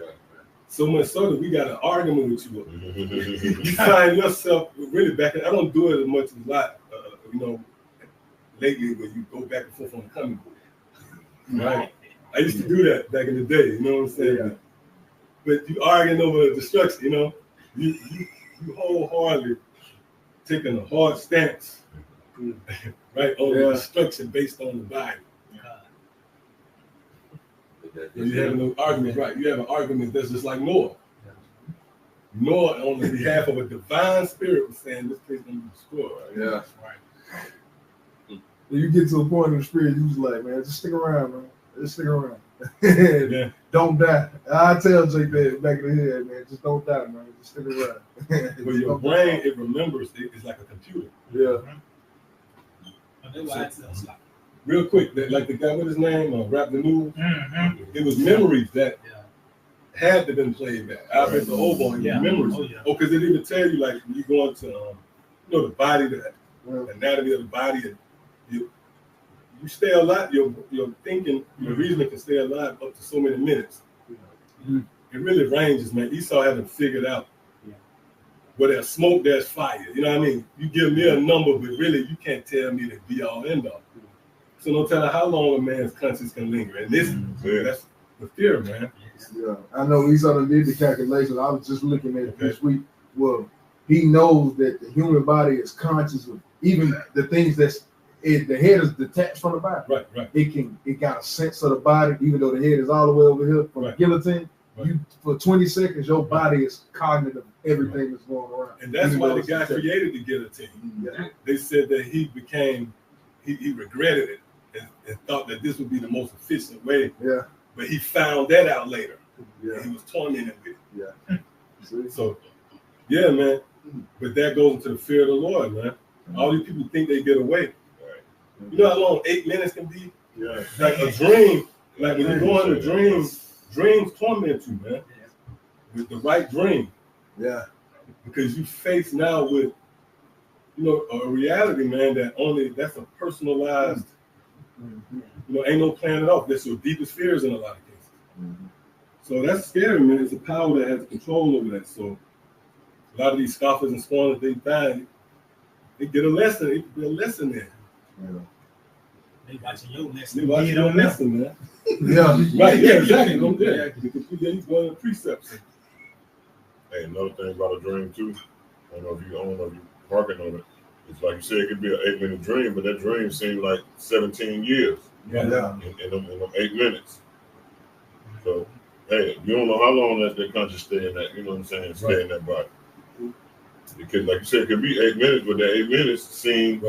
So much so that we got an argument with you. You find yourself really back. I don't do it as much as a lot, lately when you go back and forth on the coming board. Right. I used to do that back in the day. You know what I'm saying? Yeah. But you arguing over destruction. You know, you wholeheartedly taking a hard stance, right, on the destruction based on the Bible. You have no argument, right? You have an argument that's just like Noah. Noah, on the behalf of a divine spirit, was saying this place is going to be destroyed. Right? Yeah. Right. When you get to a point in the spirit, you just like, man, just stick around, man. Just stick around. Yeah. Don't die. I tell Jake that back in the head, man. Just don't die, man. Just stick around. But your brain, it remembers. It's like a computer. Yeah. Real quick, like the guy with his name, Rap the News, it was memories that had to been played back. I bet the old boy, memories. Because it even tell you, like, you go into, the body, the anatomy of the body, and you stay alive, your thinking, your reasoning can stay alive up to so many minutes. It really ranges, man. Esau hasn't figured out where there's smoke, there's fire. You know what I mean? You give me a number, but really you can't tell me the be all end all. So no telling how long a man's conscience can linger. And this, that's the fear, man. Yeah, I know Esau done did the calculation. I was just looking at it this week. Well, he knows that the human body is conscious of even the things the head is detached from the body. Right. It got a sense of the body, even though the head is all the way over here from the guillotine. You for 20 seconds, your body is cognitive of everything that's going around. And that's why the guy created the guillotine. Yeah. They said that he regretted it and thought that this would be the most efficient way. Yeah. But he found that out later. Yeah. He was tormented with it. Yeah. So, yeah, man. But that goes into the fear of the Lord, man. All these people think they get away. Right. You know how long 8 minutes can be? Yeah. Like a dream. Like when you go into dreams torment you, man. With the right dream. Yeah. Because you face now with, a reality, man, that's a personalized, ain't no plan at all. That's your deepest fears in a lot of cases. So that's scary, man. It's a power that has control over that. So a lot of these scoffers and scorners, they get a lesson. It could be a lesson there. Yeah. They watching your lesson. They watching your lesson, man. Yeah. Right, yeah, exactly. Yeah. He's going to the precepts. Hey, another thing about a dream too. I don't know if you parking on it. It's like you said, it could be an 8-minute dream, but that dream seemed like 17 years. Yeah. In them 8 minutes. So, hey, you don't know how long that conscious stay in that. You know what I'm saying? Stay in that body. Because, like you said, it could be 8 minutes, but that 8 minutes seemed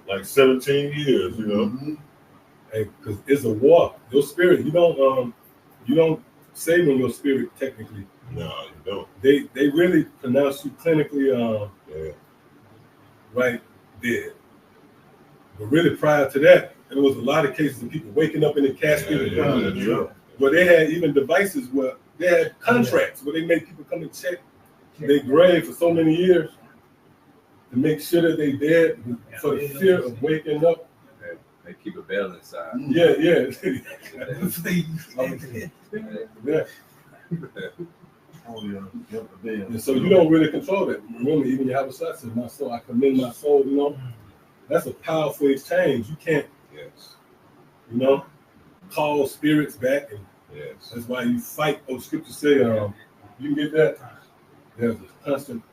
like 17 years. You know. Hey, because it's a walk. Your spirit, you don't say when your spirit technically. No, you don't. They really pronounce you clinically right dead. But really prior to that, there was a lot of cases of people waking up in the casket. Where they had even devices where they had contracts where they made people come and check their grave for so many years to make sure that they dead for the fear of waking up. They keep a bell inside. Yeah. And so you don't really control that. Remember, even Yahawashi said, "My soul, I commend my soul." That's a powerful exchange. You can't, call spirits back, and that's why you fight. Oh, scripture say, you can get that. There's a constant.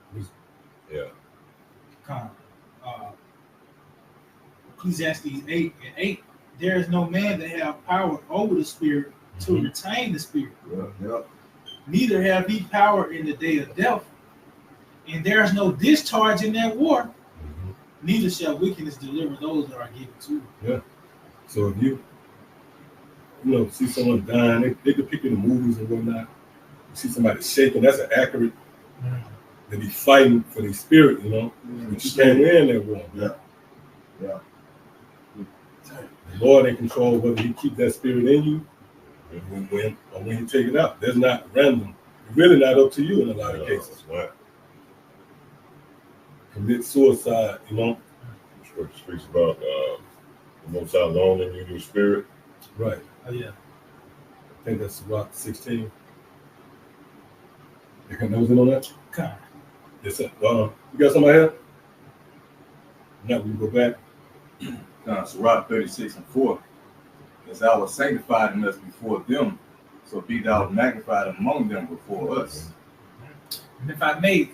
Ecclesiastes 8:8. There is no man that have power over the spirit, to retain the spirit. Yeah. Neither have he power in the day of death, and there is no discharge in that war. Neither shall wickedness deliver those that are given to it. Yeah. So if you see someone dying, they depict in the movies and whatnot. You see somebody shaking, that's an accurate. They be fighting for their spirit, but you can't win that war. Yeah. The Lord in control whether he keep that spirit in you when you take it out. That's not random. It's really not up to you in a lot of cases. Right. Commit suicide, Scripture speaks about the Most High alone in you, your spirit. Right. Oh yeah. I think that's Rawchaa 16. You got nose in on that? Okay. Yes, sir. You got somebody here? Now we go back. So Rawchaa 36:4. As thou was sanctified in us before them, so be thou magnified among them before us. And if I may,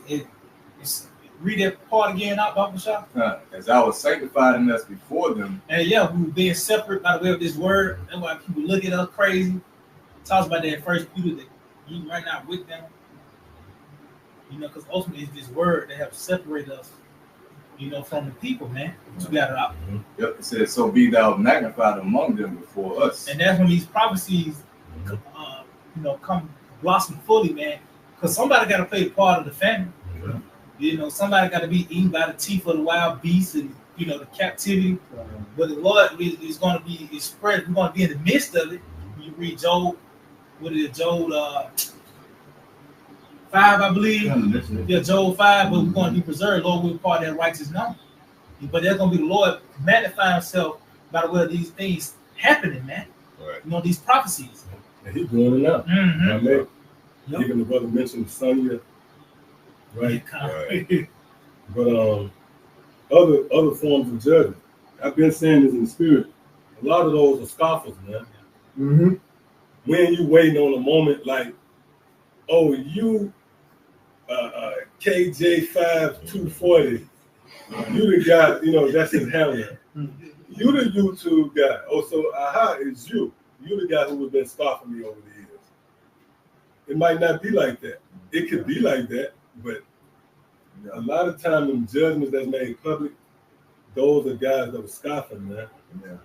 read that part again out, Baba Shah. As thou was sanctified in us before them. And yeah, we were being separate by the way of this word. That's why people look at us crazy. It talks about that first Peter that you right now with them. Because ultimately it's this word that helps separate us, from the people, man. You got it out. Yep, it says, so be thou magnified among them before us. And that's when these prophecies, come blossom fully, man. Because somebody got to play the part of the family. Somebody got to be eaten by the teeth of the wild beasts and, the captivity. But the Lord is going to be spread. We're going to be in the midst of it. When you read Job, Job 5, I believe. Yeah, Job 5, but we're going to be preserved. Lord, we're part of that righteous number. But there's going to be the Lord magnifying himself by the way of these things happening, man. Right. These prophecies. And he's doing it now. Mm-hmm. Even the brother mentioned Sonya, right? Right. But other forms of judgment. I've been saying this in the spirit. A lot of those are scoffers, man. Mm-hmm. When you waiting on a moment like, oh, you KJ5240, you the guy, that's in Halalyam. You the YouTube guy. Oh, so aha is you. You the guy who has been scoffing me over the years. It might not be like that. It could be like that, but a lot of time in judgments that's made public, those are guys that were scoffing, man. Yeah.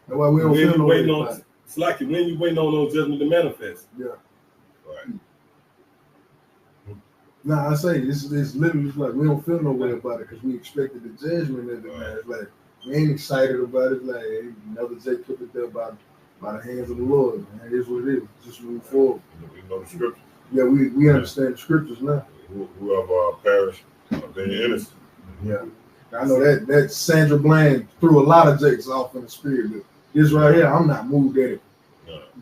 That's why we don't feel no way about it. It's like when you waiting on those judgments to manifest. Yeah. Right. Nah, I say it's literally like we don't feel no way about it because we expected the judgment of it, man. It's like we ain't excited about it. Like hey, another Jake took it there by the hands of the Lord. Man. It is what it is. Just move forward. We know the scriptures. Yeah, we understand the scriptures now. Who have perished have been innocent. Yeah. I know that Sandra Bland threw a lot of Jakes off in the spirit. But this right here, I'm not moved at it.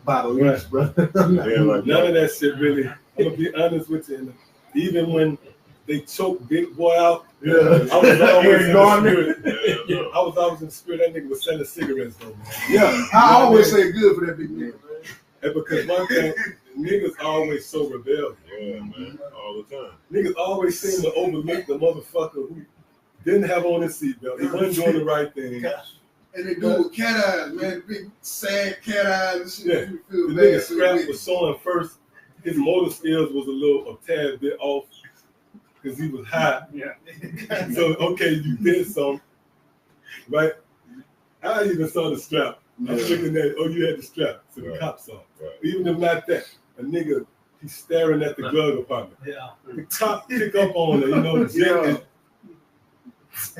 By the least, brother. None of that shit really. I'm gonna be honest with you. Even when they choked Big Boy out, yeah, I was always in the spirit. I was always in the spirit. That nigga was selling cigarettes though, man. Yeah, I always say good for that big nigga, man. And because one thing, niggas always so rebellious. Yeah, man, all the time. Niggas always seem to overlook the motherfucker who didn't have on his seatbelt. He wasn't doing the right thing. And they do with cat eyes, man. Big sad cat eyes and shit. Yeah. You feel The bad. nigga Scrap was showing first. His motor skills was a tad bit off because he was high. Yeah. So okay, you did something, right? I even saw the strap. I was looking at, you had the strap. So the cops saw. Right. Even if not that, a nigga, he's staring at the glove compartment. Yeah. The cop pick up on it, they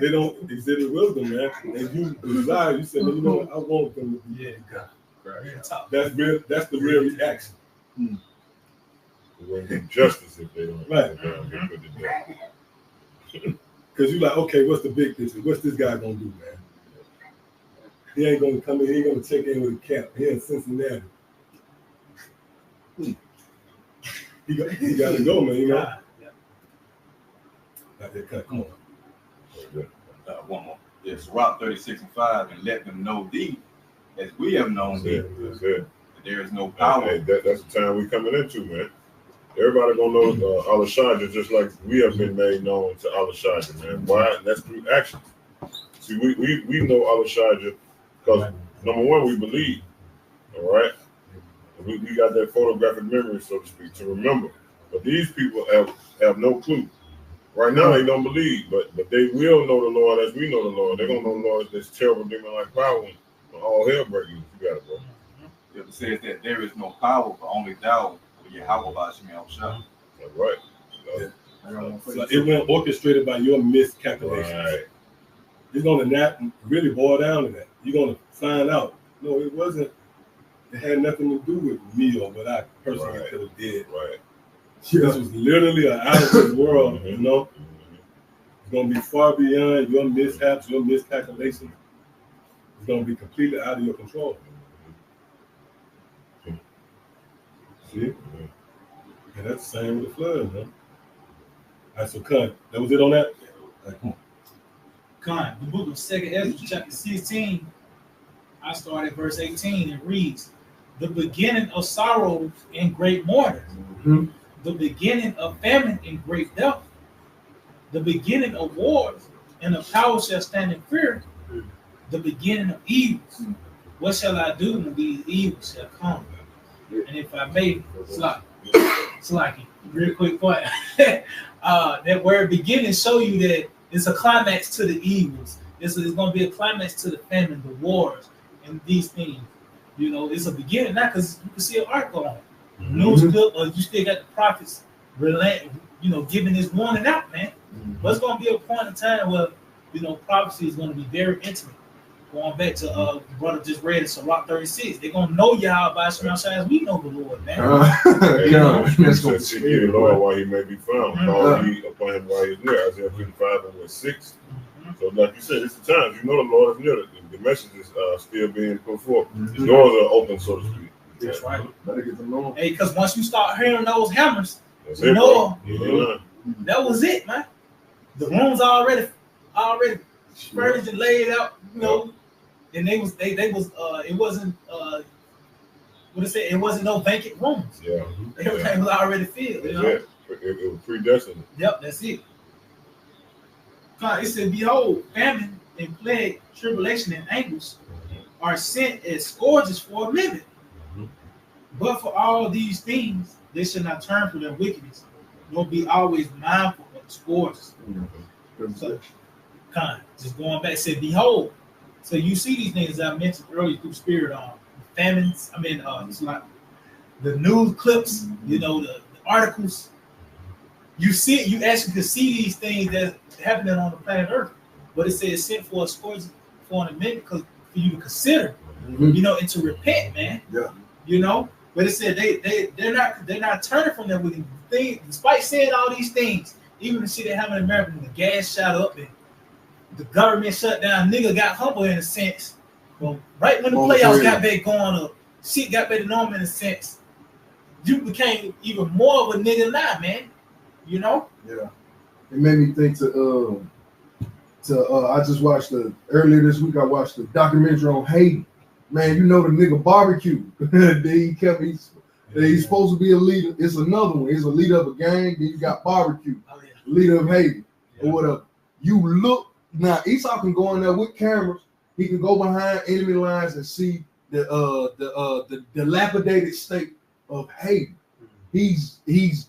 don't exhibit wisdom, man. And you desire, you said, I want them to be right. That's the real reaction. It wouldn't be justice if they don't get put to death. Because you're like, okay, what's the big picture? What's this guy gonna do, man? He ain't gonna come in, he ain't gonna check in with a cap. He in Cincinnati. He gotta go, man, Come on. One more. Yes, Rawchaa 36:5, and let them know thee as we have known thee. That's it. There is no power. Hey, that's the time we coming into, man. Everybody gonna know Halalyam just like we have been made known to Halalyam, man. Why? And that's through actions. See, we know Halalyam because number one, we believe. All right. We got that photographic memory, so to speak, to remember. But these people have no clue. Right now, they don't believe, but they will know the Lord as we know the Lord. They're going to know the Lord as this terrible demon-like power when all hell breaks loose. You got it, bro. It says that there is no power, but only thou, Yahawah, Sham. That's right. So it went orchestrated by your miscalculations. Right. You're going to not really boil down to that. You're going to find out. No, it wasn't. It had nothing to do with me or what I personally could have did. Right. This was literally an out of this world, you know. It's going to be far beyond your mishaps, your miscalculations. It's going to be completely out of your control. See? And that's the same with the flood, man. All right, so Khan, that was it on that? Right, Khan, the book of 2nd Ezra, chapter 16, I start at verse 18. It reads, the beginning of sorrows and great mourning, the beginning of famine and great death, the beginning of wars, and the power shall stand in fear, the beginning of evils. What shall I do when these evils shall come? And if I may, Slacky, real quick point. That word beginning show you that it's a climax to the evils. It's going to be a climax to the famine, the wars, and these things. You know, it's a beginning now because you can see an article on it. News clip, you still got the prophets, giving this warning out, man. But it's going to be a point in time where, prophecy is going to be very intimate. Going back to the brother just read in Sirach 36, they're going to know Yahawah as we know the Lord, man. That's going to seek the Lord while he may be found. Call ye upon him while he's near. Isaiah 55 and 6. So like you said, it's the times. You know the Lord is near. The message is still being put forth. The doors are open, so to speak. That's right. Better get them on. Hey, because once you start hearing those hammers, that was it, man. The rooms already furnished and laid out, and it wasn't it wasn't no vacant rooms. Yeah. Everything was already filled, It was predestined. Yep, that's it. God, it said, behold, famine and plague, tribulation and anguish are sent as scourges for a living. But for all these things, they shall not turn from their wickedness, nor be always mindful of the scourges. So, just going back, said, behold. So you see these things I mentioned earlier through spirit famines. It's like the news clips, the articles. You see, you actually can see these things that's happening on the planet Earth. But it says sent for a scourge for an amendment for you to consider, and to repent, man. Yeah. But it said they're not turning from that wicked thing, despite saying all these things. Even the shit that happened in America, when the gas shot up and the government shut down, nigga got humble in a sense. Well, right when the playoffs got back going up, shit got back to normal in a sense. You became even more of a nigga now, man. Yeah. It made me think I just watched earlier this week I watched the documentary on Haiti. Man, the nigga barbecue. He's supposed to be a leader. It's another one. He's a leader of a gang. Then you got barbecue, leader of Haiti, or whatever. You look now. Esau can go in there with cameras. He can go behind enemy lines and see the dilapidated state of Haiti. He's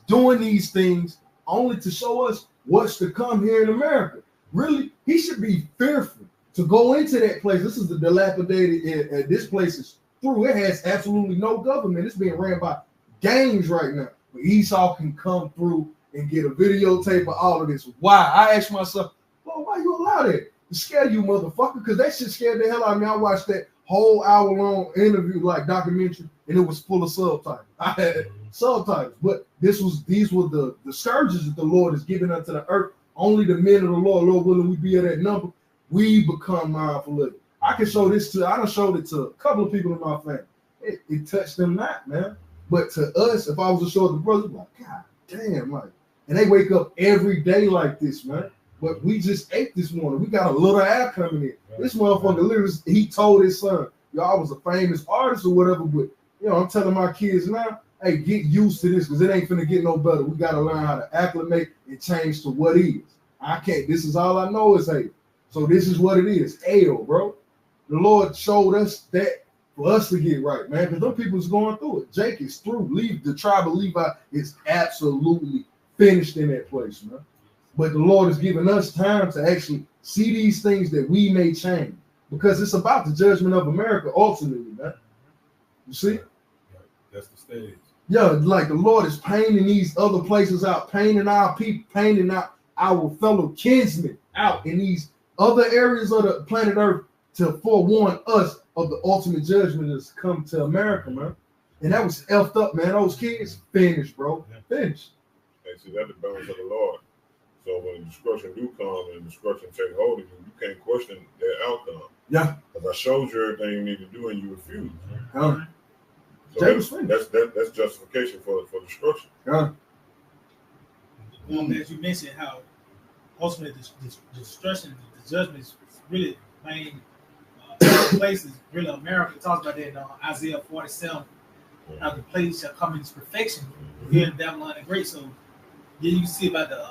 doing these things only to show us what's to come here in America. Really, he should be fearful to go into that place. This is the dilapidated. This place is through. It has absolutely no government. It's being ran by gangs right now. But Esau can come through and get a videotape of all of this. Why? I asked myself, well, why you allow that? To scare you, motherfucker, because that shit scared the hell out of me. I watched that whole hour-long interview, like documentary, and it was full of subtitles. I had subtitles, but these were the scourges that the Lord is giving unto the earth. Only the men of the Lord willing we be at that number, we become mindful of it. I can show this I done showed it to a couple of people in my family. It touched them not, man. But to us, if I was to show it to brothers, like, God damn, and they wake up every day like this, man. But we just ate this morning. We got a little air coming in. This motherfucker literally, he told his son, y'all was a famous artist or whatever, but I'm telling my kids now, hey, get used to this because it ain't finna get no better. We got to learn how to acclimate and change to what is. I can't. This is all I know is hate. So this is what it is. Hell, bro. The Lord showed us that for us to get right, man, because those people's going through it. Jake is through. The tribe of Levi is absolutely finished in that place, man. But the Lord has given us time to actually see these things that we may change, because it's about the judgment of America ultimately, man. You see? That's the stage. Yeah, like the Lord is painting these other places out, painting our people, painting out our fellow kinsmen out in these other areas of the planet Earth to forewarn us of the ultimate judgment that's come to America, man. And that was effed up, man. Those kids finished, bro. Finished. And see, that's the balance of the Lord. So when destruction do come and destruction take hold of you, you can't question their outcome. Yeah. Because I showed you everything you need to do and you refuse. So that's justification for destruction. As you mentioned, how ultimately the destruction, the judgment is really main places. Really, America talks about that in Isaiah 47. How the place shall come into perfection here in Babylon the Great. So, yeah, you see about the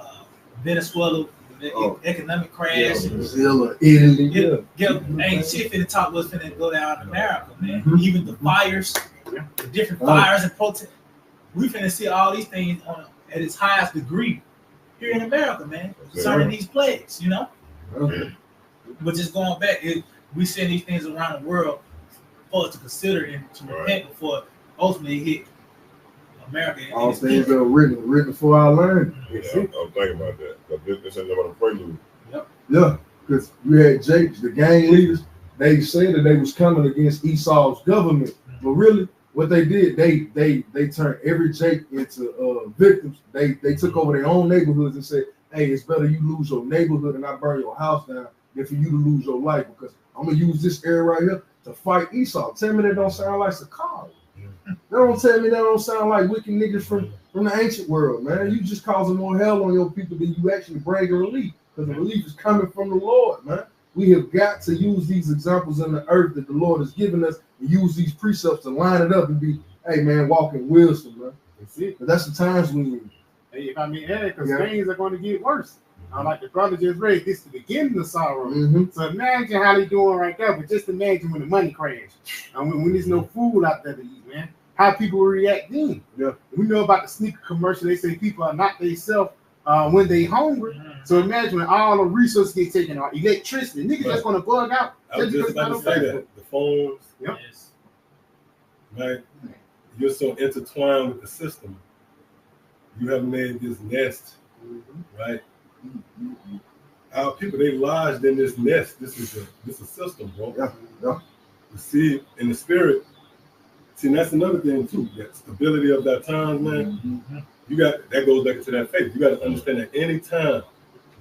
Venezuela, the economic crash. Brazil, Italy. Ain't shit finna talk what's finna go down in America, man. Even the fires, the different fires and protests. We finna see all these things at its highest degree here in America, man. Concerning these plagues, you know. But just going back, we send these things around the world for us to consider and to repent before ultimately hit America. All things are written for our learning. Yeah, I'm thinking about that. But this ain't about a prelude. Yeah, because you had Jake, the gang leaders, they said that they was coming against Esau's government. But really, what they did, they turned every Jake into victims. They took over their own neighborhoods and said, hey, it's better you lose your neighborhood and I burn your house down than for you to lose your life, because I'm gonna use this area right here to fight Esau. Tell me that don't sound like Sakari. Don't tell me that don't sound like wicked niggas from the ancient world, man. You just causing more hell on your people than you actually bring a relief, because the relief is coming from the Lord, man. We have got to use these examples in the earth that the Lord has given us and use these precepts to line it up and be, hey, man, walk in wisdom, man. That's it. But that's the times we need. Hey, if I mean, because things are going to get worse. Like the brother just read, this is the beginning of sorrow. So imagine how they doing right there, but just imagine when the money crash. And when there's no food out there to eat, man, how people will react then. We know about the sneaker commercial. They say people are not themselves when they hungry. So imagine when all the resources get taken out. Electricity, niggas just going to bug out. I was just about to say that. The phones, right? You're so intertwined with the system. You have made this nest, right? Our people, they lodged in this nest. This is a system, bro. You see, in the spirit, see, that's another thing too. That stability of that time, man. You got that goes back to that faith. You got to understand that any time,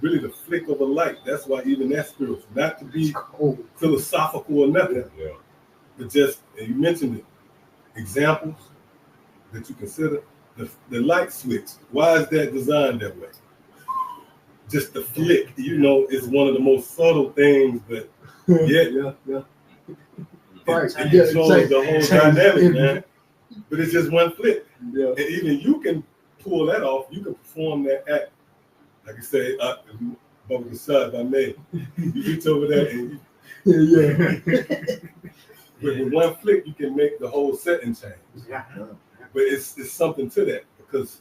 really the flick of a light. That's why even that spiritual, not to be philosophical or nothing, but just, and you mentioned it, examples that you consider. The light switch. Why is that designed that way? Just the flick, you know, is one of the most subtle things, but it shows the whole dynamic, man. But it's just one flick. And even you can pull that off. You can perform that act. Like you say, Bubba the Shot by me. You reach over there and with one flick, you can make the whole setting change. But it's something to that, because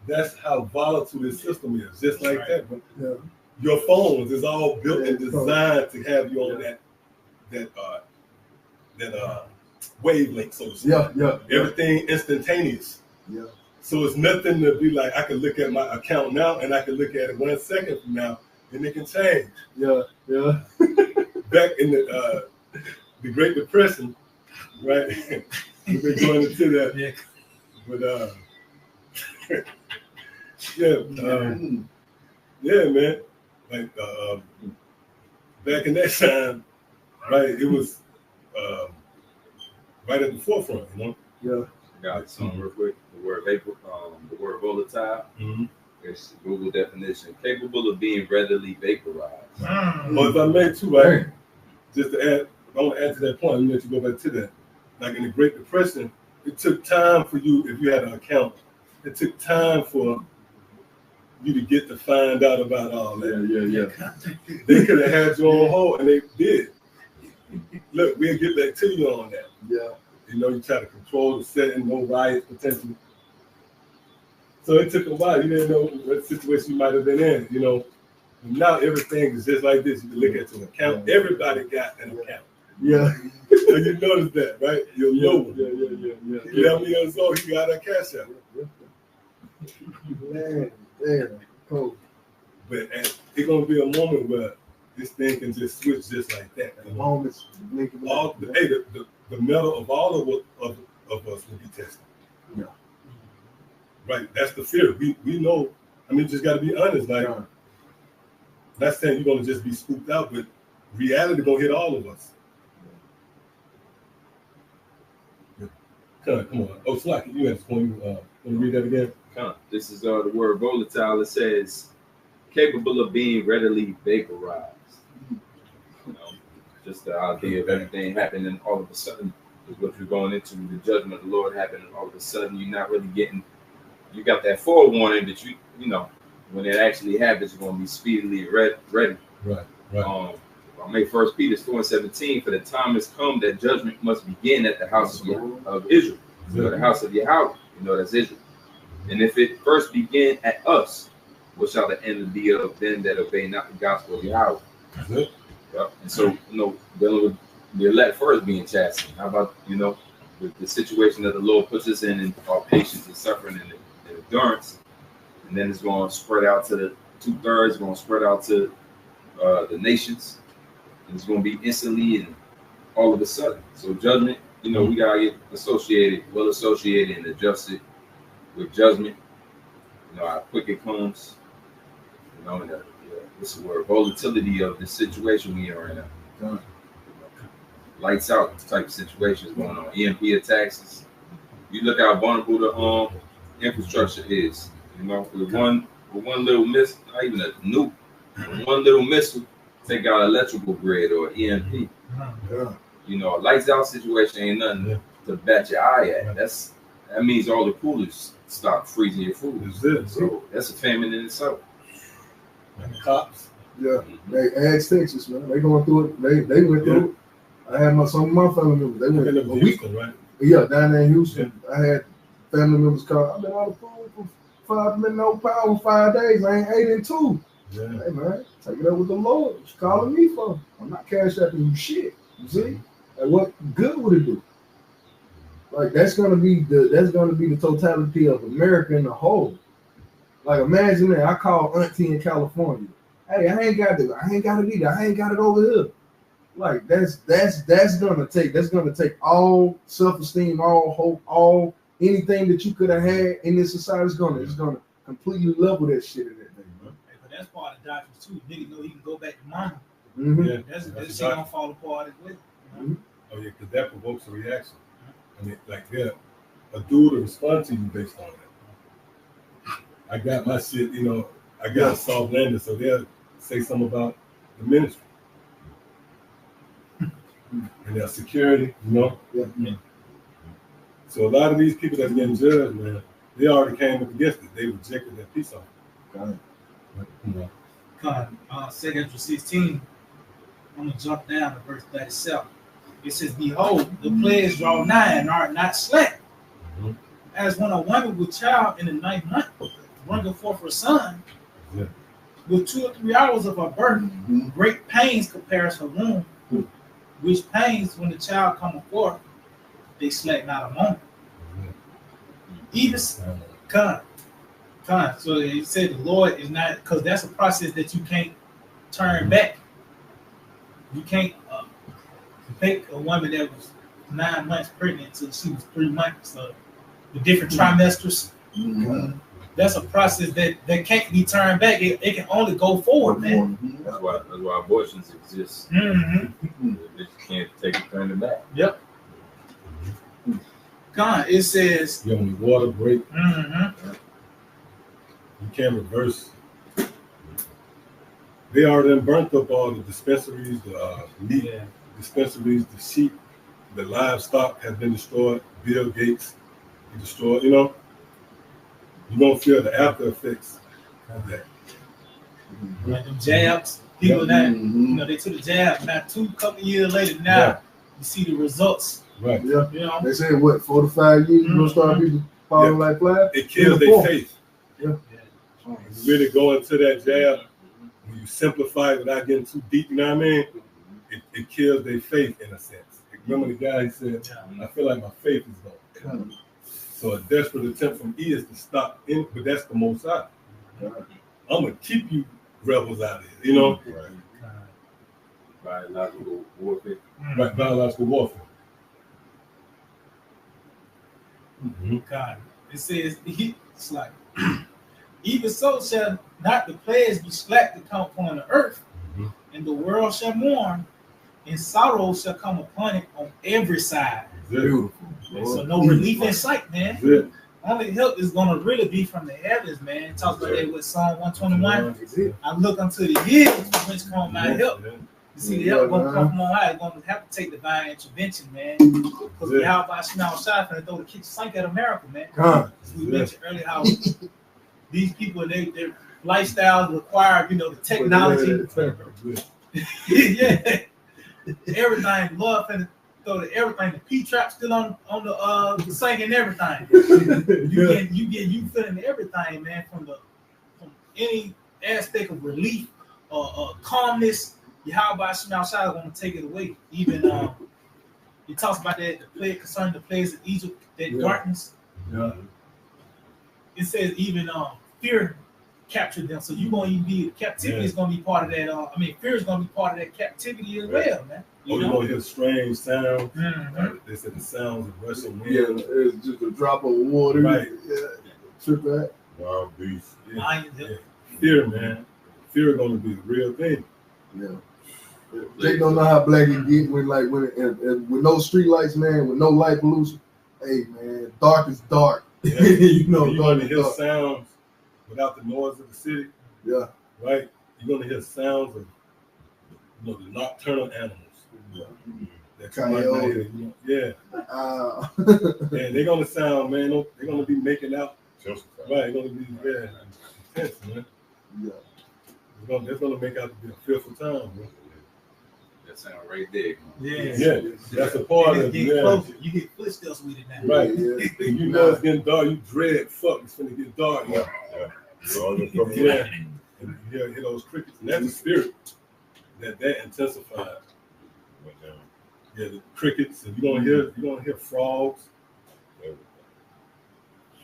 that's how volatile this system is. Just like that. But your phones is all built and designed to have you on that wavelength, so to speak. Everything instantaneous. So it's nothing to be like, I can look at my account now and I can look at it 1 second from now and it can change. Back in the Great Depression, right? We've been going into that. But man. Like back in that time, right? It was right at the forefront, you know. Got something real quick. The word volatile. It's Google definition: capable of being readily vaporized. Well, if I may too, right? Just to add, I want to add to that point. Let me let you go back to that. Like in the Great Depression, it took time for you, if you had an account, it took time for you to get to find out about all that. They could have had you on hold, and they did. Look, we'll get back to you on that. Yeah. You know, you try to control the setting, no riots potentially. So it took a while. You didn't know what situation you might have been in, you know. And now everything is just like this. You can look at your account. Everybody got an account. Yeah. So you notice that, right? You'll know. Yeah. He 11 years old, he got a cash out. Man, cool. But it's going to be a moment where this thing can just switch just like that. You know? Moments. The metal of all of us will be tested. Yeah. Right. That's the fear. We know. I mean, just got to be honest. Like, not saying you're going to just be scooped out, but reality going to hit all of us. Come on. Oh, Slack, you have to want to read that again? This is the word volatile. It says, capable of being readily vaporized. You know, just the idea of everything happening all of a sudden is what you're going into. The judgment of the Lord happening all of a sudden. You're not really getting, you got that forewarning that you know, when it actually happens, you're going to be speedily ready. Right. I'll make 1 Peter 4:17. For the time has come that judgment must begin at the house of Israel, or the house of Yahawah. You know, that's Israel. And if it first begin at us, what shall the end be of them that obey not the gospel of Yahawah? Yep. And so, you know, dealing with the elect first being chastened. How about, you know, the situation that the Lord puts us in our patience and suffering and endurance, and then it's going to spread out to the 2/3, going to spread out to the nations, and it's going to be instantly and all of a sudden. So judgment, you know, we got to get well associated and adjusted with judgment. You know, how quick it comes, you know, and what's the word? Volatility of the situation we are in right now. Lights out type of situations going on. EMP attacks. You look how vulnerable the infrastructure is. You know, with one little missile, not even a nuke, one little missile take out electrical grid or EMP. You know, a lights out situation ain't nothing to bat your eye at. That means all the coolers stop freezing your food. So that's a famine in itself. And the cops. Yeah, they asked Texas, man. They going through it. They went through it. I had some of my family members. They went a week. Right? Yeah, down there in Houston. I had family members call. I've been on the phone for 5 minutes, no power, 5 days. I ain't 8 and 2. Yeah. Hey man, take it up with the Lord. What you calling me for? I'm not cash apping you shit. You see? Like, what good would it do? Like that's gonna be the totality of America in the whole. Like take that. I call Auntie in California. Hey, I ain't got it either. I ain't got it over here. Like that's gonna take all self-esteem, all hope, all anything that you could have had in this society. It's gonna completely level that shit in that thing, man. Hey, but that's part of the doctrine too. Nigga know he can go back to mama. Mm-hmm. Yeah, that's shit gonna fall apart as well. Mm-hmm. Oh yeah, because that provokes a reaction. I mean, like a dude to respond to you based on that. I got my shit, you know, I got a soft landing, so they'll say something about the ministry and their security, you know. Yeah. So a lot of these people that's getting judged, man, they already came up against it. They rejected that peace offering. God, 2 Ezra 16. I'm gonna jump down to verse 37. It says, "Behold, the plagues draw nigh and are not slack. Mm-hmm. As when a woman with child in the 9th month bringeth forth her son, with 2 or 3 hours of her birth, great pains compares her womb, which pains when the child cometh forth, they slack not a moment. Even come. So he said the Lord is not, because that's a process that you can't turn back. You can't take a woman that was 9 months pregnant until she was 3 months. So the different trimesters. That's a process that can't be turned back. It can only go forward, man. That's why abortions exist. You can't take it, turn it back. Yep. God, it says. Yeah, when the water break, you can't reverse. They already burnt up all the dispensaries, the meat dispensaries, the sheep, the livestock has been destroyed. Bill Gates, he destroyed. You know, you're gonna feel the after effects of that. Like them jabs. People that you know they took the jab. Now, couple years later, now you see the results. Right. Yeah. You know? They say what 4 to 5 years you gonna start people falling like flies. It kills their faith. Yeah. You really go into that jab when you simplify it without getting too deep. You know what I mean? It kills their faith in a sense. Remember the guy he said, "I feel like my faith is gone." So a desperate attempt from E is to stop in, but that's the most high. I'm gonna keep you rebels out here, you know. Biological warfare. Right, biological warfare. God, it says it's like, even so shall not the plagues be slack to come upon the earth, and the world shall mourn, and sorrow shall come upon it on every side. Beautiful. So no relief in sight, man. Only help is gonna really be from the heavens, man. It talks about that with Psalm 121. I look unto the hills from which come my help. You see, the help gonna come from on high. It's gonna have to take divine intervention, man. Because Yahawashi now shot and throw the kick sink at America, man. As we mentioned earlier, how these people their lifestyles require, you know, the technology. Yeah. Everything, love and throw the everything. The P trap still on the sink and everything. You feeling everything, man, from any aspect of relief or calmness. Yahawashi now shot gonna take it away. Even he talks about that the plague concerning the plagues of Egypt, that darkness. Yeah. It says even fear captured them. So you're gonna even be captivity is gonna be part of that. Fear is gonna be part of that captivity as well, man. You're gonna hear strange sounds. They said the sounds of rushing wind. Yeah, it's just a drop of water. Right. Yeah. Trip that. Wild beast. Fear, man. Fear is gonna be the real thing. Yeah. Jake don't know how black it get when with no street lights, man, with no light pollution. Hey, man, dark is dark. Yeah. You know, you're gonna hear sounds without the noise of the city. Yeah. Right? You're gonna hear sounds of the nocturnal animals. That you might not hear, and they're gonna sound, man. They're gonna be making out. Right? They're gonna be intense, man. Yeah. That's gonna make out to be a fearful time, bro. That sound right there. Yeah. That's a part of it. You get footsteps with it now. Right. You know it's getting dark. You dread, fuck, it's gonna get dark. Yeah. And you hear those crickets, and that's the spirit that intensified. Yeah, the crickets, and you're gonna hear frogs.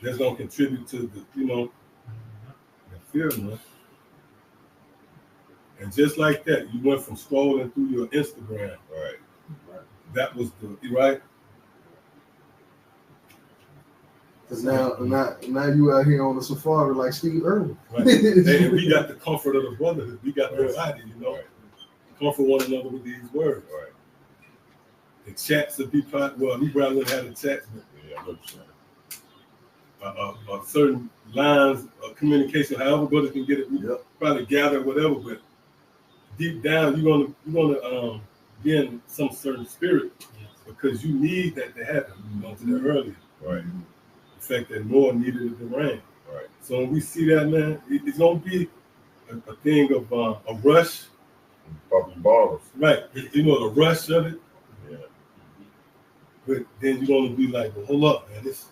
That's gonna contribute to the fear, man. And just like that, you went from scrolling through your Instagram. Right. That was right. Because now you out here on the safari like Steve Irwin. Right. And we got the comfort of the brotherhood. We got the body, comfort one another with these words. Right. The chats would be we probably wouldn't have the chats, but certain lines of communication, however brother can get it, we probably gather whatever, but deep down you're gonna be in some certain spirit because you need that to happen. You went to that earlier. Right. The fact that Noah needed it to rain. Right. So when we see that, man, it's gonna be a thing of a rush. Popping bottles. Right. The rush of it. Yeah. But then you're gonna be like, well, hold up, man, it's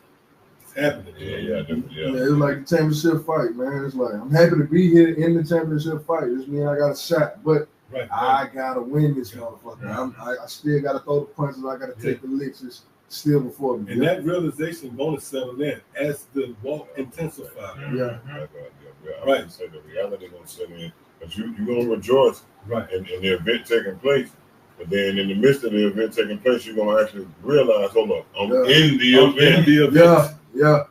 happening. Yeah, it's like the championship fight, man. It's like I'm happy to be here in the championship fight. This means I got a shot, but I gotta win this motherfucker. I still gotta throw the punches. I gotta take the licks. It's still before me. And that realization is gonna settle in as the walk intensifies. Yeah. Right. So the reality gonna set in because you're gonna rejoice in the event taking place. But then in the midst of the event taking place, you're gonna actually realize, hold up, I'm in the event. Yeah.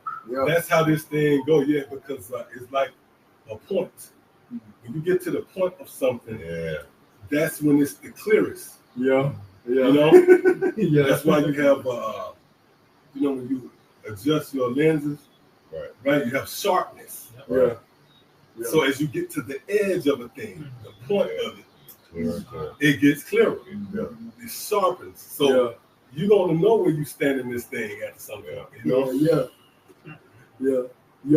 That's how this thing go. Yeah, because it's like a point. When you get to the point of something, that's when it's the clearest. Yeah. That's why you have, when you adjust your lenses, right? You have sharpness. Right. So as you get to the edge of a thing, the point of it, it gets clearer. It sharpens. So you're gonna know where you stand in this thing at some point. Yeah.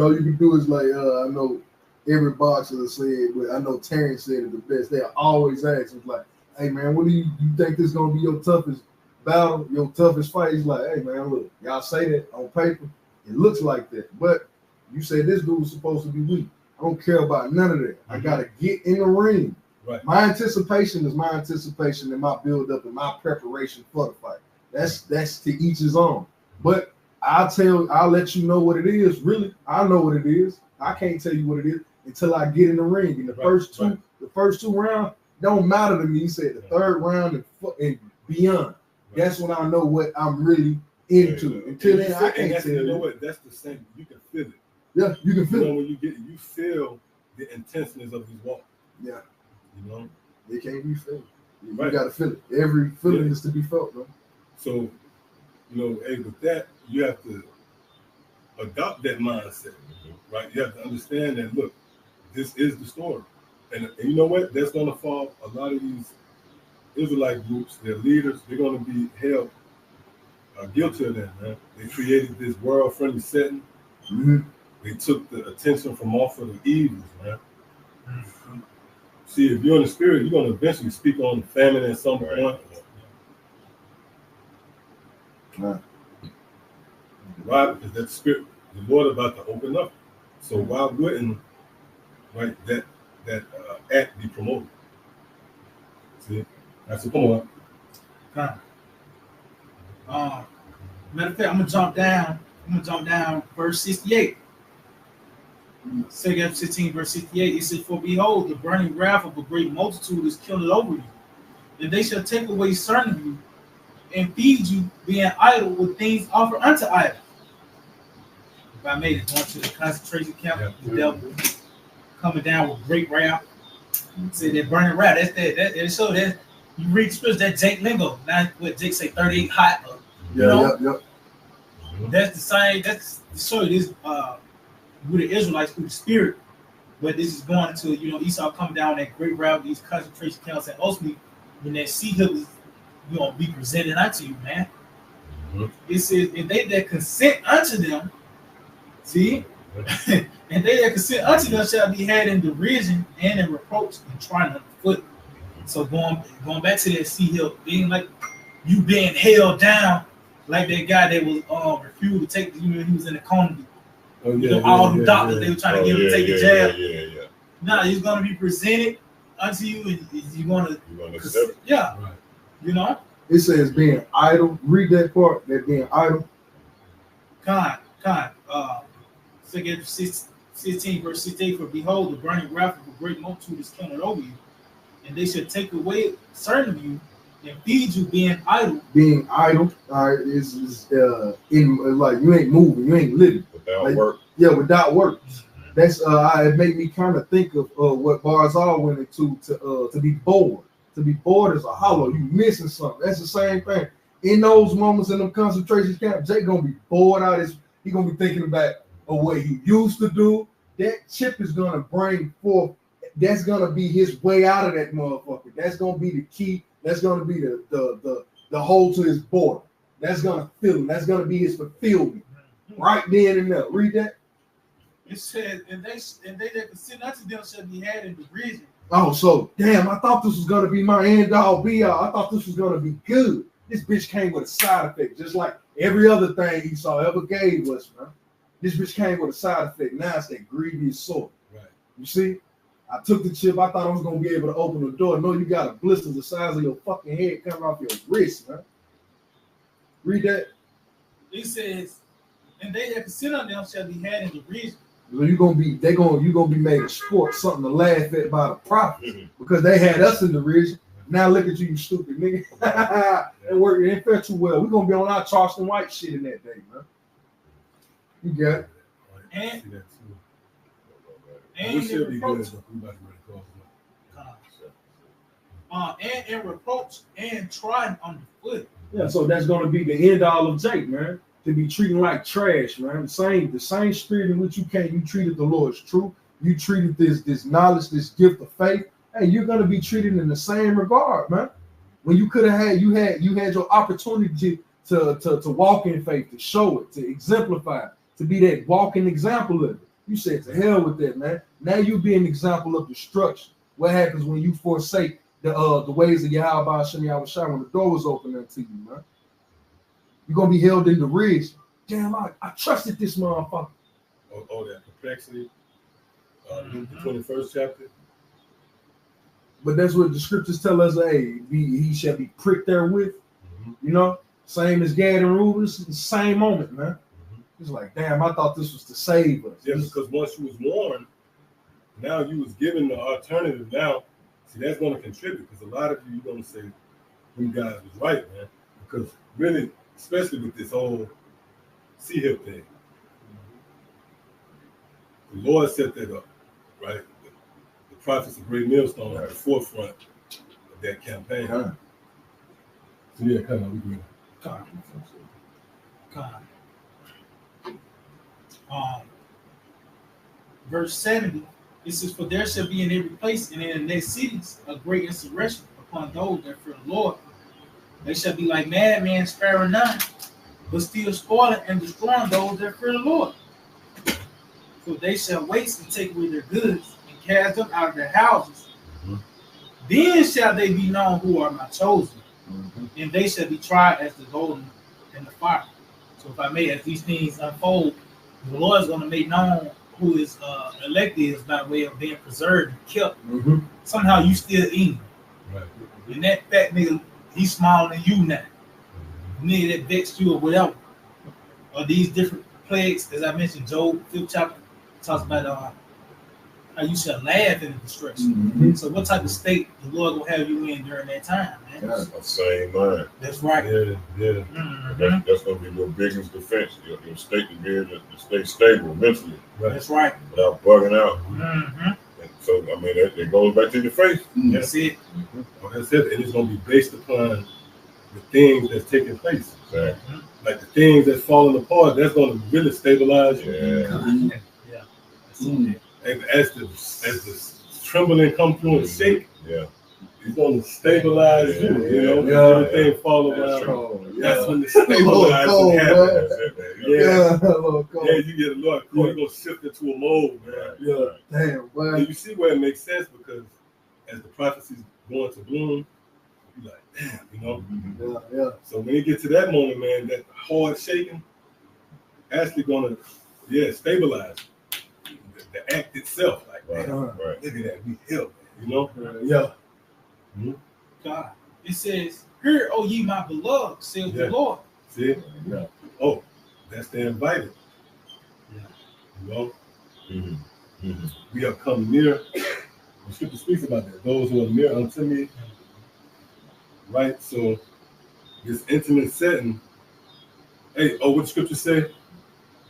All you can do is like I know every boxer said, but I know Terrence said it the best. They always ask, it's like, hey man, what do you think this gonna be your toughest battle, your toughest fight? He's like, hey man, look, y'all say that on paper, it looks like that, but you said this dude was supposed to be weak. I don't care about none of that. I gotta get in the ring. Right. My anticipation is my anticipation and my build up and my preparation for the fight. That's to each his own. But I'll let you know what it is. Really, I know what it is. I can't tell you what it is until I get in the ring. And the first two rounds don't matter to me. He said the third round and beyond. Right. That's when I know what I'm really into. Until then, I can't tell you. You know what? That's the same. You can feel it. Yeah, you can feel it. When you feel the intenseness of his walk. Yeah. You know? It can't be felt. You gotta feel it. Every feeling is to be felt, man. So, hey, with that, you have to adopt that mindset, right? You have to understand that, look, this is the story. And you know what? That's going to fall. A lot of these Israelite groups, their leaders, they're going to be held guilty of that, man. They created this world-friendly setting. Mm-hmm. They took the attention from off of the evils, man. Mm-hmm. See, if you're in the spirit, you're going to eventually speak on famine at some point. Right? Because that spirit, the Lord about to open up. So why wouldn't, right, that act be promoted? See? I said, come on. Matter of fact, I'm gonna jump down verse 68. 2 16, verse 68, it says, for behold, the burning wrath of a great multitude is kindled over you, and they shall take away certain of you, and feed you, being idle with things offered unto idols. If I made it, going to the concentration camp, the devil coming down with great wrath. Say that burning wrath, that's so that you read the scriptures, that Jake lingo, not what Jake say 38 hot. That's the same, that's to show you this with the Israelites through the spirit, but this is going to, Esau coming down that great wrath, these concentration camps, and ultimately when that sea hill is be presented unto you, man. Mm-hmm. It says, and they that consent unto them, see, and they that consent unto them shall be had in derision and in reproach and trying underfoot. So going back to that sea hill, being like you being held down, like that guy that was refused to take, he was in the coma. All the doctors they were trying to get him to take a jab. Yeah. Now he's gonna be presented unto you, and you're gonna accept it. Yeah. Right. It says being idle. Read that part. That being idle. 2 16, verse 68. For behold, the burning wrath of a great multitude is kindled over you, and they shall take away certain of you and feed you, being idle. Being idle, is in like you ain't moving, you ain't living without work. Yeah, without work. That's it made me kind of think of what Barzal went into to be bored. To be bored is a hollow. You missing something. That's the same thing. In those moments in them concentration camps, Jake gonna be bored out. He gonna be thinking about what he used to do. That chip is gonna bring forth. That's gonna be his way out of that motherfucker. That's gonna be the key. That's gonna be the hole to his border. That's gonna fill him. That's gonna be his fulfillment. Right then and there. Read that. It says, and they that consent unto them shall be had in derision. Oh, so damn! I thought this was gonna be my end all be all. I thought this was gonna be good. This bitch came with a side effect, just like every other thing Esau ever gave us, man. This bitch came with a side effect. Now it's that grievous sore. Right. You see, I took the chip. I thought I was gonna be able to open the door. No, you got a blister the size of your fucking head coming off your wrist, man. Read that. It says, and they that consent unto them shall be had in derision. So you're gonna be made a sport, something to laugh at by the prophets, because they had us in the region. Now look at you stupid nigga. It ain't felt too well. We're gonna be on our Charleston White shit in that day, man. You got it. And in reproach and trying underfoot. Yeah, so that's gonna be the end all of Jake, man. To be treated like trash, man. The same spirit in which you treated the Lord's truth. You treated this knowledge, this gift of faith. Hey, you're gonna be treated in the same regard, man. When you could have had your opportunity to walk in faith, to show it, to exemplify, to be that walking example of it. You said to hell with that, man. Now you be an example of destruction. What happens when you forsake the ways of Yahawah Sham Yahawashi when the door was open unto you, man? You're gonna be held in the ridge. Damn, I trusted this motherfucker. Oh, that perplexity. The 21st chapter. But that's what the scriptures tell us. Hey, he shall be pricked therewith. You know, same as Gad and Reuben. It's the same moment, man. It's like, damn, I thought this was to save us. Yeah, because once you was warned, now you was given the alternative. Now, see, that's going to contribute because a lot of you're going to say, "You guys was right, man." Because really, especially with this whole sea hip thing, the Lord set that up, right? The prophets of Great Millstone at the forefront of that campaign. So yeah, come on, we good. Verse 70, it says, "For there shall be in every place and in the next cities a great insurrection upon those that fear the Lord. They shall be like madmen, sparing none, but still spoiling and destroying those that fear the Lord. So they shall waste and take away their goods and cast them out of their houses. Then shall they be known who are my chosen, and they shall be tried as the golden in the fire." So if I may, as these things unfold, the Lord is going to make known who his elect is by way of being preserved and kept. Somehow you still eating. Right. And that fat nigga, he's smaller than you now. Nigga that vexed you or whatever. Or these different plagues, as I mentioned, Job 5th chapter talks about how you shall laugh in the destruction. So what type of state the Lord will have you in during that time, man? That's the same mind. That's right. Yeah. That's going to be your biggest defense. Your state to be able to stay stable mentally. Right. That's right. Without bugging out. And so, I mean, it goes back to your faith. That's it. Well, that's it. And it's going to be based upon the things that's taking place. Exactly. Like the things that's falling apart, that's going to really stabilize you. Yeah. And as the trembling come through and shake, it's going to stabilize you. You know, everything fall around. That's when the stabilizing happens. Yeah, you get a little cold. You're going to shift into a mode, man. Damn, wow. And you see where it makes sense because as the prophecy's going to bloom, you're like, damn, you know? So when you get to that moment, man, that hard shaking, actually going to, stabilize the act itself. Like, look at that, we help, you know? God, it says, "Hear, O ye my beloved, says the Lord." See? Oh, that's the invited. You know? We have come near. The scripture speaks about that. Those who are near unto me. Right? So this intimate setting. Hey, what the scripture say?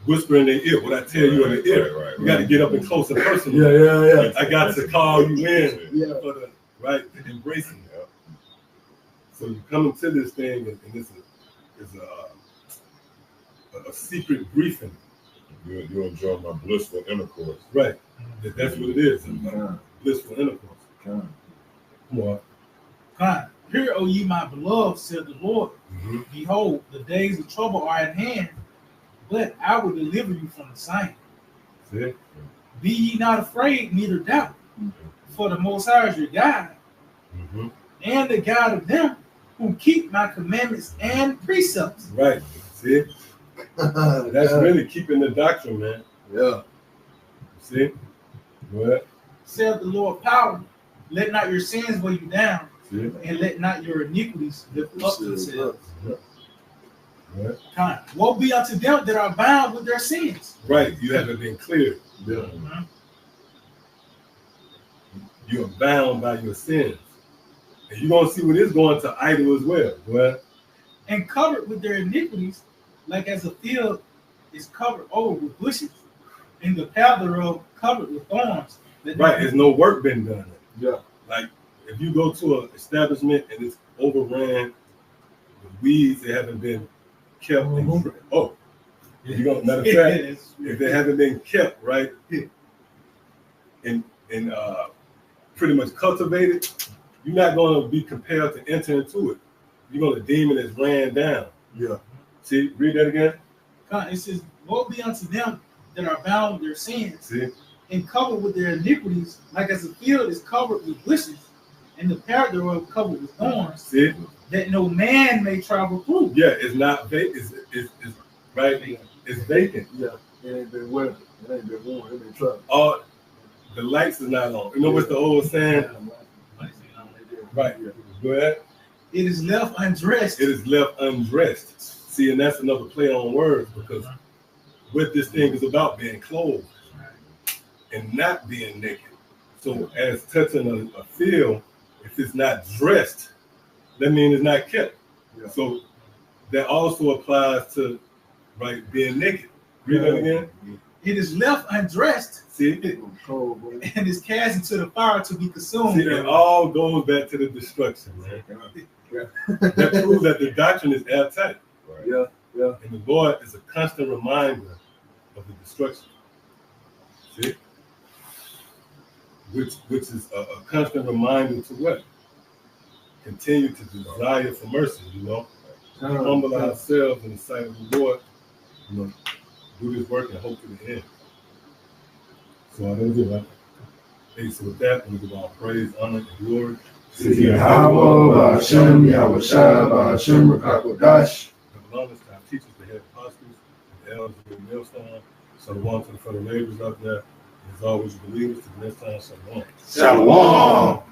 Whisper in their ear. What I tell you in the ear. You got to get up and close and personal. I got to call you in for the embracing. So you come into this thing, and it's a secret briefing. You enjoy my blissful intercourse. Right. That's what it is. Blissful intercourse. Come on. God, hear, O ye my beloved, said the Lord. Behold, the days of trouble are at hand, but I will deliver you from the same. See? Be ye not afraid, neither doubt, for the Most High is your God, and the God of them who keep my commandments and precepts. Right. See? That's really keeping the doctrine, man. Yeah. See? What? Said the Lord power, let not your sins weigh you down, and let not your iniquities lift up themselves. Woe be unto them that are bound with their sins. Right, you haven't been cleared. You're bound by your sins. And you're going to see what is going to idle as well. What? And covered with their iniquities, like as a field is covered over with bushes, and the path thereof covered with thorns. Right, there's no work been done. Yeah. Like if you go to an establishment and it's overran with weeds that haven't been kept. You know, matter of fact, if they haven't been kept right and pretty much cultivated, you're not going to be compelled to enter into it. You're going to deem it as ran down. Yeah. See, read that again. It says, woe be unto them that are bound with their sins and covered with their iniquities, like as a field is covered with bushes, and the path thereof covered with thorns, that no man may travel through. Yeah, it's not vacant. It's right. It's vacant. Yeah, it ain't been weathered. It ain't been worn. It been traveled. All the lights is not on. You know what's the old saying? Right. Go ahead. It is left undressed. It is left undressed. See, and that's another play on words, because what this thing is about, being clothed and not being naked. So as touching a field, if it's not dressed, that means it's not kept. Yeah. So that also applies to being naked. Read that again. It is left undressed. See, and is cast into the fire to be consumed. See, it all goes back to the destruction, man. That proves that the doctrine is airtight. Right. Yeah, yeah. And the Lord is a constant reminder of the destruction. See? Which is a constant reminder to what? Continue to desire for mercy, you know? Humble ourselves in the sight of the Lord, you know, do this work and hope to the end. So I don't do that. Hey, so with that, we give all praise, honor, and glory to Yahawah, Sham, Yahawashi, Sham, Qadash. Our teachers, the head apostles, the elders of the millstone. So one to the fellow laborers out there. As always, believers, to the next time, shalom. Shalom.